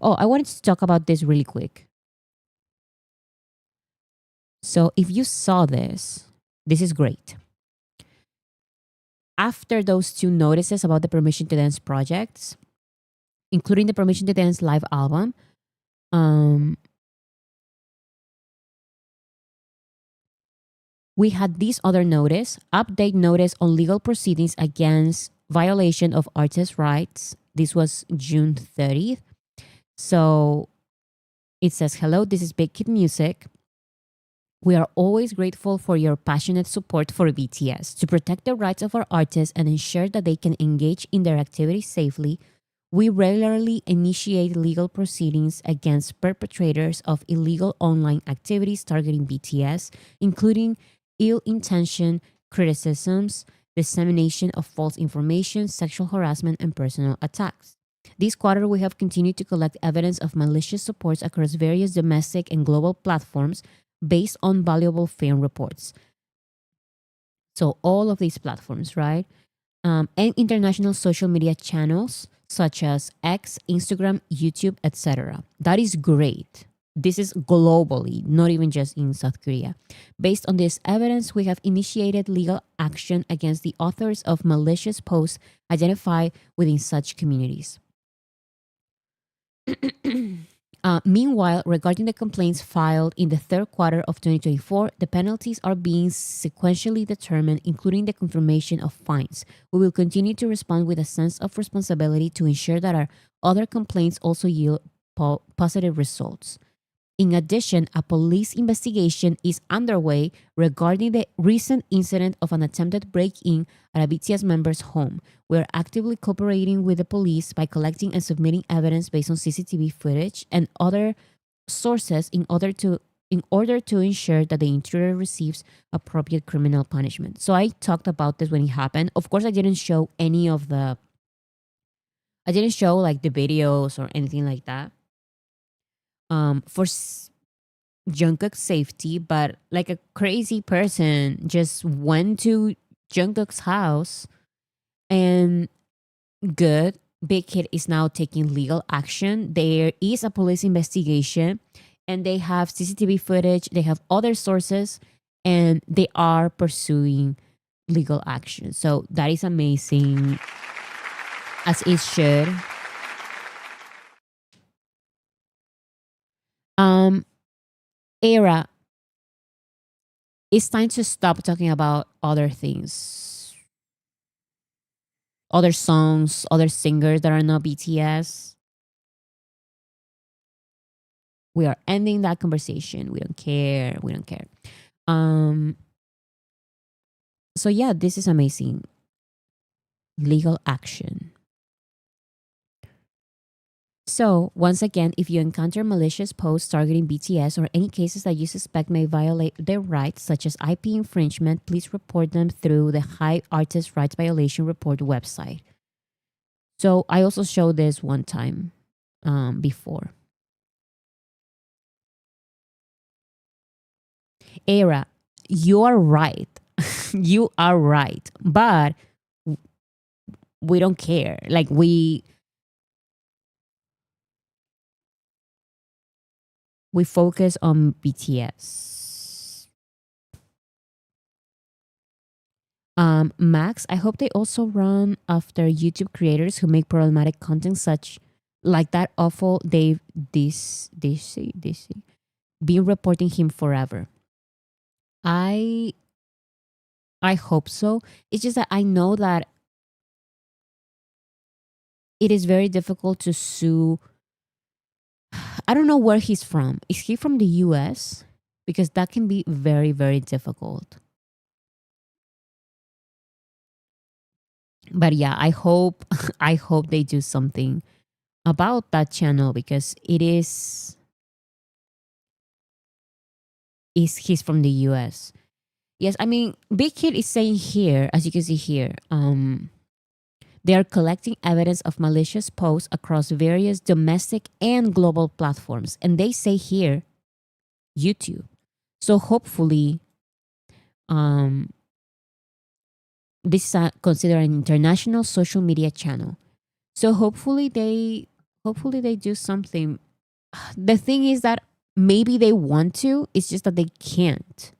Oh, I wanted to talk about this really quick. So if you saw this, this is great. After those two notices about the Permission to Dance projects, including the Permission to Dance live album, we had this other notice, update notice on legal proceedings against violation of artist rights. This was June 30th. So it says, hello, this is Big Kid Music. We are always grateful for your passionate support for BTS. To protect the rights of our artists and ensure that they can engage in their activities safely, we regularly initiate legal proceedings against perpetrators of illegal online activities targeting BTS, including ill intentioned criticisms, dissemination of false information, sexual harassment, and personal attacks. This quarter, we have continued to collect evidence of malicious supports across various domestic and global platforms based on valuable fan reports. So, all of these platforms, right? And international social media channels such as X, Instagram, YouTube, etc. That is great. This is globally, not even just in South Korea. Based on this evidence, we have initiated legal action against the authors of malicious posts identified within such communities. Meanwhile, regarding the complaints filed in the third quarter of 2024, the penalties are being sequentially determined, including the confirmation of fines. We will continue to respond with a sense of responsibility to ensure that our other complaints also yield positive results. In addition, a police investigation is underway regarding the recent incident of an attempted break-in at a BTS member's home. We are actively cooperating with the police by collecting and submitting evidence based on CCTV footage and other sources in order to ensure that the intruder receives appropriate criminal punishment. So I talked about this when it happened. Of course, I didn't show like the videos or anything like that. For Jungkook's safety, but like a crazy person just went to Jungkook's house, and good, Big Hit is now taking legal action. There is a police investigation, and they have CCTV footage, they have other sources, and they are pursuing legal action. So that is amazing, as it should. Era, it's time to stop talking about other things, other songs, other singers that are not BTS. We are ending that conversation. We don't care. We don't care. So yeah, this is amazing. Legal action. So, once again, if you encounter malicious posts targeting BTS or any cases that you suspect may violate their rights, such as IP infringement, please report them through the High Artist Rights Violation Report website. So, I also showed this one time before. Era, you are right. You are right. But we don't care. Like, we focus on BTS. Max, I hope they also run after YouTube creators who make problematic content such like that awful Dave this been reporting him forever. I hope so. It's just that I know that it is very difficult to sue. I don't know where he's from. Is he from the US? Because that can be very, very difficult. But yeah, I hope I hope they do something about that channel, because he's from the US. Yes, I mean, Big Kid is saying here, as you can see here, they are collecting evidence of malicious posts across various domestic and global platforms. And they say here, YouTube. So hopefully, this is considered an international social media channel. So hopefully they do something. The thing is that maybe they want to, it's just that they can't.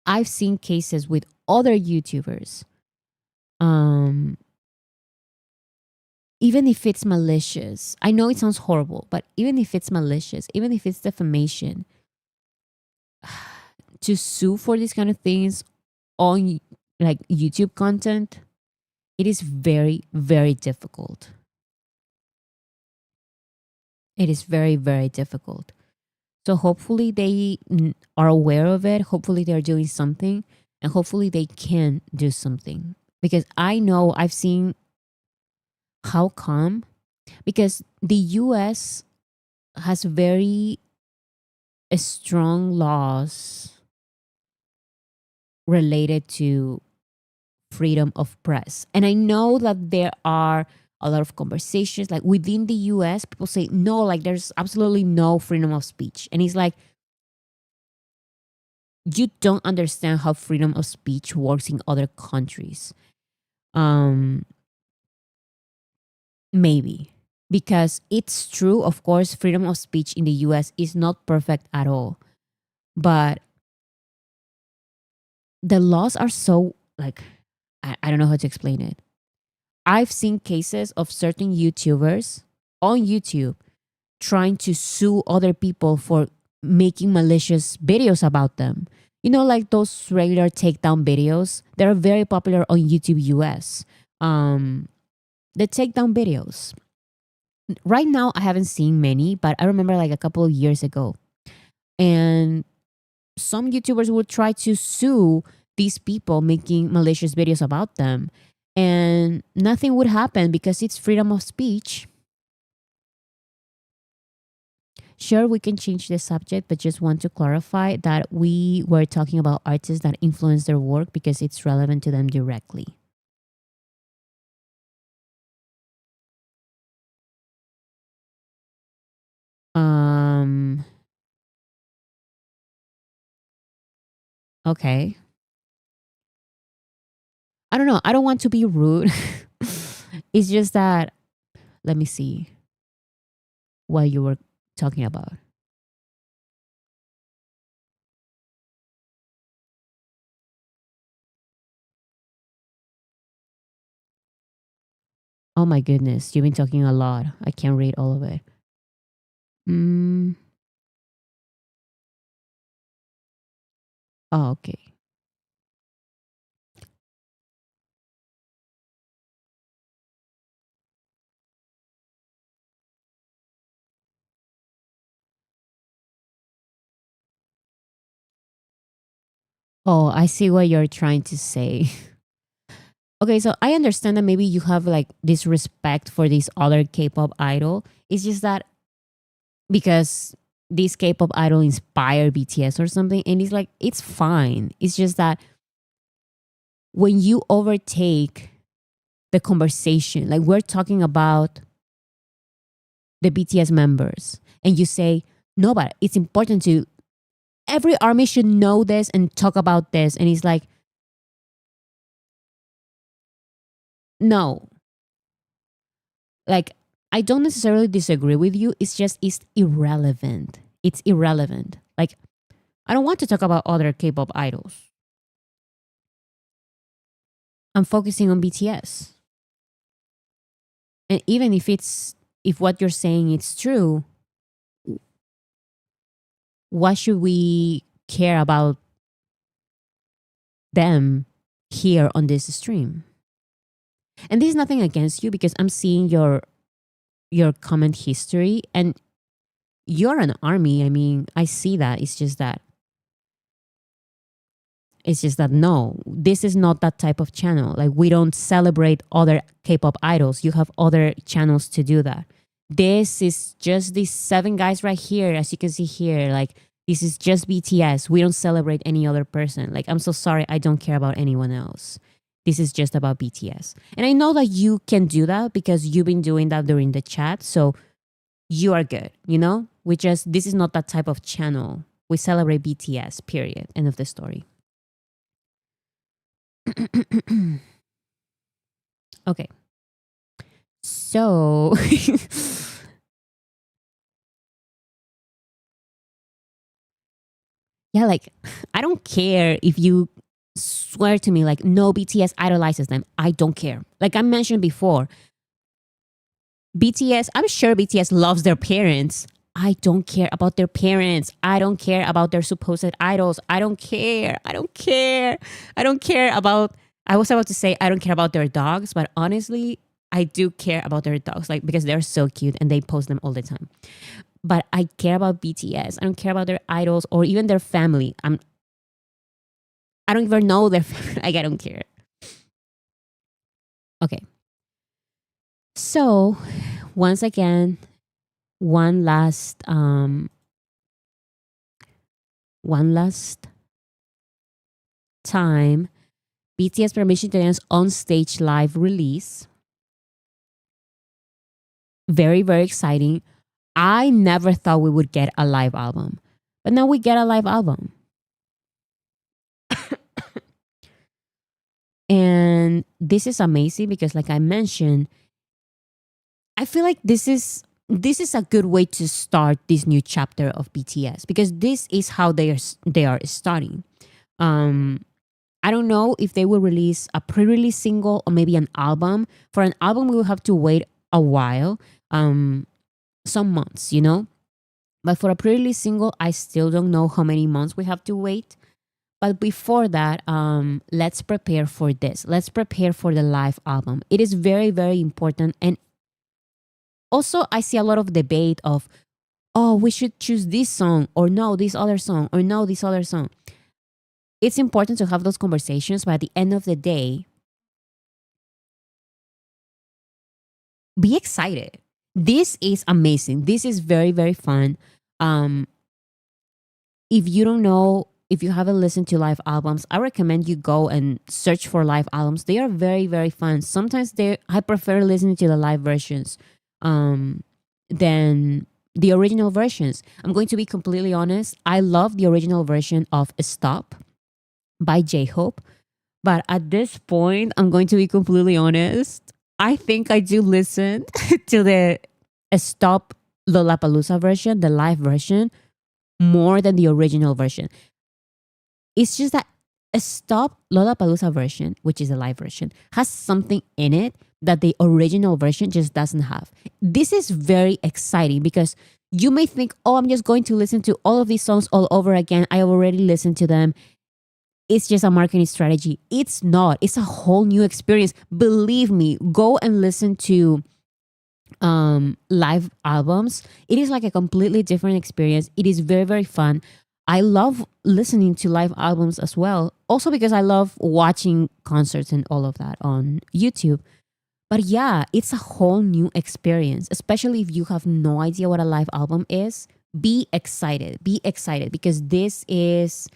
I've seen cases with other YouTubers. Even if it's malicious, I know it sounds horrible, but even if it's malicious, even if it's defamation, to sue for these kind of things on like YouTube content, it is very, very difficult. It is very, very difficult. So hopefully they are aware of it. Hopefully they're doing something, and hopefully they can do something. Because I know I've seen how come, because the US has very strong laws related to freedom of press. And I know that there are a lot of conversations like within the US, people say, no, like there's absolutely no freedom of speech. And it's like, you don't understand how freedom of speech works in other countries. Maybe. Because it's true, of course, freedom of speech in the US is not perfect at all. But the laws are so, like, I don't know how to explain it. I've seen cases of certain YouTubers on YouTube trying to sue other people for making malicious videos about them. You know, like those regular takedown videos, they're very popular on YouTube US. The takedown videos. Right now, I haven't seen many, but I remember like a couple of years ago. And some YouTubers would try to sue these people making malicious videos about them. And nothing would happen because it's freedom of speech. Sure, we can change the subject, but just want to clarify that we were talking about artists that influence their work because it's relevant to them directly. Okay. I don't know. I don't want to be rude. It's just that, let me see what you were talking about. Oh my goodness, you've been talking a lot. I can't read all of it. Mm. Oh, okay. Oh, I see what you're trying to say. Okay, so I understand that maybe you have like this respect for this other K-pop idol. It's just that because this K-pop idol inspired BTS or something, and it's like it's fine. It's just that when you overtake the conversation, like we're talking about the BTS members, and you say, no, but it's important to every army should know this and talk about this. And it's like, no, like I don't necessarily disagree with you. It's just it's irrelevant. It's irrelevant. Like I don't want to talk about other K-pop idols. I'm focusing on BTS. And even if what you're saying is true, why should we care about them here on this stream? And this is nothing against you because I'm seeing your comment history and you're an army. I mean, I see that. It's just that no, this is not that type of channel. Like we don't celebrate other K-pop idols. You have other channels to do that. This is just these 7 guys right here, as you can see here. Like this is just BTS. We don't celebrate any other person. Like I'm so sorry, I don't care about anyone else. This is just about BTS. And I know that you can do that because you've been doing that during the chat. So you are good, you know? This is not that type of channel. We celebrate BTS, period. End of the story. Okay. So yeah, like I don't care if you swear to me like no BTS idolizes them. I don't care. Like I mentioned before, BTS, I'm sure BTS loves their parents. I don't care about their parents. I don't care about their supposed idols. I don't care. I don't care. I don't care about I was about to say I don't care about their dogs, but honestly, I do care about their dogs like because they're so cute and they post them all the time. but I care about BTS. I don't care about their idols or even their family. I don't even know their family. Like, I don't care. Okay. So once again, one last time, BTS Permission to Dance on stage live release. Very, very exciting. I never thought we would get a live album, but now we get a live album. And this is amazing because, like I mentioned, I feel like this is a good way to start this new chapter of BTS, because this is how they are starting. I don't know if they will release a pre-release single or maybe an album. For an album, we will have to wait a while, some months, But for a pre-release single, I still don't know how many months we have to wait. But before that, let's prepare for this. Let's prepare for the live album. It is very, very important. And also, I see a lot of debate of, oh, we should choose this song, or no, this other song, or no, this other song. It's important to have those conversations, but at the end of the day, be excited. This is amazing. This is very, very fun. If you don't know, if you haven't listened to live albums, I recommend you go and search for live albums. They are very, very fun. Sometimes I prefer listening to the live versions than the original versions. I'm going to be completely honest. I love the original version of Stop by J-Hope. But at this point, I'm going to be completely honest. I think I do listen to the Stop Lollapalooza version, the live version, more than the original version. It's just that a Stop Lollapalooza version, which is a live version, has something in it that the original version just doesn't have. This is very exciting because you may think, oh, I'm just going to listen to all of these songs all over again. I already listened to them. It's just a marketing strategy. It's not. It's a whole new experience. Believe me, go and listen to live albums. It is like a completely different experience. It is very, very fun. I love listening to live albums as well. Also because I love watching concerts and all of that on YouTube. But yeah, it's a whole new experience, especially if you have no idea what a live album is. Be excited. Be excited because this is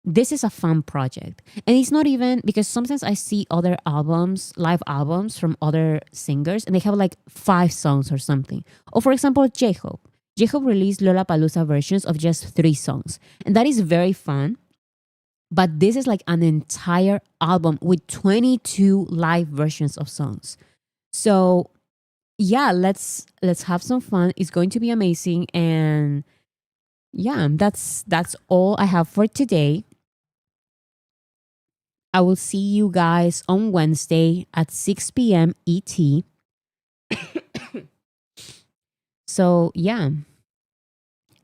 a fun project. And it's not even because sometimes I see other albums, live albums from other singers, and they have like 5 songs or something. Or for example, J-Hope. J-Hope released Lollapalooza versions of just 3 songs. And that is very fun. But this is like an entire album with 22 live versions of songs. So yeah, let's have some fun. It's going to be amazing. And yeah, that's all I have for today. I will see you guys on Wednesday at 6 p.m. ET. So yeah.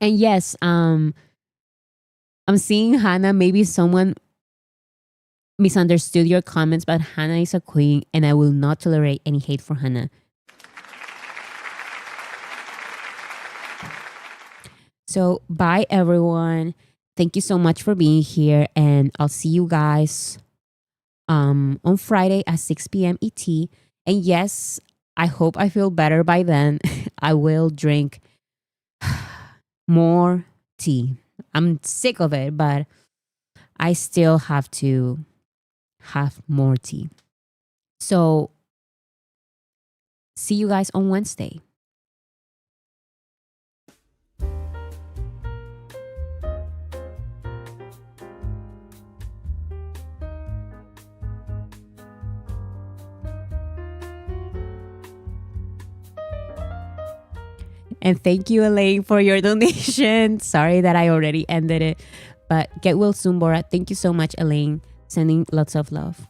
And yes, I'm seeing Hannah. Maybe someone misunderstood your comments, but Hannah is a queen and I will not tolerate any hate for Hannah. So bye everyone. Thank you so much for being here, and I'll see you guys on Friday at 6 p.m. ET. And yes, I hope I feel better by then. I will drink more tea. I'm sick of it, but I still have to have more tea. So see you guys on Wednesday. And thank you, Elaine, for your donation. Sorry that I already ended it. But get well soon, Bora. Thank you so much, Elaine. Sending lots of love.